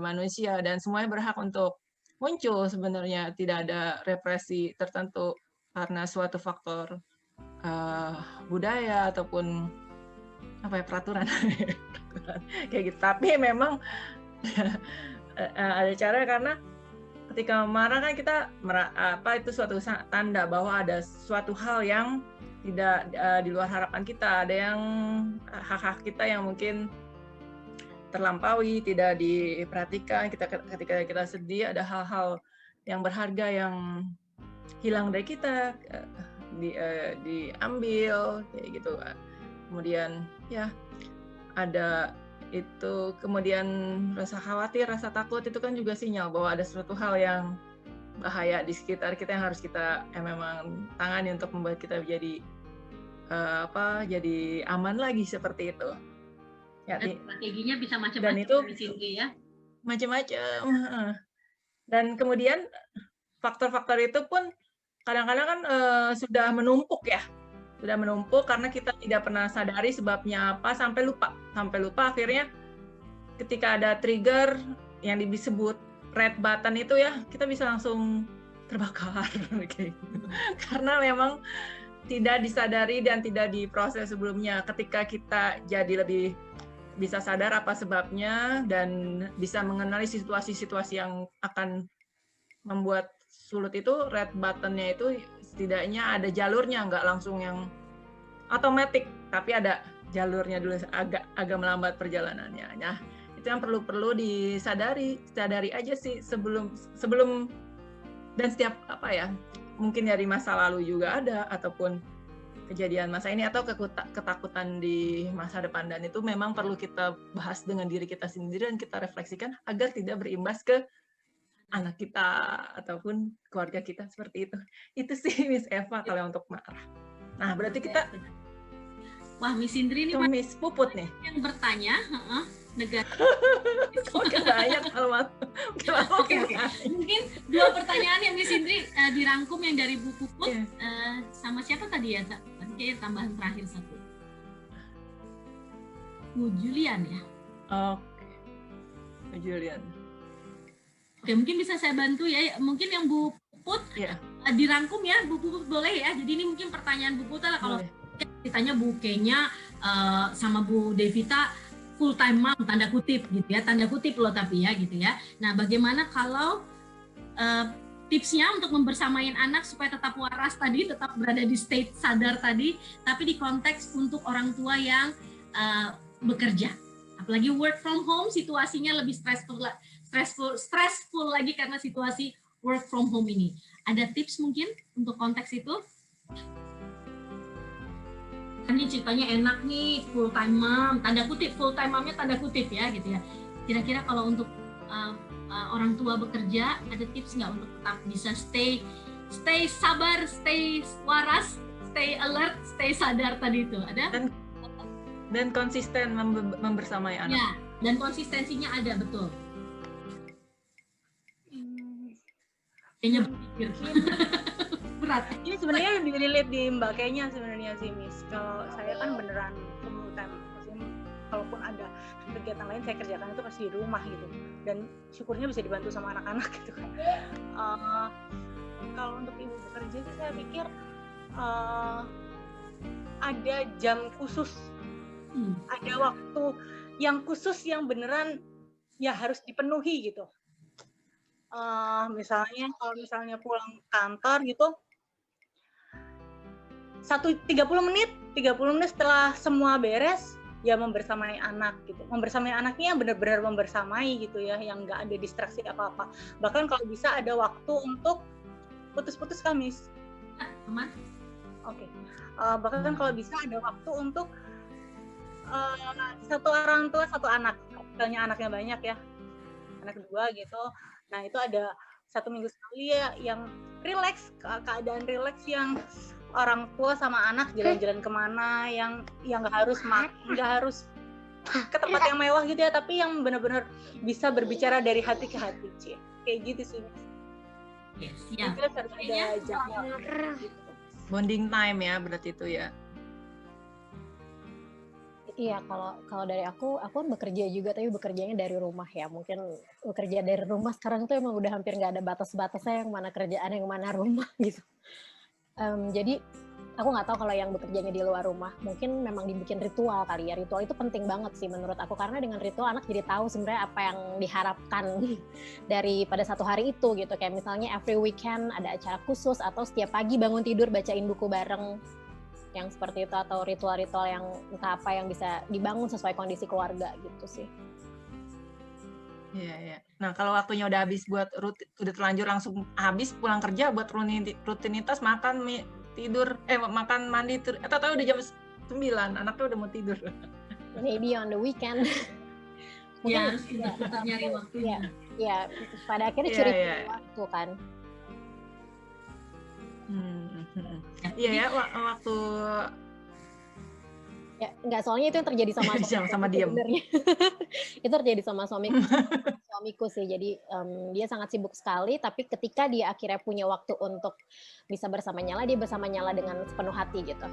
manusia dan semuanya berhak untuk muncul. Sebenarnya tidak ada represi tertentu karena suatu faktor budaya ataupun peraturan kayak gitu. Tapi memang ada cara, karena ketika marah kan kita itu suatu tanda bahwa ada suatu hal yang tidak di luar harapan kita, ada yang hak-hak kita yang mungkin terlampaui, tidak diperhatikan. Ketika kita sedih, ada hal-hal yang berharga yang hilang dari kita, diambil kayak gitu. Kemudian ya ada itu, kemudian rasa khawatir, rasa takut itu kan juga sinyal bahwa ada suatu hal yang bahaya di sekitar kita yang harus kita memang tangani untuk membuat kita jadi jadi aman lagi, seperti itu. Ya, strateginya bisa macam-macam. Dan itu ya. Macam-macam. Dan kemudian faktor-faktor itu pun kadang-kadang kan sudah menumpuk ya. Sudah menumpuk karena kita tidak pernah sadari sebabnya apa, sampai lupa akhirnya ketika ada trigger yang disebut red button itu ya, kita bisa langsung terbakar kayak gitu. Karena memang tidak disadari dan tidak diproses sebelumnya. Ketika kita jadi lebih bisa sadar apa sebabnya dan bisa mengenali situasi-situasi yang akan membuat sulit itu, red button-nya itu setidaknya ada jalurnya, nggak langsung yang otomatis, tapi ada jalurnya dulu, agak melambat perjalanannya. Nah, itu yang perlu disadari aja sih sebelum dan setiap mungkin dari masa lalu juga ada, ataupun kejadian masa ini atau ketakutan di masa depan, dan itu memang perlu kita bahas dengan diri kita sendiri dan kita refleksikan agar tidak berimbas ke anak kita ataupun keluarga kita, seperti itu. Itu sih Miss Eva kalau untuk marah. Nah, berarti kita wah, Miss Indri ini Miss Puput nih yang bertanya, negara. Oke, banyak Oke. Mungkin 2 pertanyaan yang Miss Indri dirangkum, yang dari Bu Puput sama siapa tadi ya? Tadi kayak tambahan terakhir satu. Bu Julian ya? Oke. Bu Julian. Oke, mungkin bisa saya bantu ya. Mungkin yang Bu Puput dirangkum ya, Bu Puput boleh ya. Jadi ini mungkin pertanyaan Bu Puput lah, kalau ditanya Bu Kenya sama Bu Devita full time mom, tanda kutip gitu ya, tanda kutip loh tapi ya gitu ya. Nah, bagaimana kalau tipsnya untuk membersamain anak supaya tetap waras tadi, tetap berada di state sadar tadi, tapi di konteks untuk orang tua yang bekerja. Apalagi work from home, situasinya lebih stressful lagi karena situasi work from home ini. Ada tips mungkin untuk konteks itu? Ini ceritanya enak nih, full time mom, tanda kutip, full time momnya tanda kutip ya gitu ya. Kira-kira kalau untuk orang tua bekerja, ada tips nggak untuk tetap bisa stay sabar, stay waras, stay alert, stay sadar tadi itu? Ada? Dan konsisten membersamai anak. Ya, dan konsistensinya ada, betul. Kayaknya berpikir. Berat. Ini sebenarnya lebih relate di Mbak kayaknya sebenarnya sih, Miss. Kalau saya kan beneran full time, maksudnya kalaupun ada kegiatan lain saya kerjakan itu pasti di rumah gitu. Dan syukurnya bisa dibantu sama anak-anak gitu kan. Kalau untuk ibu bekerja sih saya pikir ada jam khusus, ada waktu yang khusus yang beneran ya harus dipenuhi gitu. Misalnya kalau misalnya pulang kantor gitu 30 menit setelah semua beres ya membersamai anak gitu. Membersamai anaknya yang benar-benar membersamai gitu ya, yang nggak ada distraksi apa-apa. Bahkan kalau bisa ada waktu untuk putus-putus Kamis. Aman? Oke. Bahkan kalau bisa ada waktu untuk satu orang tua satu anak. Misalnya anaknya banyak ya, anak 2 gitu. Nah itu ada 1 minggu sekali ya yang relax, keadaan relax yang orang tua sama anak jalan-jalan kemana, yang nggak harus ke tempat yang mewah gitu ya, tapi yang benar-benar bisa berbicara dari hati ke hati, Ci. Kayak gitu sih. Yes, ya. Itu harus ada jadwal gitu. Bonding time ya berarti itu ya. Iya, kalau dari aku kan bekerja juga, tapi bekerjanya dari rumah ya. Mungkin bekerja dari rumah sekarang tuh emang udah hampir nggak ada batas-batasnya yang mana kerjaan, yang mana rumah gitu. Jadi aku nggak tahu kalau yang bekerjanya di luar rumah, mungkin memang dibikin ritual kali ya. Ritual itu penting banget sih menurut aku, karena dengan ritual anak jadi tahu sebenarnya apa yang diharapkan dari pada satu hari itu gitu. Kayak misalnya every weekend ada acara khusus, atau setiap pagi bangun tidur bacain buku bareng, yang seperti itu, atau ritual-ritual yang entah apa yang bisa dibangun sesuai kondisi keluarga gitu sih. Iya. Nah kalau waktunya udah habis buat udah terlanjur langsung habis pulang kerja buat rutinitas makan, tidur, makan, mandi, atau udah jam 9, anaknya udah mau tidur. Maybe on the weekend. Ya harus kita nyari waktunya. Ya, pada akhirnya curi waktu kan. Iya ya, waktu ya nggak, soalnya itu yang terjadi sama sama diam. Itu terjadi sama suamiku sih. Jadi dia sangat sibuk sekali, tapi ketika dia akhirnya punya waktu untuk bisa bersama Nyala, dia bersama Nyala dengan sepenuh hati gitu.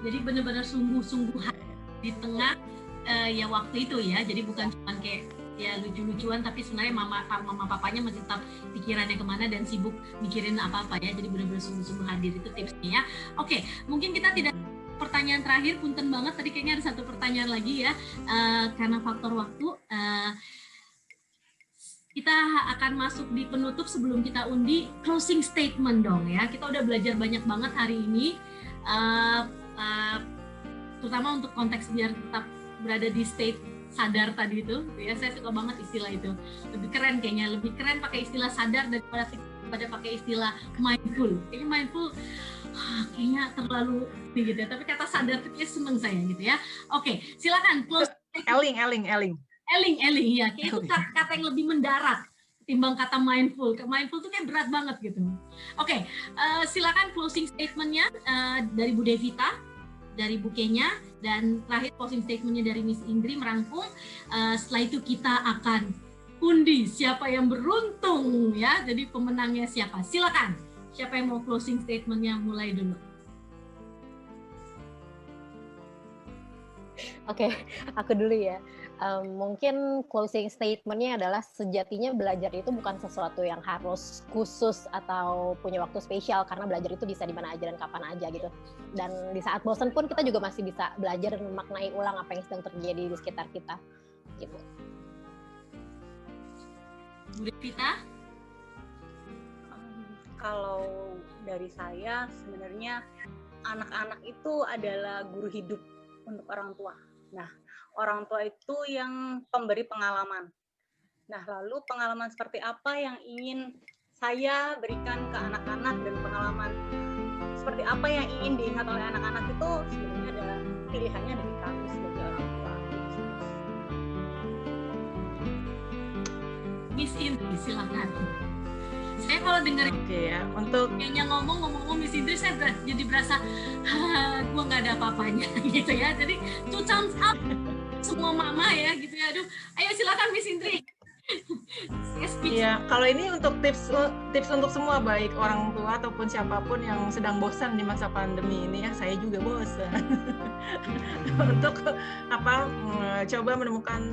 Jadi benar-benar sungguh-sungguh di tengah ya waktu itu ya. Jadi bukan cuma kayak ya lucu-lucuan, tapi sebenarnya mama papanya masih tetap pikirannya kemana dan sibuk mikirin apa-apa ya. Jadi benar-benar sungguh-sungguh hadir, itu tipsnya ya. Oke, mungkin kita tidak pertanyaan terakhir, punten banget tadi kayaknya ada satu pertanyaan lagi ya, karena faktor waktu. Kita akan masuk di penutup sebelum kita undi closing statement dong ya. Kita udah belajar banyak banget hari ini, terutama untuk konteks biar tetap berada di state sadar tadi itu ya. Saya suka banget istilah itu, lebih keren kayaknya, lebih keren pakai istilah sadar daripada pakai istilah mindful. Kayaknya mindful kayaknya terlalu gitu ya, tapi kata sadar itu kayak seneng saya gitu ya. Oke, silakan close. Eling ya, kayak itu kata yang lebih mendarat ketimbang kata mindful. Mindful tuh kayak berat banget gitu. Oke, silakan closing statementnya dari Bu Devita, dari Bu Kenya, dan terakhir closing statementnya dari Miss Indri merangkum. Setelah itu kita akan undi siapa yang beruntung ya, jadi pemenangnya siapa. Silakan, siapa yang mau closing statementnya, mulai dulu. Oke, aku dulu ya. Mungkin closing statement-nya adalah sejatinya belajar itu bukan sesuatu yang harus khusus atau punya waktu spesial, karena belajar itu bisa di mana aja dan kapan aja gitu. Dan di saat bosan pun kita juga masih bisa belajar dan memaknai ulang apa yang sedang terjadi di sekitar kita gitu. Bu Devita? kalau dari saya sebenarnya anak-anak itu adalah guru hidup untuk orang tua. Nah, orang tua itu yang pemberi pengalaman. Nah, lalu pengalaman seperti apa yang ingin saya berikan ke anak-anak dan pengalaman seperti apa yang ingin diingat oleh anak-anak itu sebenarnya adalah pilihannya dari kami sebagai orang tua. Miss Indri, silakan. Saya kalau dengar Oke ya, untuk kayaknya ngomong Miss Indri, saya jadi berasa gue nggak ada apa-apanya gitu ya. Jadi to thumbs up semua mama ya gitu ya. Aduh, ayo silakan Miss Indri. Iya, kalau ini untuk tips untuk semua, baik orang tua ataupun siapapun yang sedang bosan di masa pandemi ini ya, saya juga bosan. Untuk coba menemukan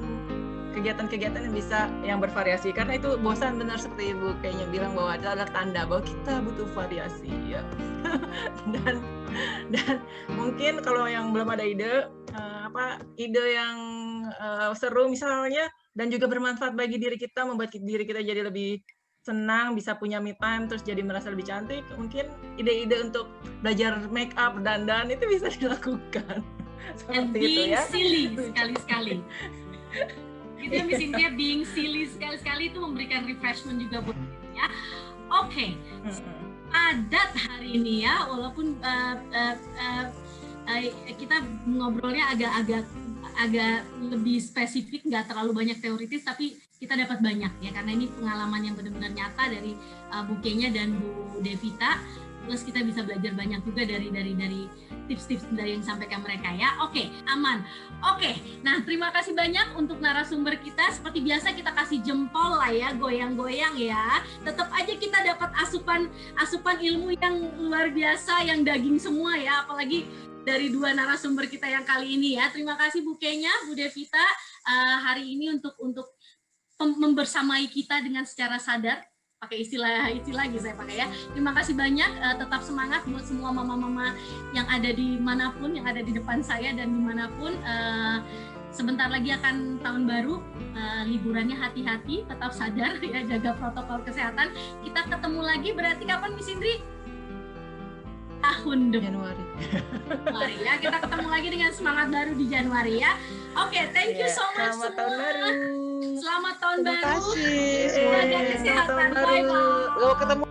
kegiatan-kegiatan yang bisa yang bervariasi, karena itu bosan benar seperti Ibu kayaknya bilang bahwa adalah tanda bahwa kita butuh variasi ya. dan mungkin kalau yang belum ada ide ide yang seru misalnya dan juga bermanfaat bagi diri kita, membuat diri kita jadi lebih senang, bisa punya me time, terus jadi merasa lebih cantik, mungkin ide-ide untuk belajar make up, dandan itu bisa dilakukan. And Seperti itu being ya. silly sekali-sekali. Gitu ya Miss Indri, being silly sekali-sekali itu memberikan refreshment juga buat kita ya. Oke. Padat hari ini ya, walaupun kita ngobrolnya agak lebih spesifik, nggak terlalu banyak teoritis, tapi kita dapat banyak ya, karena ini pengalaman yang benar-benar nyata dari Bu Kenya dan Bu Devita, plus kita bisa belajar banyak juga dari tips-tips dari yang disampaikan mereka ya. Oke, aman. Oke, nah terima kasih banyak untuk narasumber kita. Seperti biasa kita kasih jempol lah ya, goyang-goyang ya. Tetap aja kita dapat asupan ilmu yang luar biasa, yang daging semua ya, apalagi dari dua narasumber kita yang kali ini ya. Terima kasih Bu Kenya, Bu Devita hari ini untuk membersamai kita dengan secara sadar, pakai istilah lagi saya pakai ya. Terima kasih banyak, tetap semangat buat semua mama-mama yang ada di manapun, yang ada di depan saya dan dimanapun. Sebentar lagi akan tahun baru, liburannya hati-hati, tetap sadar ya, jaga protokol kesehatan. Kita ketemu lagi berarti kapan Miss Indri? Tahun depan. Januari ya, kita ketemu lagi dengan semangat baru di Januari ya. Oke, thank you so much Selamat semua. tahun baru. Selamat tahun Terima baru. kasih. Jaga kesehatan. Bye bye. Ketemu